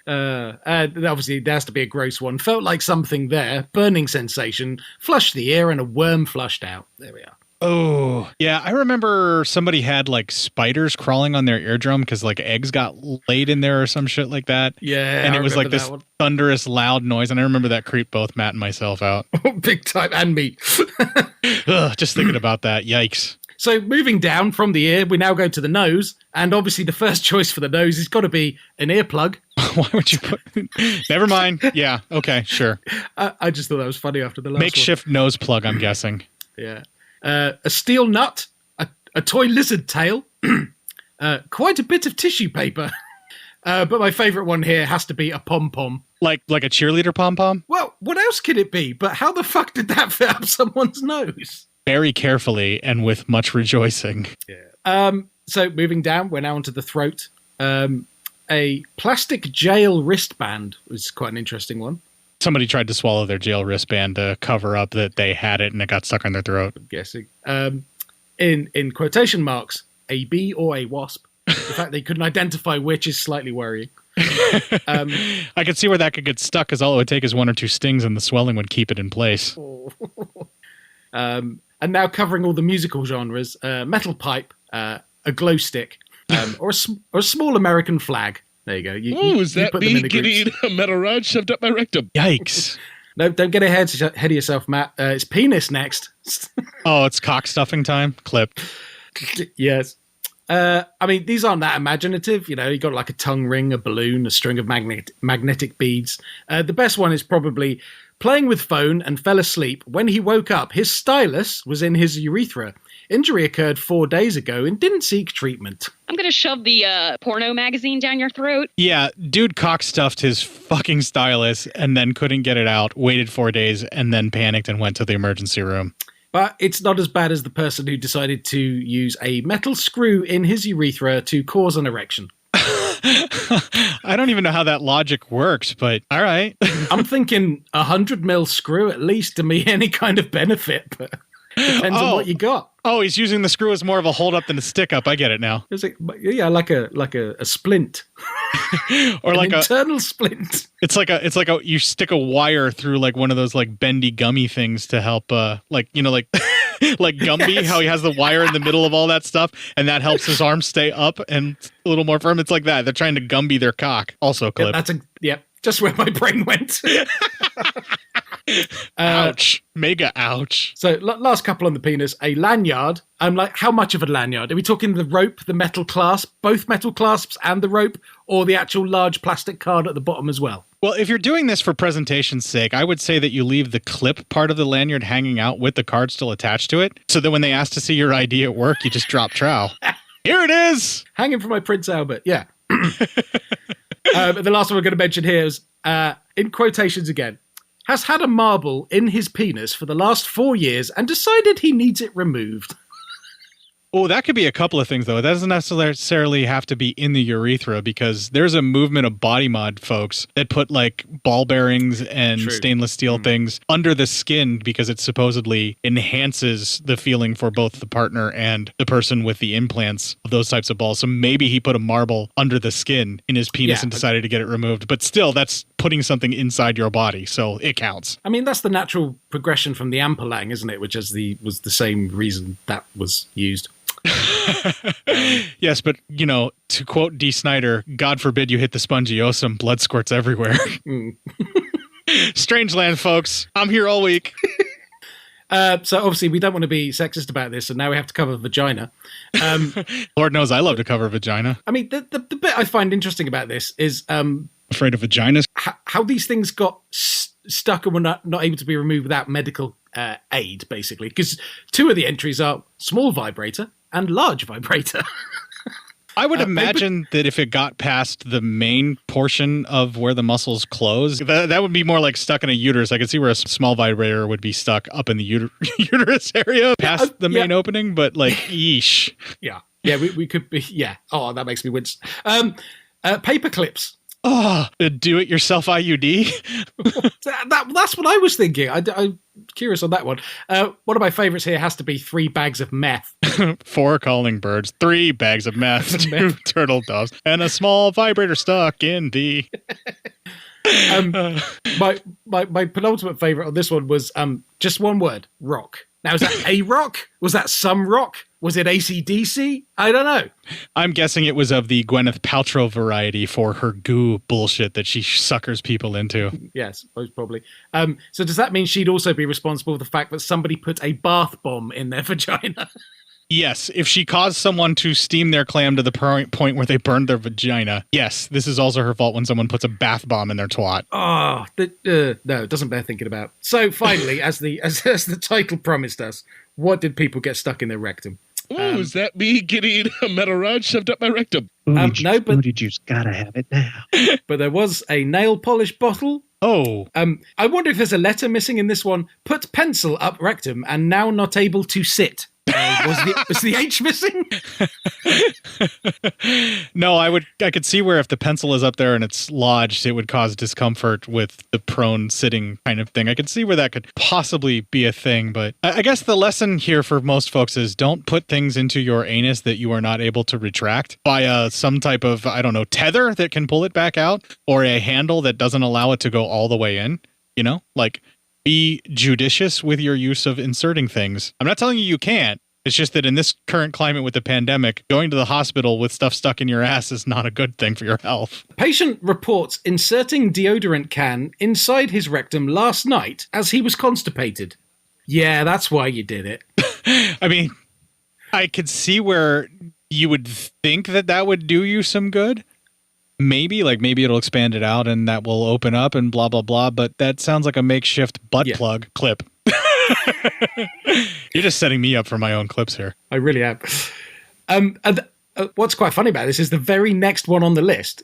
S7: Obviously there has to be a gross one. Felt like something there. Burning sensation. Flushed the ear and a worm flushed out. There we are.
S6: Oh, yeah. I remember somebody had like spiders crawling on their eardrum because like eggs got laid in there or some shit like that.
S7: Yeah.
S6: And it was like this thunderous, loud noise. And I remember that creeped both Matt and myself out.
S7: Big time. And me.
S6: Ugh, just thinking about that. Yikes.
S7: So moving down from the ear, we now go to the nose. And obviously the first choice for the nose has got to be an earplug.
S6: Why would you put... Never mind. Yeah, okay, sure.
S7: I just thought that was funny after the last
S6: Makeshift nose plug, I'm guessing.
S7: Yeah. A steel nut, a toy lizard tail, quite a bit of tissue paper. But my favourite one here has to be a pom-pom.
S6: Like a cheerleader pom-pom?
S7: Well, what else could it be? But how the fuck did that fit up someone's nose?
S6: Very carefully and with much rejoicing.
S7: Yeah. So moving down, we're now onto the throat. A plastic jail wristband was quite an interesting one.
S6: Somebody tried to swallow their jail wristband to cover up that they had it and it got stuck in their throat.
S7: I'm guessing. In quotation marks, a bee or a wasp. The fact they couldn't identify which is slightly worrying.
S6: I could see where that could get stuck because all it would take is one or two stings and the swelling would keep it in place.
S7: And now covering all the musical genres, metal pipe, a glow stick, or a small American flag. There you go.
S15: Is that me getting a metal rod shoved up my rectum?
S6: Yikes.
S7: No, don't get ahead of yourself, Matt. It's penis next.
S6: Oh, it's cock stuffing time? Clip.
S7: Yes. I mean, these aren't that imaginative. You know, you got like a tongue ring, a balloon, a string of magnetic beads. The best one is probably playing with phone and fell asleep. When he woke up, his stylus was in his urethra. Injury occurred 4 days ago and didn't seek treatment.
S17: I'm going to shove the porno magazine down your throat.
S6: Yeah, dude cock stuffed his fucking stylus and then couldn't get it out, waited 4 days, and then panicked and went to the emergency room.
S7: But it's not as bad as the person who decided to use a metal screw in his urethra to cause an erection.
S6: I don't even know how that logic works, but all right.
S7: I'm thinking 100 mil screw at least to me any kind of benefit, but depends on what you got.
S6: Oh, he's using the screw as more of a hold up than a stick up. I get it now.
S7: It's like a splint.
S6: Or like
S7: an internal splint.
S6: It's like you stick a wire through like one of those like bendy gummy things to help like Gumby, yes. How he has the wire in the middle of all that stuff and that helps his arm stay up and a little more firm. It's like that. They're trying to Gumby their cock. Also a clip.
S7: Just where my brain went.
S6: Ouch. Mega ouch.
S7: So last couple on the penis, a lanyard. I'm like, how much of a lanyard? Are we talking the rope, the metal clasp, both metal clasps and the rope, or the actual large plastic card at the bottom as well?
S6: Well, if you're doing this for presentation's sake, I would say that you leave the clip part of the lanyard hanging out with the card still attached to it, so that when they ask to see your ID at work, you just drop trowel. Here it is!
S7: Hanging from my Prince Albert, yeah. But the last one we're going to mention here is, in quotations again, has had a marble in his penis for the last 4 years and decided he needs it removed.
S6: Oh, that could be a couple of things, though. It doesn't necessarily have to be in the urethra because there's a movement of body mod folks that put like ball bearings and stainless steel things under the skin because it supposedly enhances the feeling for both the partner and the person with the implants of those types of balls. So maybe he put a marble under the skin in his penis and decided to get it removed. But still, that's putting something inside your body, so it counts.
S7: I mean, that's the natural progression from the ampelang, isn't it? Which was the same reason that was used.
S6: Yes, but, you know, to quote D. Snyder, God forbid you hit the spongiosum, blood squirts everywhere. Strangeland, folks. I'm here all week.
S7: So obviously we don't want to be sexist about this, and now we have to cover vagina.
S6: Lord knows I love to cover vagina.
S7: I mean, the bit I find interesting about this is...
S6: afraid of vaginas?
S7: How these things got stuck and were not able to be removed without medical aid, basically. Because two of the entries are small vibrator and large vibrator.
S6: I would imagine that if it got past the main portion of where the muscles close, that would be more like stuck in a uterus. I could see where a small vibrator would be stuck up in the uterus area past the main opening, but like, yeesh.
S7: Yeah, we could be, yeah. Oh, that makes me wince. Paper clips.
S6: Oh, a do-it-yourself IUD?
S7: That's what I was thinking. I'm curious on that one. One of my favorites here has to be 3 bags of meth.
S6: 4 calling birds, 3 bags of meth, 2 turtle doves, and a small vibrator stuck in the...
S7: my penultimate favorite on this one was just one word, rock. Now, is that a rock? Was that some rock? Was it AC/DC? I don't know.
S6: I'm guessing it was of the Gwyneth Paltrow variety for her goo bullshit that she suckers people into.
S7: Yes, most probably. So does that mean she'd also be responsible for the fact that somebody put a bath bomb in their vagina?
S6: Yes, if she caused someone to steam their clam to the point where they burned their vagina, yes, this is also her fault when someone puts a bath bomb in their twat.
S7: Oh, no, it doesn't bear thinking about. So finally, as the title promised us, what did people get stuck in their rectum?
S15: Oh, is that me getting a metal rod shoved up my rectum?
S7: No, but
S18: booty juice, gotta have it now.
S7: But there was a nail polish bottle.
S6: Oh.
S7: I wonder if there's a letter missing in this one. Put pencil up rectum and now not able to sit. Was the H missing?
S6: No, I could see where if the pencil is up there and it's lodged, it would cause discomfort with the prone sitting kind of thing. I could see where that could possibly be a thing, but I guess the lesson here for most folks is don't put things into your anus that you are not able to retract by some type of, I don't know, tether that can pull it back out, or a handle that doesn't allow it to go all the way in, you know? Like, be judicious with your use of inserting things. I'm not telling you can't. It's just that in this current climate with the pandemic, going to the hospital with stuff stuck in your ass is not a good thing for your health.
S7: Patient reports inserting deodorant can inside his rectum last night as he was constipated. Yeah, that's why you did it.
S6: I mean, I could see where you would think that would do you some good. Maybe it'll expand it out and that will open up and blah, blah, blah. But that sounds like a makeshift butt plug clip. You're just setting me up for my own clips here.
S7: I really am. What's quite funny about this is the very next one on the list.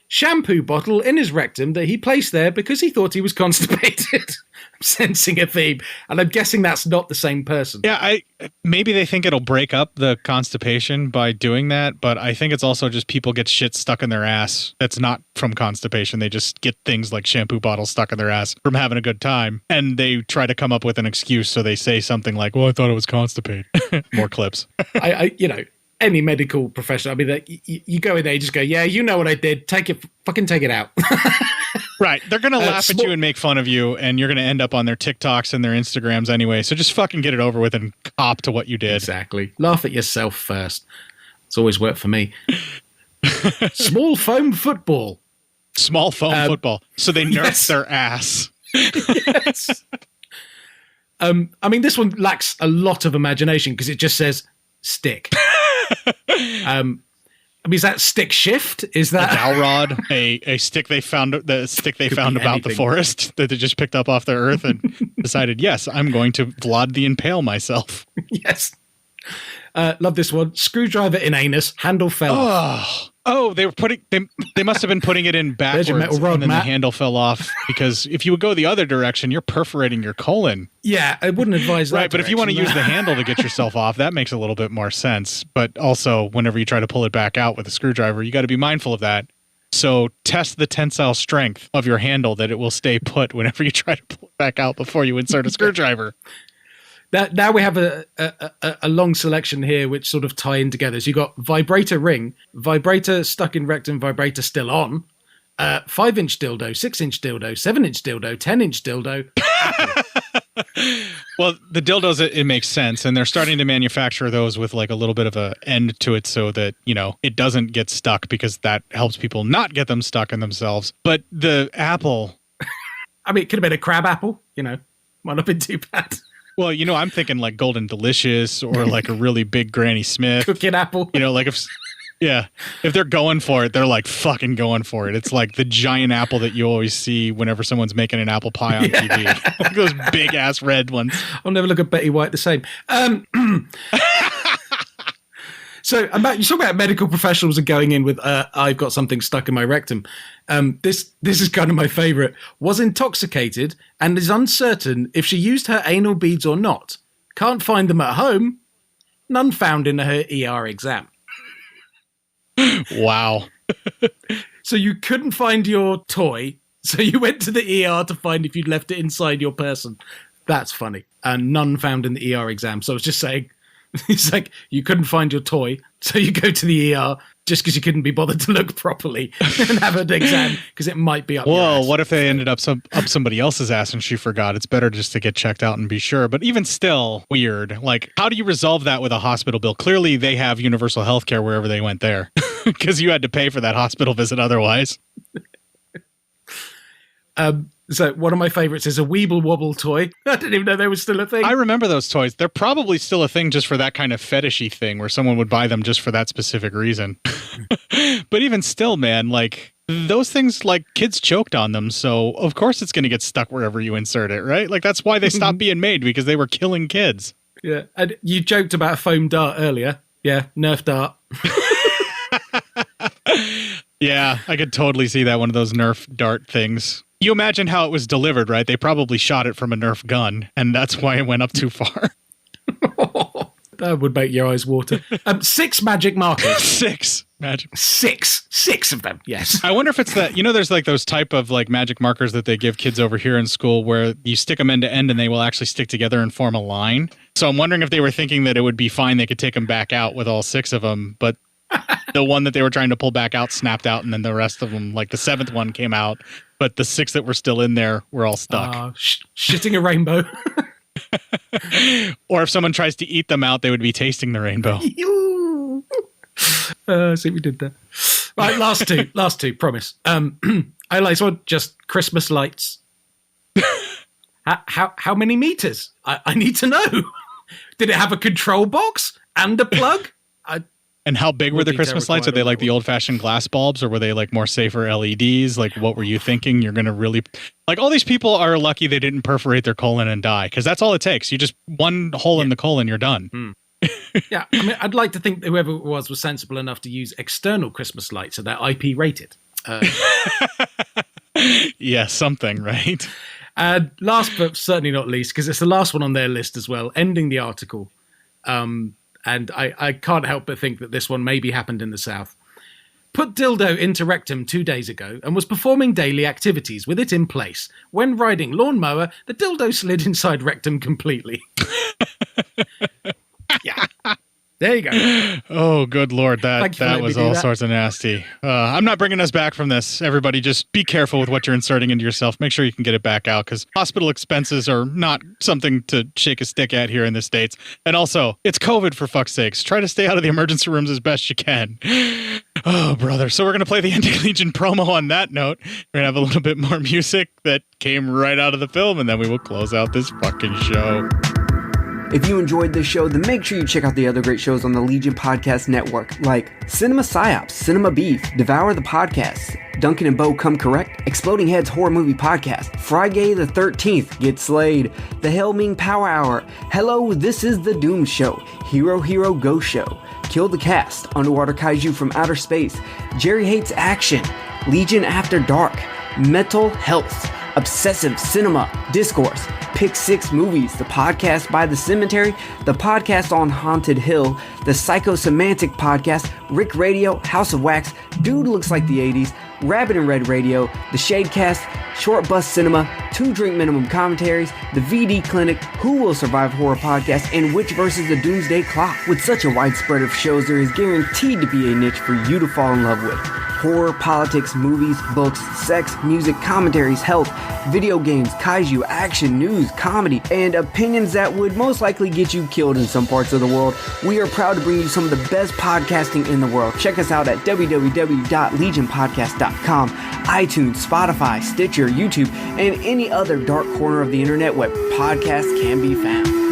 S7: Shampoo bottle in his rectum that he placed there because he thought he was constipated. I'm sensing a theme, and I'm guessing that's not the same person.
S6: Yeah, maybe they think it'll break up the constipation by doing that, but I think it's also just people get shit stuck in their ass that's not from constipation. They just get things like shampoo bottles stuck in their ass from having a good time, and they try to come up with an excuse, so they say something like, well, I thought it was constipated. More clips.
S7: Any medical professional, I mean, you go in there, you just go, yeah, you know what I did. Fucking take it out.
S6: Right. They're going to laugh at you and make fun of you, and you're going to end up on their TikToks and their Instagrams anyway. So just fucking get it over with and cop to what you did.
S7: Exactly. Laugh at yourself first. It's always worked for me. Small foam football.
S6: Small foam football. So they nurse their ass.
S7: Yes. I mean, this one lacks a lot of imagination because it just says stick. I mean, is that stick shift? Is that
S6: a dowel rod? A stick they found? The stick they found about anything. The forest that they just picked up off the earth and decided, yes, I'm going to Vlad the Impale myself.
S7: Yes. Love this one. Screwdriver in anus. Handle fell off.
S6: Oh, they were they must have been putting it in backwards,
S7: your metal rod,
S6: and then
S7: Matt.
S6: the handle fell off because if you would go the other direction, you're perforating your colon.
S7: Yeah, I wouldn't advise that.
S6: Right, but if you want to use the handle to get yourself off, that makes a little bit more sense. But also, whenever you try to pull it back out with a screwdriver, you got to be mindful of that. So test the tensile strength of your handle that it will stay put whenever you try to pull it back out before you insert a screwdriver.
S7: Now we have a long selection here which sort of tie in together. So you got vibrator ring, vibrator stuck in rectum, vibrator still on, 5-inch dildo, 6-inch dildo, 7-inch dildo, 10-inch dildo.
S6: Well, the dildos, it makes sense. And they're starting to manufacture those with like a little bit of a end to it so that, you know, it doesn't get stuck because that helps people not get them stuck in themselves. But the apple.
S7: I mean, it could have been a crab apple, you know, might not have been too bad.
S6: Well, you know, I'm thinking like Golden Delicious or like a really big Granny Smith.
S7: Cooking apple.
S6: You know, like if they're going for it, they're like fucking going for it. It's like the giant apple that you always see whenever someone's making an apple pie on TV. Like those big ass red ones.
S7: I'll never look at Betty White the same. So you talk about medical professionals are going in with, I've got something stuck in my rectum. This is kind of my favorite. Was intoxicated and is uncertain if she used her anal beads or not. Can't find them at home. None found in her ER exam.
S6: Wow.
S7: So you couldn't find your toy. So you went to the ER to find if you'd left it inside your person. That's funny. And none found in the ER exam. So I was just saying, it's like you couldn't find your toy, so you go to the ER just because you couldn't be bothered to look properly and have an exam because it might be up your ass.
S6: What if they ended up up somebody else's ass and she forgot? It's better just to get checked out and be sure. But even still, weird. Like, how do you resolve that with a hospital bill? Clearly, they have universal health care wherever they went there because you had to pay for that hospital visit otherwise.
S7: So one of my favorites is a Weeble Wobble toy. I didn't even know they were still a thing.
S6: I remember those toys. They're probably still a thing just for that kind of fetishy thing where someone would buy them just for that specific reason. But even still, man, like those things, like kids choked on them. So of course it's going to get stuck wherever you insert it, right? Like that's why they stopped being made, because they were killing kids.
S7: Yeah. And you joked about a foam dart earlier. Yeah. Nerf dart.
S6: Yeah, I could totally see that, one of those Nerf dart things. You imagine how it was delivered, right? They probably shot it from a Nerf gun, and that's why it went up too far.
S7: That would make your eyes water. 6 magic markers.
S6: 6 magic.
S7: 6 of them, yes.
S6: I wonder if it's that, there's like those type of like magic markers that they give kids over here in school where you stick them end to end and they will actually stick together and form a line. So I'm wondering if they were thinking that it would be fine, they could take them back out with all 6 of them, but the one that they were trying to pull back out snapped out, and then the rest of them, like the 7th one came out, but the 6 that were still in there were all stuck.
S7: Shitting a rainbow.
S6: Or if someone tries to eat them out, they would be tasting the rainbow.
S7: See, we did that. Right, last two, promise. I like one, just Christmas lights. How many meters? I need to know. Did it have a control box and a plug?
S6: And how big were the Christmas lights? Are they like the old-fashioned glass bulbs, or were they like more safer LEDs? Like, what were you thinking? You're going to really... Like, all these people are lucky they didn't perforate their colon and die, because that's all it takes. You just... one hole in the colon, you're done.
S7: Yeah, I mean, I'd like to think that whoever it was sensible enough to use external Christmas lights, so they're IP rated.
S6: Yeah, something, right?
S7: And last but certainly not least, because it's the last one on their list as well, ending the article... and I can't help but think that this one maybe happened in the South. Put dildo into rectum 2 days ago and was performing daily activities with it in place. When riding lawnmower, the dildo slid inside rectum completely. Yeah. There you go.
S6: Oh, good Lord. That was all sorts of nasty. I'm not bringing us back from this. Everybody just be careful with what you're inserting into yourself. Make sure you can get it back out, because hospital expenses are not something to shake a stick at here in the States. And also, it's COVID, for fuck's sakes. Try to stay out of the emergency rooms as best you can. Oh, brother. So we're going to play the Ending Legion promo on that note. We're going to have a little bit more music that came right out of the film, and then we will close out this fucking show.
S18: If you enjoyed this show, then make sure you check out the other great shows on the Legion Podcast Network, like CinePsyEP281, Cinema Beef, Devour the Podcast, Duncan and Bo Come Correct, Exploding Heads Horror Movie Podcast, Friday the 13th, Get Slayed, The Hellming Power Hour, Hello, This is the Doom Show, Hero Hero Go Show, Kill the Cast, Underwater Kaiju from Outer Space, Jerry Hates Action, Legion After Dark, Mental Health, Obsessive Cinema, Discourse, Pick 6 Movies, the podcast by The Cemetery, the podcast on Haunted Hill, the Psychosemantic Podcast, Rick Radio, House of Wax, Dude Looks Like the 80s, Rabbit and Red Radio, the Shadecast, Short Bus Cinema, 2 Drink Minimum Commentaries, the VD Clinic, Who Will Survive Horror Podcast, and Witch vs. the Doomsday Clock. With such a wide spread of shows, there is guaranteed to be a niche for you to fall in love with. Horror, politics, movies, books, sex, music, commentaries, health, video games, kaiju, action, news, comedy, and opinions that would most likely get you killed in some parts of the world. We are proud to bring you some of the best podcasting in the world. Check us out at www.legionpodcast.com, iTunes, Spotify, Stitcher, YouTube, and any other dark corner of the internet where podcasts can be found.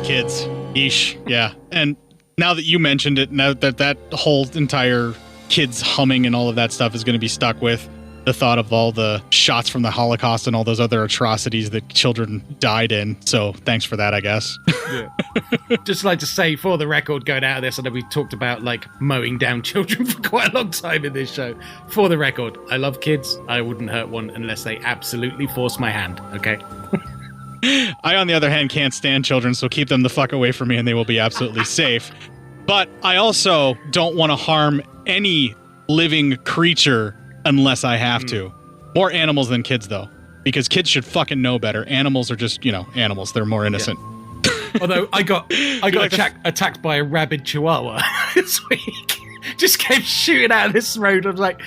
S6: Kids. Yeesh. Yeah. And now that you mentioned it, now that whole entire kids humming and all of that stuff is going to be stuck with, the thought of all the shots from the Holocaust and all those other atrocities that children died in. So thanks for that, I guess.
S7: Yeah. Just like to say, for the record, going out of this, I know we talked about like mowing down children for quite a long time in this show. For the record, I love kids. I wouldn't hurt one unless they absolutely force my hand, okay?
S6: I, on the other hand, can't stand children, so keep them the fuck away from me and they will be absolutely safe. But I also don't want to harm any living creature unless I have to. More animals than kids, though, because kids should fucking know better. Animals are just, animals. They're more innocent.
S7: Yeah. Although I got attacked by a rabid chihuahua this week. Just came shooting out of this road. I was like,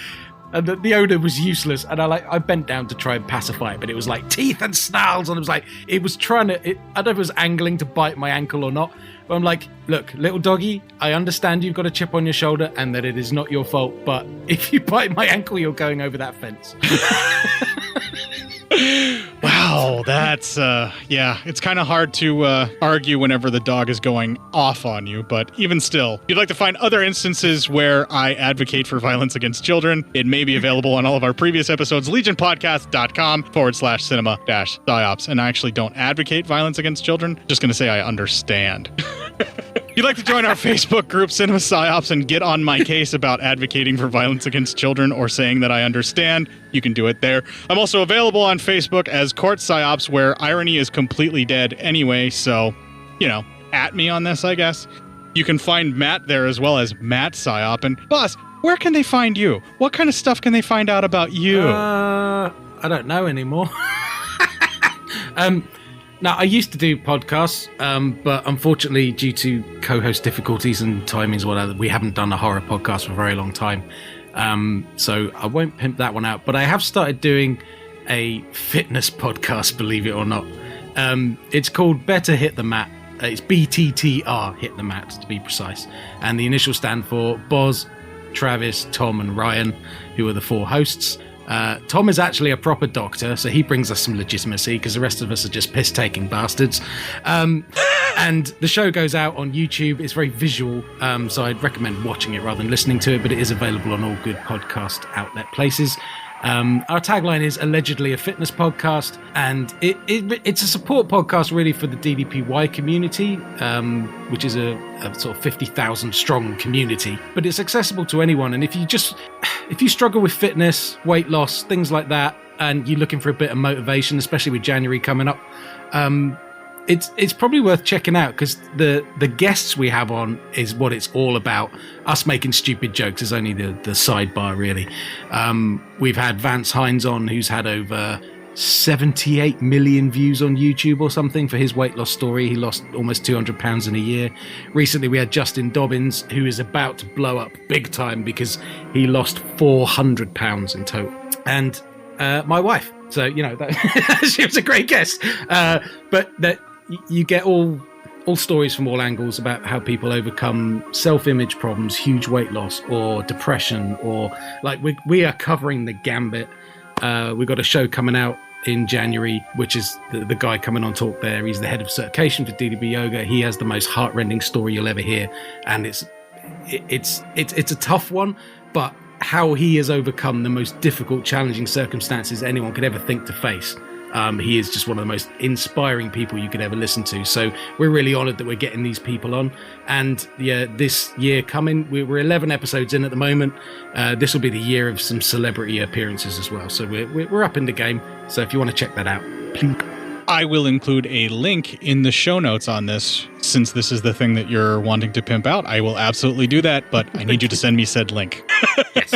S7: and the owner was useless. And I bent down to try and pacify it, but it was like teeth and snarls. And it was like, it was trying to, I don't know if it was angling to bite my ankle or not. But I'm like, look, little doggy, I understand you've got a chip on your shoulder and that it is not your fault. But if you bite my ankle, you're going over that fence.
S6: Wow, that's, it's kind of hard to argue whenever the dog is going off on you, but even still, if you'd like to find other instances where I advocate for violence against children, it may be available on all of our previous episodes, legionpodcast.com/cinema-psyops, and I actually don't advocate violence against children, just going to say I understand. If you'd like to join our Facebook group, Cinema Psyops, and get on my case about advocating for violence against children or saying that I understand, you can do it there. I'm also available on Facebook as Cort Psyops, where irony is completely dead anyway, so, at me on this, I guess. You can find Matt there as well as Matt Psyop. And, boss, where can they find you? What kind of stuff can they find out about you?
S7: I don't know anymore. Now, I used to do podcasts, but unfortunately, due to co-host difficulties and timings, we haven't done a horror podcast for a very long time. So I won't pimp that one out. But I have started doing a fitness podcast, believe it or not. It's called Better Hit the Mat. It's BTTR, Hit the Mat, to be precise. And the initials stand for Boz, Travis, Tom, and Ryan, who are the 4 hosts. Tom is actually a proper doctor, so he brings us some legitimacy because the rest of us are just piss-taking bastards. And the show goes out on YouTube. It's very visual, so I'd recommend watching it rather than listening to it, but it is available on all good podcast outlet places. Our tagline is allegedly a fitness podcast, and it's a support podcast really for the DDPY community, which is a sort of 50,000 strong community, but it's accessible to anyone. And if you struggle with fitness, weight loss, things like that, and you're looking for a bit of motivation, especially with January coming up, it's probably worth checking out, because the guests we have on is what it's all about. Us making stupid jokes is only the sidebar, really. We've had Vance Hines on, who's had over 78 million views on YouTube or something for his weight loss story. He lost almost 200 pounds in a year. Recently, we had Justin Dobbins, who is about to blow up big time because he lost 400 pounds in total. And my wife. So, that, she was a great guest. But that you get all stories from all angles about how people overcome self-image problems, huge weight loss, or depression, or like we are covering the gambit. We've got a show coming out in January, which is the guy coming on talk there. He's the head of certification for DDB Yoga. He has the most heart-rending story you'll ever hear, and it's a tough one, but how he has overcome the most difficult, challenging circumstances anyone could ever think to face. He is just one of the most inspiring people you could ever listen to. So we're really honored that we're getting these people on. And this year coming, we're 11 episodes in at the moment. This will be the year of some celebrity appearances as well. So we're up in the game. So if you want to check that out, please.
S6: I will include a link in the show notes on this. Since this is the thing that you're wanting to pimp out, I will absolutely do that, but I need you to send me said link.
S7: Yes.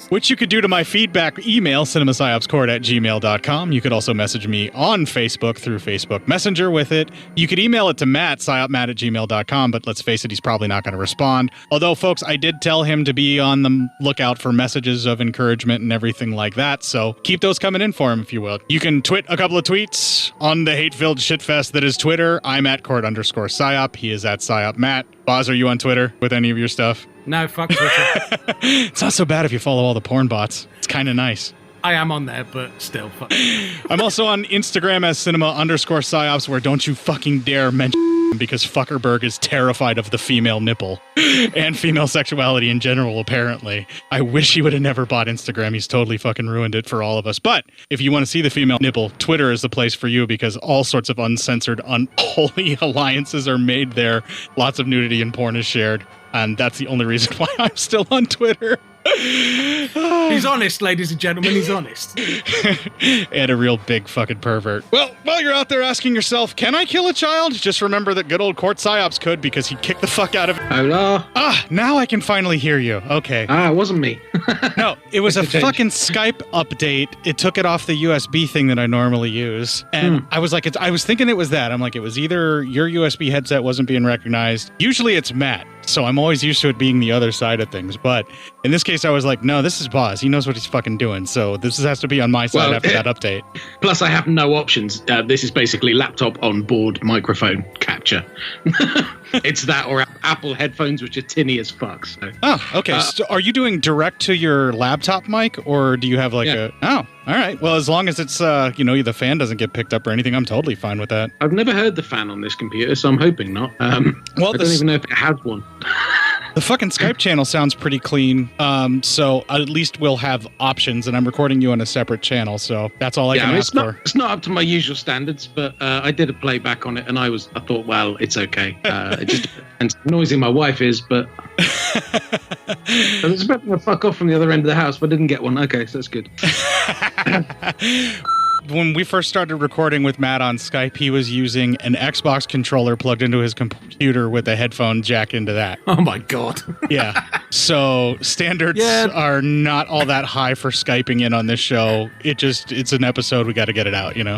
S6: Which you could do to my feedback email, cinemapsyopscort@gmail.com. You could also message me on Facebook through Facebook Messenger with it. You could email it to Matt, psyopmatt@gmail.com, but let's face it, he's probably not going to respond. Although, folks, I did tell him to be on the lookout for messages of encouragement and everything like that, so keep those coming in for him, if you will. You can twit a couple of tweets on the hate-filled shitfest that is Twitter. I'm at Cort_psyop. He is at psyopmatt. Boz, are you on Twitter with any of your stuff?
S7: No, fuck Twitter.
S6: It's not so bad if you follow all the porn bots. It's kind of nice.
S7: I am on there, but still, fuck.
S6: I'm also on Instagram as cinema_psyops, where don't you fucking dare mention because Fuckerberg is terrified of the female nipple and female sexuality in general, apparently. I wish he would have never bought Instagram. He's totally fucking ruined it for all of us. But if you want to see the female nipple, Twitter is the place for you because all sorts of uncensored, unholy alliances are made there. Lots of nudity and porn is shared. And that's the only reason why I'm still on Twitter.
S7: He's honest, ladies and gentlemen. He's honest.
S6: And a real big fucking pervert. Well, while you're out there asking yourself, can I kill a child? Just remember that good old Cort Psyops could because he kicked the fuck out of it.
S19: Hello?
S6: Now I can finally hear you. Okay.
S19: It wasn't me.
S6: No, it was a fucking Skype update. It took it off the USB thing that I normally use. And I was like, I was thinking it was that. I'm like, it was either your USB headset wasn't being recognized. Usually it's Matt. So I'm always used to it being the other side of things. But in this case, I was like, no, this is Boz. He knows what he's fucking doing. So this has to be on my side after that update.
S19: Plus, I have no options. This is basically laptop on board microphone capture. It's that or Apple headphones, which are tinny as fuck. So.
S6: Oh, okay. So are you doing direct to your laptop mic or do you have like a... Oh, all right. Well, as long as it's, the fan doesn't get picked up or anything, I'm totally fine with that.
S19: I've never heard the fan on this computer, so I'm hoping not. I don't even know if it has one.
S6: The fucking Skype channel sounds pretty clean, so at least we'll have options, and I'm recording you on a separate channel, so that's all I can ask for.
S19: It's not up to my usual standards, but I did a playback on it, and I thought, well, it's okay. It just depends how noisy my wife is, but... I was expecting a fuck off from the other end of the house, but I didn't get one. Okay, so that's good.
S6: When we first started recording with Matt on Skype, he was using an Xbox controller plugged into his computer with a headphone jack into that.
S7: Oh my God.
S6: Yeah. So standards are not all that high for Skyping in on this show. It's an episode. We got to get it out, Yeah.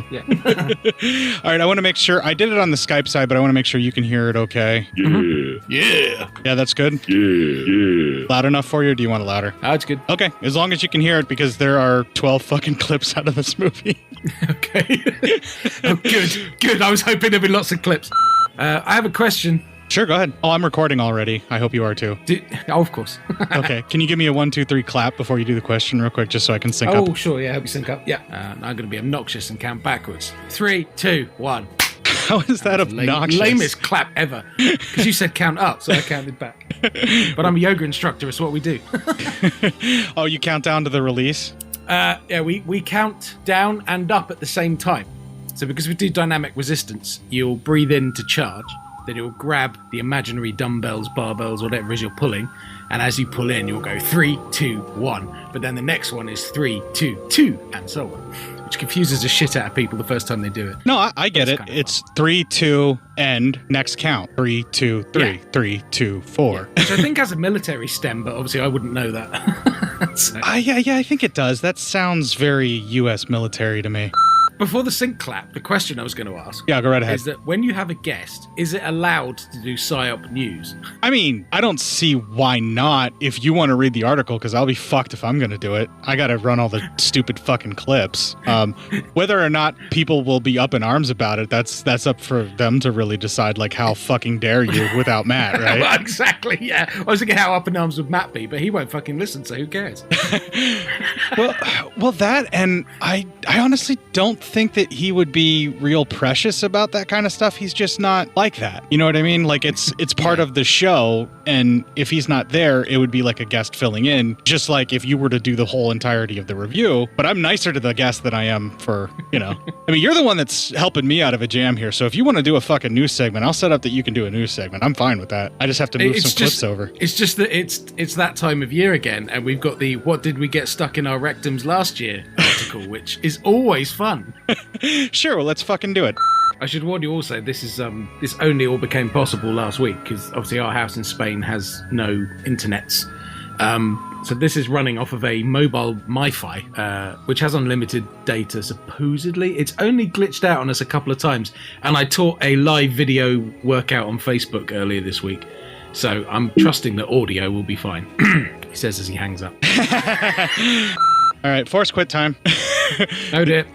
S6: All right. I want to make sure I did it on the Skype side, but I want to make sure you can hear it okay.
S15: Yeah.
S6: Mm-hmm. Yeah. Yeah, that's good.
S15: Yeah.
S6: Loud enough for you or do you want it louder?
S7: Oh, it's good.
S6: Okay. As long as you can hear it because there are 12 fucking clips out of this movie.
S7: Okay. Oh, good. I was hoping there'd be lots of clips. I have a question.
S6: Sure, go ahead. Oh, I'm recording already. I hope you are too.
S7: Of course.
S6: Okay. Can you give me a 1, 2, 3 clap before you do the question real quick just so I can sync up?
S7: Oh, sure. Yeah, help you sync up. Yeah. I'm going to be obnoxious and count backwards. 3, 2, 1.
S6: How is that obnoxious?
S7: Lamest clap ever. Because you said count up, so I counted back. But I'm a yoga instructor. It's what we do.
S6: Oh, you count down to the release?
S7: We count down and up at the same time. So because we do dynamic resistance, you'll breathe in to charge, then you'll grab the imaginary dumbbells, barbells, whatever it is you're pulling, and as you pull in, you'll go 3, 2, 1. But then the next one is 3, 2, 2, and so on. Which confuses the shit out of people the first time they do it.
S6: No, I get it. It's 3, 2, end, next count. 3, 2, 3, 3, 2, 4.
S7: Yeah. Which I think has a military stem, but obviously I wouldn't know that.
S6: So. Yeah, I think it does. That sounds very U.S. military to me.
S7: Before the sync clap, the question I was going to ask
S6: go right ahead.
S7: Is that when you have a guest, is it allowed to do PsyOp news?
S6: I mean, I don't see why not if you want to read the article, because I'll be fucked if I'm going to do it. I got to run all the stupid fucking clips. Whether or not people will be up in arms about it, that's up for them to really decide, like, how fucking dare you without Matt, right?
S7: Well, exactly, yeah. I was thinking how up in arms would Matt be, but he won't fucking listen, so who cares?
S6: Well, that, and I honestly don't think that he would be real precious about that kind of stuff. He's just not like that. You know what I mean? Like it's part of the show, and if he's not there, it would be like a guest filling in, just like if you were to do the whole entirety of the review. But I'm nicer to the guest than I am for, I mean, you're the one that's helping me out of a jam here. So if you want to do a fucking news segment, I'll set up that you can do a news segment. I'm fine with that. I just have to move some clips over.
S7: It's just that it's that time of year again, and we've got the "What did we get stuck in our rectums last year?" article, which is always fun.
S6: Sure, well, let's fucking do it.
S7: I should warn you also, this only all became possible last week because obviously our house in Spain has no internets. So this is running off of a mobile MiFi, which has unlimited data, supposedly. It's only glitched out on us a couple of times, and I taught a live video workout on Facebook earlier this week. So I'm trusting that audio will be fine, he says as he hangs up.
S6: All right, force quit time.
S7: Oh dear.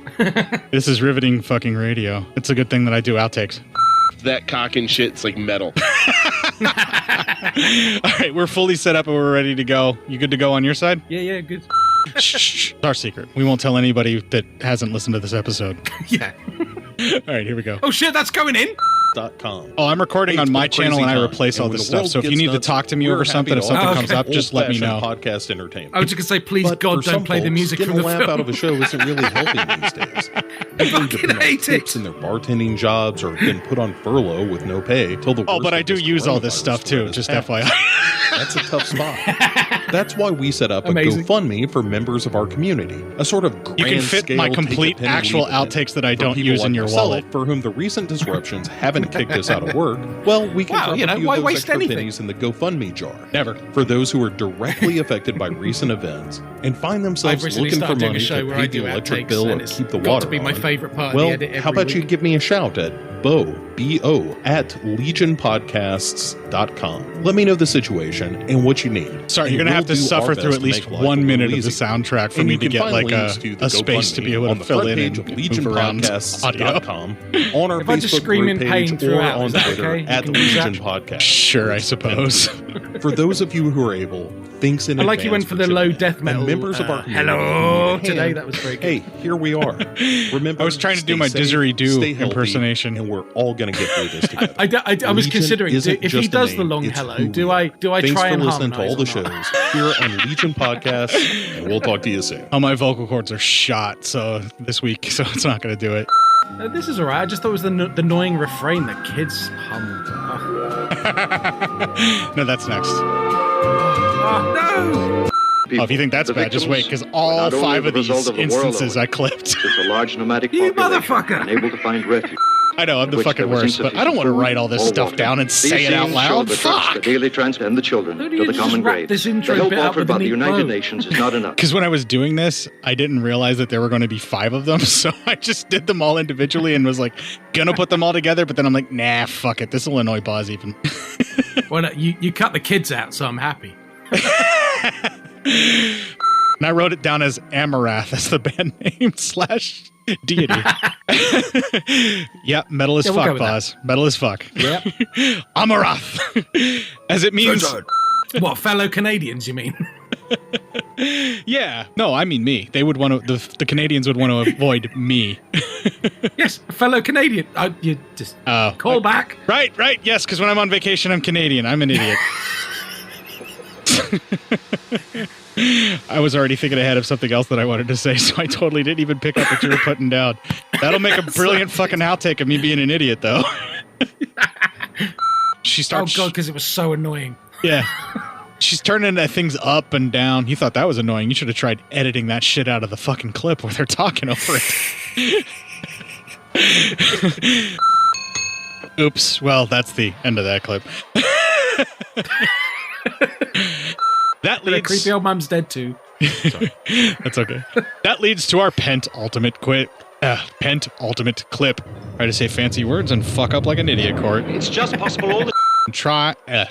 S6: This is riveting fucking radio. It's a good thing that I do outtakes.
S15: That cock and shit's like metal.
S6: All right, we're fully set up and we're ready to go. You good to go on your side?
S7: Yeah, good.
S6: Shh. It's our secret. We won't tell anybody that hasn't listened to this episode.
S7: Yeah.
S6: All right, here we go.
S7: Oh shit, that's going in.
S2: cinemapsyopscort.com.
S6: Oh, I'm recording on my channel and I replace all this stuff. So if you need to talk to me over something, if something comes up, just let me know.
S2: Podcast entertainment.
S7: I was just going to say, please, God, don't play the music from the film.
S2: Getting a laugh out of a show isn't really helping these days. People need to put on tips in their bartending jobs or been put on furlough with no pay till the
S6: Oh, but I do use all this stuff too, just FYI.
S2: That's a tough spot. That's why we set up a GoFundMe for members of our community. A sort of grand
S6: You can fit my complete actual outtakes that I don't use in your wallet.
S2: For whom the recent disruptions haven't kicked us out of work, well, we can drop a few of those extra pennies in the GoFundMe jar.
S6: Never.
S2: For those who are directly affected by recent events and find themselves looking for money to pay the electric bill or keep the water on.
S7: My favorite part
S2: well,
S7: of the edit
S2: how about you give me a shout at B-O, at legionpodcasts.com. Let me know the situation and what you need.
S6: Sorry, you're going to have to suffer through at least 1 minute of the soundtrack for me to get like a space to be able to fill in and move around audio.
S2: On our Facebook group page or on Twitter at Legion Podcast.
S6: Sure, I suppose.
S2: For those of you who are able, thanks in
S7: I like you went for the low death metal.
S2: Members of our
S7: hello today. That was very good.
S2: Hey, here we are. Remember,
S6: I was trying to do my didgeridoo impersonation,
S2: and we're all going to get through this together.
S7: I was considering if he does the long hello, do I try and harmonize?
S2: Thanks for listening to all the shows here on Legion Podcast, and we'll talk to you soon.
S6: Oh, my vocal cords are shot this week, so it's not going to do it.
S7: This is alright. I just thought it was the annoying refrain that kids hummed.
S6: No, that's next.
S7: No!
S6: Oh, if you think that's bad, just wait, because all 5 of these instances I clipped.
S10: It's a large nomadic
S7: you
S10: population
S7: motherfucker!
S10: unable to find refuge.
S6: I know, I'm the fucking worst, but I don't want to write all this stuff down and say it out loud. Fuck!
S10: The daily transit and the children to the common grave.
S7: This
S10: the
S7: intro
S10: help
S7: bit up
S10: offered
S7: with
S10: by
S7: a
S10: the
S7: neat
S10: United
S7: bow.
S10: Nations is not enough.
S6: Because when I was doing this, I didn't realize that there were going to be 5 of them, so I just did them all individually and was like, gonna put them all together, but then I'm like, nah, fuck it, this will annoy Boz even.
S7: Well, no, you cut the kids out, so I'm happy.
S6: And I wrote it down as Amarath as the band name / deity. Yeah, metal as fuck, Boz. Metal as fuck.
S7: Yep.
S6: Amarath. As it means...
S7: What, fellow Canadians, you mean?
S6: Yeah. No, I mean me. They would want to... The Canadians would want to avoid me.
S7: Yes, fellow Canadian. You just call back.
S6: Right. Yes, because when I'm on vacation, I'm Canadian. I'm an idiot. I was already thinking ahead of something else that I wanted to say, so I totally didn't even pick up what you were putting down. That'll make a brilliant fucking outtake of me being an idiot, though. She starts...
S7: Oh, God, because it was so annoying.
S6: Yeah. She's turning things up and down. You thought that was annoying. You should have tried editing that shit out of the fucking clip where they're talking over it. Oops. Well, that's the end of that clip. That leads...
S7: creepy old mum's dead too.
S6: Sorry. That's okay. That leads to our penultimate clip. Try to say fancy words and fuck up like an idiot, Cort.
S5: It's just possible all the...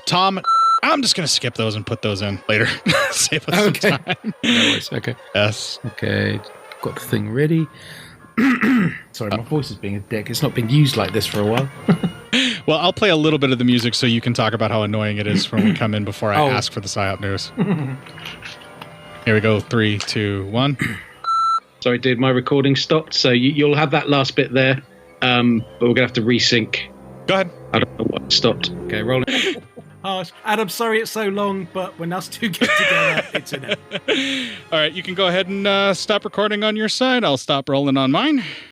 S6: Tom, I'm just going to skip those and put those in later. Save us some time.
S7: No worries. Okay.
S6: Yes.
S7: Okay. Got the thing ready. Sorry, my voice is being a dick. It's not been used like this for a while.
S6: Well, I'll play a little bit of the music so you can talk about how annoying it is when we come in before I ask for the PSYOP news. Here we go. 3, 2, 1.
S19: Sorry, dude, my recording stopped, so you'll have that last bit there, but we're going to have to resync.
S6: Go ahead.
S19: I don't know what stopped.
S7: Okay, rolling. Harsh. Adam, sorry it's so long, but when us two get together, it's in it.
S6: All right, you can go ahead and stop recording on your side. I'll stop rolling on mine.